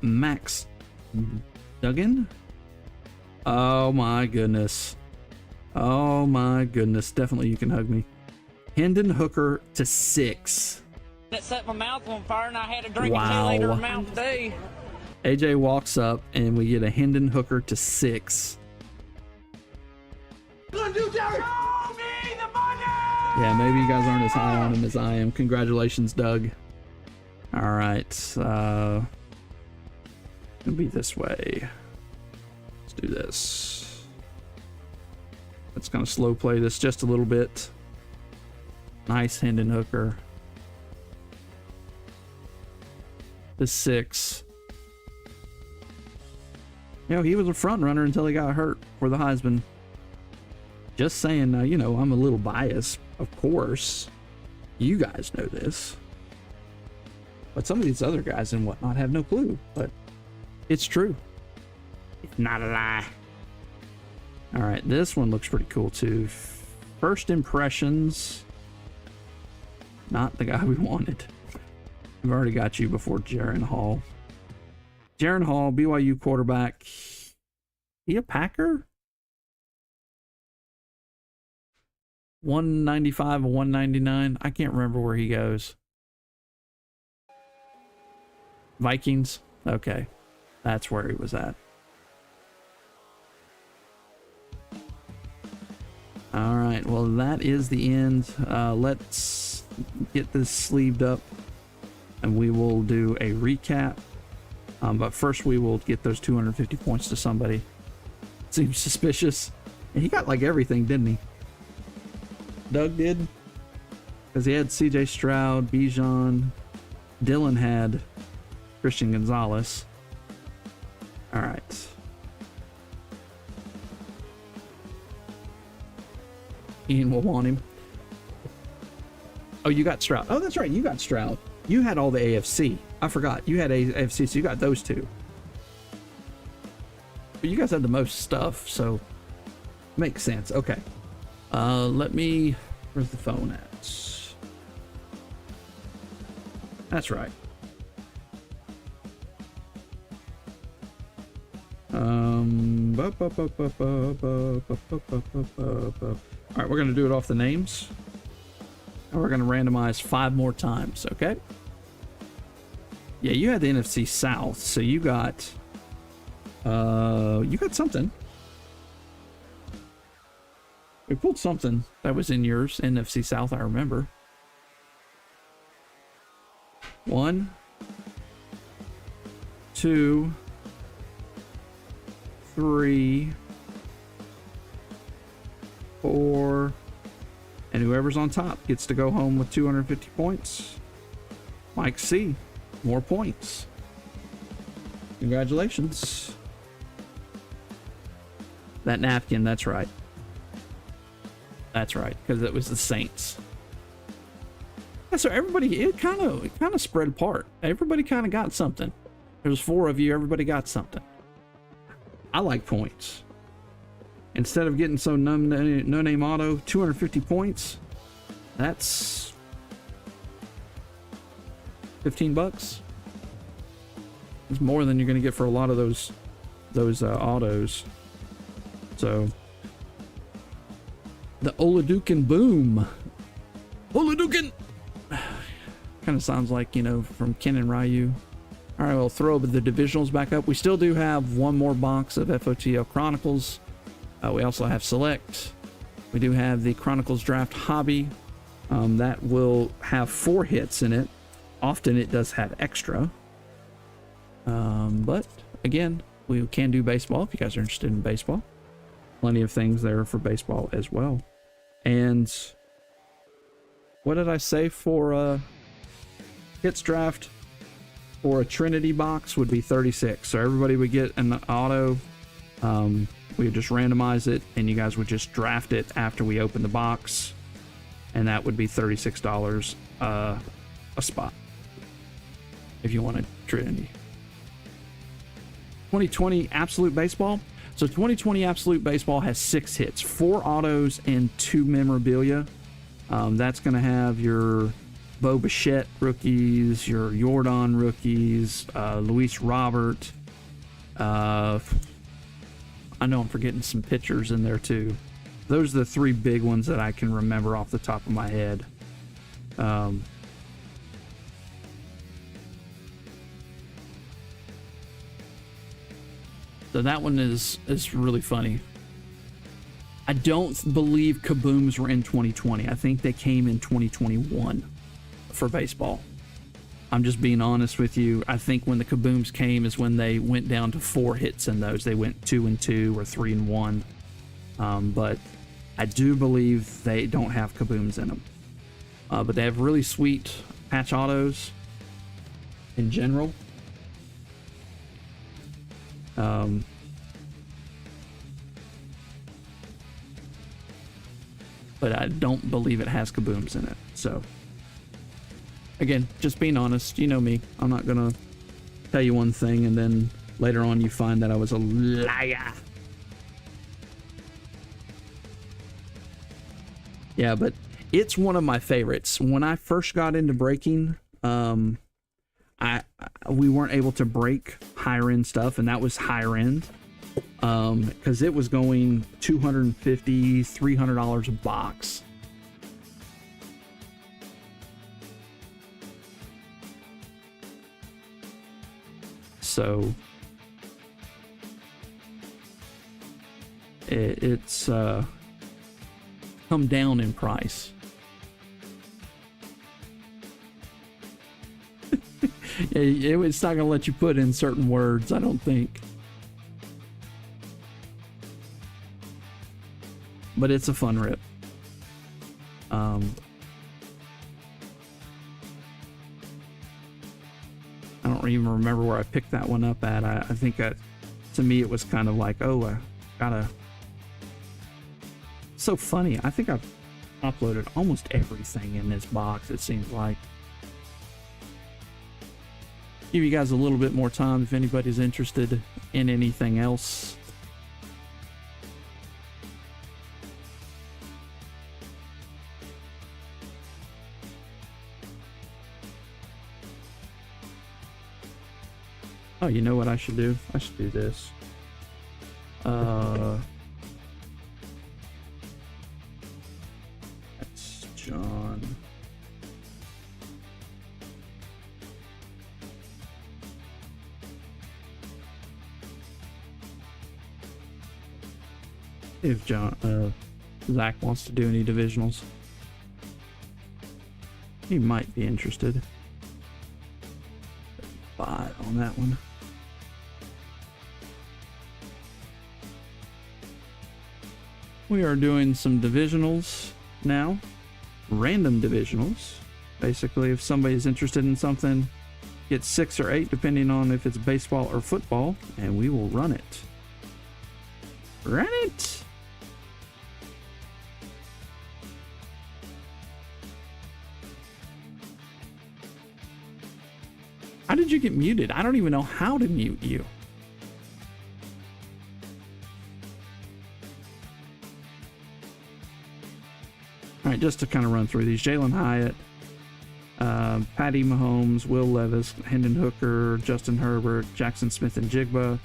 Speaker 3: Max Duggan. Oh my goodness. Oh my goodness. Definitely you can hug me. Hendon Hooker to 6.
Speaker 5: It set my mouth on fire and I had to drink a 2-liter of Mountain Dew.
Speaker 3: AJ walks up and we get a Hendon Hooker to 6.
Speaker 1: Gonna do, Jerry? Show me the money!
Speaker 3: Yeah, maybe you guys aren't as high on him as I am. Congratulations, Doug. All right. It'll be this way. Let's do this. Let's kind of slow play this just a little bit. Nice Hendon Hooker. The 6. You know, he was a front runner until he got hurt for the Heisman. Just saying, you know, I'm a little biased, of course. You guys know this. But some of these other guys and whatnot have no clue. But it's true. It's not a lie. All right, this one looks pretty cool too. First impressions. Not the guy we wanted. We've already got you before Jaron Hall. Jaron Hall, BYU quarterback. He a Packer? 195 and 199. I can't remember where he goes. Vikings? Okay. That's where he was at. All right, well, that is the end. Let's get this sleeved up and we will do a recap. But first we will get those 250 points to somebody. Seems suspicious. And he got like everything, didn't he? Doug did? Because he had CJ Stroud, Bijan. Dylan had Christian Gonzalez. All right. Ian will want him. Oh, you got Stroud. Oh, that's right. You got Stroud. You had all the AFC. I forgot. You had AFC, so you got those two. But you guys had the most stuff, so makes sense. Okay. Let me... Where's the phone at? That's right. Alright, we're gonna do it off the names. And we're gonna randomize 5 more times, okay? Yeah, you had the NFC South, so you got something. We pulled something that was in yours, NFC South, I remember. 1, 2, 3, 4, and whoever's on top gets to go home with 250 points. Mike C, more points. Congratulations. That napkin, that's right. That's right, because it was the Saints. Yeah, so everybody, it kind of spread apart. Everybody kind of got something. There's 4 of you, everybody got something. I like points. Instead of getting so no-name auto, 250 points, that's $15. It's more than you're going to get for a lot of those autos. So, the Oladukin Boom. Oladukin! Kind of sounds like, you know, from Ken and Ryu. All right, we'll throw the divisionals back up. We still do have 1 more box of FOTL Chronicles. We also have Select. We do have the Chronicles Draft Hobby. That will have 4 hits in it. Often it does have extra. But again, we can do baseball if you guys are interested in baseball. Plenty of things there for baseball as well. And what did I say for hits draft? For a Trinity box would be 36. So everybody would get an auto. We would just randomize it, and you guys would just draft it after we open the box, and that would be $36 a spot if you wanted Trinity. 2020 Absolute Baseball. So 2020 Absolute Baseball has 6 hits, 4 autos and 2 memorabilia. That's going to have your Bo Bichette rookies, your Jordan rookies, Luis Robert. I know I'm forgetting some pitchers in there too. Those are the 3 big ones that I can remember off the top of my head. So that one is really funny. I don't believe Kabooms were in 2020. I think they came in 2021 for baseball. I'm just being honest with you. I think when the Kabooms came is when they went down to 4 hits in those. They went 2 and 2 or 3 and 1. But I do believe they don't have Kabooms in them. But they have really sweet patch autos in general. But I don't believe it has Kabooms in it. So again, just being honest, you know me. I'm not gonna tell you one thing and then later on you find that I was a liar. Yeah, but it's one of my favorites. When I first got into breaking, we weren't able to break higher end stuff, and that was higher end. Because it was going $250, $300 a box. So it's come down in price. It's not going to let you put in certain words, I don't think. But it's a fun rip. I don't even remember where I picked that one up at. I think that, to me, it was kind of like, oh, I gotta... It's so funny. I think I've uploaded almost everything in this box, it seems like. Give you guys a little bit more time if anybody's interested in anything else. Oh, you know what I should do? I should do this. That's John. If Zach wants to do any divisionals, he might be interested. Bot on that one. We are doing some divisionals now. Random divisionals. Basically, if somebody's interested in something, get 6 or 8 depending on if it's baseball or football, and we will run it. Run it! How did you get muted? I don't even know how to mute you. All right, just to kind of run through these. Jalen Hyatt, Patty Mahomes, Will Levis, Hendon Hooker, Justin Herbert, Jackson Smith and Jigba,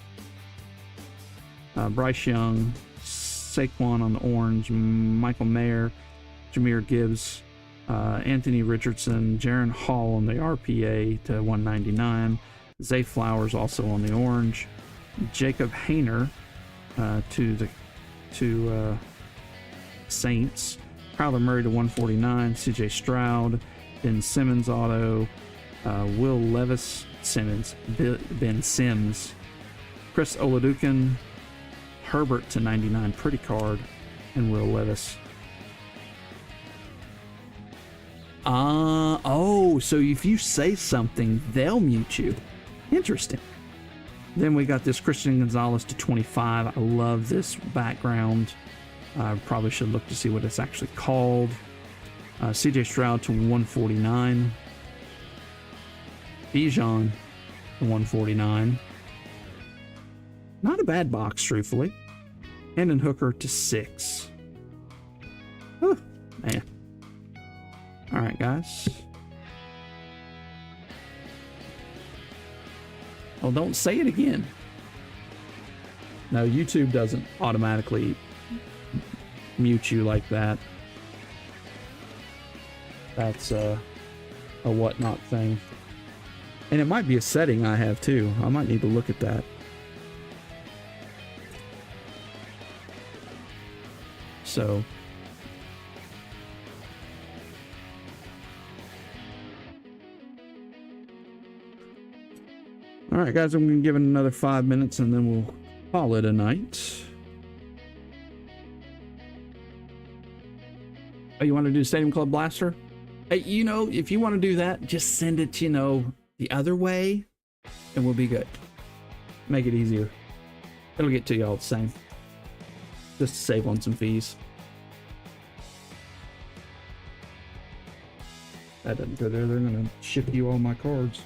Speaker 3: Bryce Young, Saquon on the orange, Michael Mayer, Jahmyr Gibbs, Anthony Richardson, Jaron Hall on the RPA to 199, Zay Flowers also on the orange, Jacob Hayner to Saints, Kyler Murray to 149, CJ Stroud, Ben Simmons auto, Will Levis Simmons, Ben Sims, Chris Oladukin, Herbert to 99, pretty card, and Will Levis. Oh, so if you say something, they'll mute you. Interesting. Then we got this Christian Gonzalez to 25. I love this background. I probably should look to see what it's actually called. CJ Stroud to 149. Bijan to 149. Not a bad box, truthfully. Hendon Hooker to 6. Oh, man. All right, guys. Well, don't say it again. No, YouTube doesn't automatically mute you like that. That's a whatnot thing. And it might be a setting I have too. I might need to look at that. So all right, guys, I'm going to give it another 5 minutes and then we'll call it a night. Oh, you want to do Stadium Club Blaster? Hey, you know, if you want to do that, just send it, you know, the other way and we'll be good. Make it easier. It'll get to you all the same. Just to save on some fees. That doesn't go there. They're going to ship you all my cards.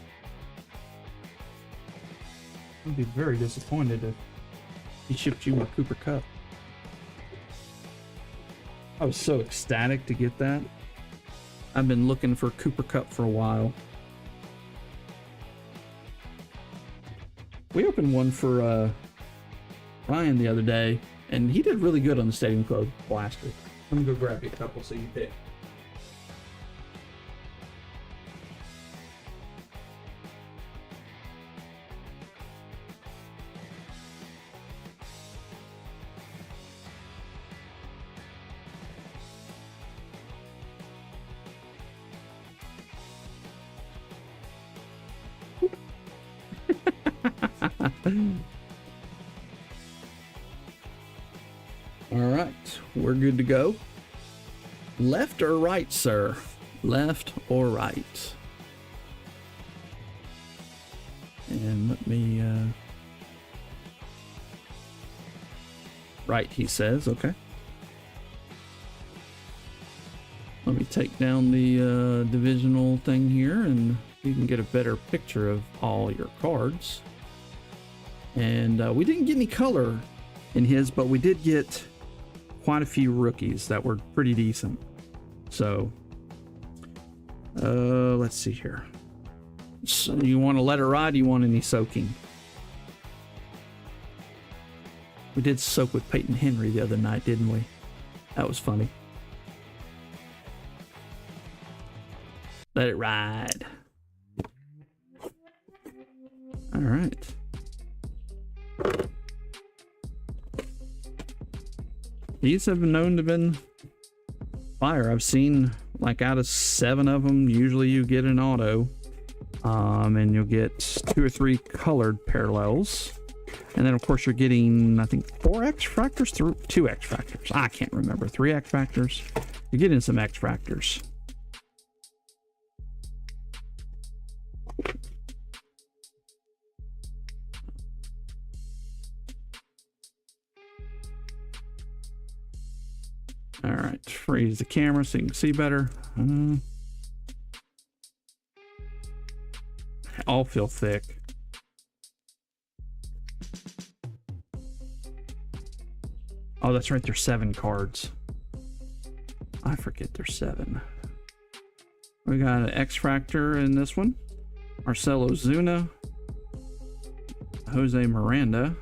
Speaker 3: I'd be very disappointed if he shipped you a Cooper Cup. I was so ecstatic to get that. I've been looking for Cooper Cup for a while. We opened one for Ryan the other day, and he did really good on the Stadium Club Blaster. Let me go grab you a couple so you pick. All right, we're good to go. Left or right, sir? Left or right? And let me, right, he says, okay. Let me take down the divisional divisional thing here, and you can get a better picture of all your cards. And we didn't get any color in his, but we did get quite a few rookies that were pretty decent. So let's see here. So you want to let it ride? Do you want any soaking? We did soak with Peyton Henry the other night, didn't we? That was funny. Let it ride. All right. These have been known to have been fire. I've seen like out of 7 of them, usually you get an auto, and you'll get 2 or 3 colored parallels. And then of course you're getting, I think 4 X Factors through 2 X Factors. I can't remember. 3 X Factors. You're getting some X Factors. All right, freeze the camera so you can see better. All feel thick. Oh, that's right. There's 7 cards. I forget there's 7. We got an X Factor in this one. Marcelo Zuna. Jose Miranda.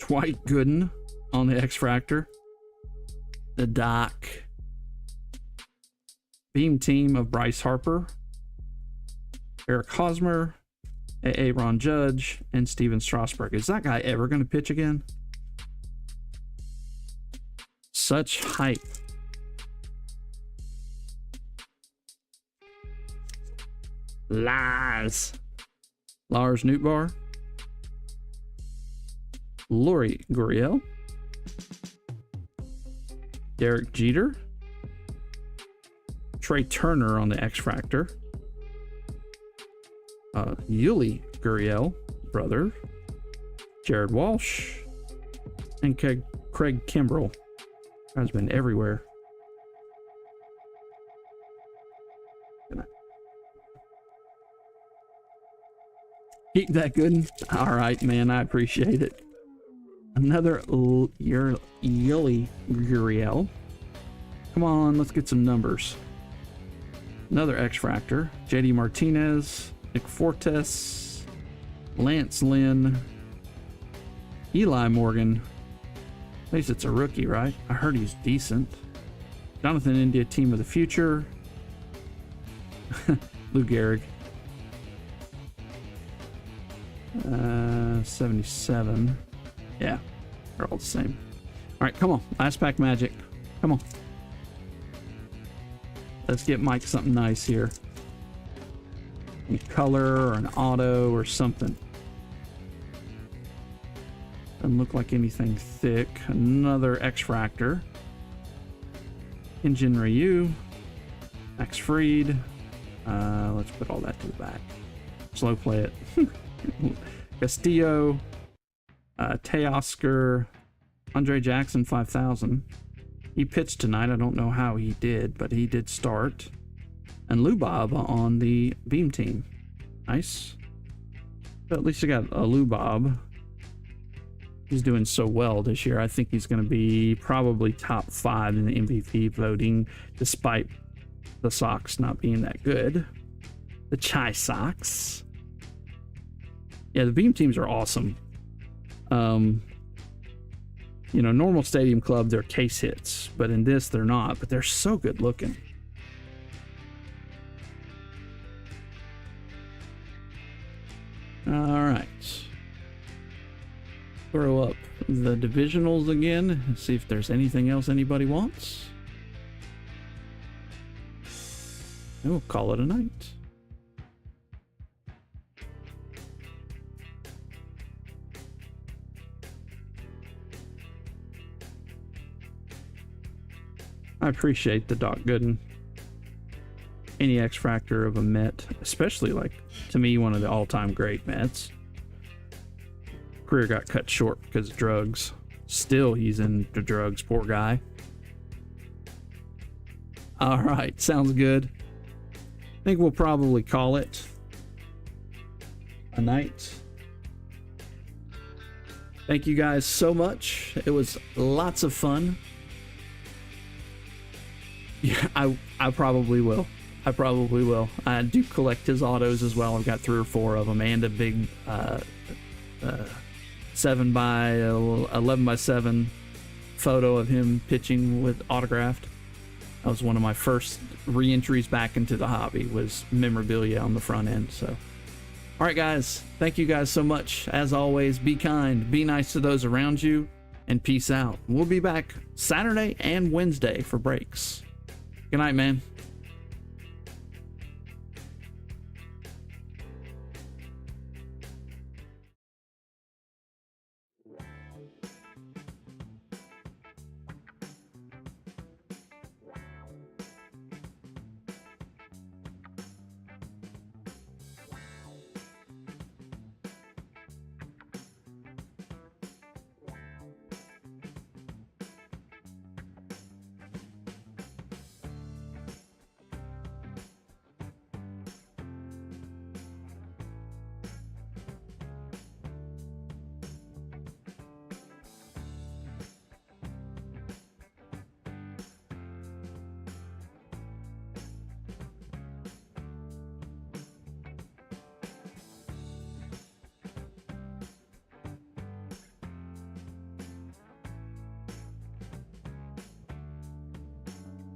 Speaker 3: Dwight Gooden on the X Factor. The Doc. Beam team of Bryce Harper. Eric Hosmer. A.A. Ron Judge. And Steven Strasburg. Is that guy ever going to pitch again? Such hype. Lies. Lars Nootbaar. Lori Gurriel. Derek Jeter. Trey Turner on the X Factor. Yuli Gurriel, brother. Jared Walsh. And Craig Kimbrell. Has been everywhere. Keep that good. All right, man. I appreciate it. Another Yuli Gurriel. Come on, let's get some numbers. Another X Factor. JD Martinez, Nick Fortes, Lance Lynn, Eli Morgan. At least it's a rookie, right? I heard he's decent. Jonathan India, team of the future. Lou Gehrig. 77. Yeah, they're all the same. All right, come on. Last pack magic. Come on. Let's get Mike something nice here. A color or an auto or something. Doesn't look like anything thick. Another X Factor. Injin Ryu. Max Fried. Let's put all that to the back. Slow play it. Castillo. Teoscar. Andre Jackson 5000. He pitched tonight. I don't know how he did, but he did start. And Lubob on the Beam team. Nice. But at least I got a Lubob. He's doing so well this year. I think he's going to be probably top 5 in the MVP voting, despite the Sox not being that good. The Chai Sox. Yeah, the Beam teams are awesome. You know, normal Stadium Club, they're case hits, but in this, they're not. But they're so good looking. All right. Throw up the divisionals again and see if there's anything else anybody wants. And we'll call it a night. I appreciate the Doc Gooden. Any X Factor of a Met, especially like, to me, one of the all-time great Mets. Career got cut short because of drugs. Still, he's into drugs, poor guy. All right, sounds good. I think we'll probably call it a night. Thank you guys so much. It was lots of fun. Yeah, I probably will. I probably will. I do collect his autos as well. I've got 3 or 4 of them, and a big 7 by 11 by 7 photo of him pitching with autographed. That was one of my first re-entries back into the hobby, was memorabilia on the front end. So, all right, guys, thank you guys so much. As always, be kind, be nice to those around you, and peace out. We'll be back Saturday and Wednesday for breaks. Good night, man.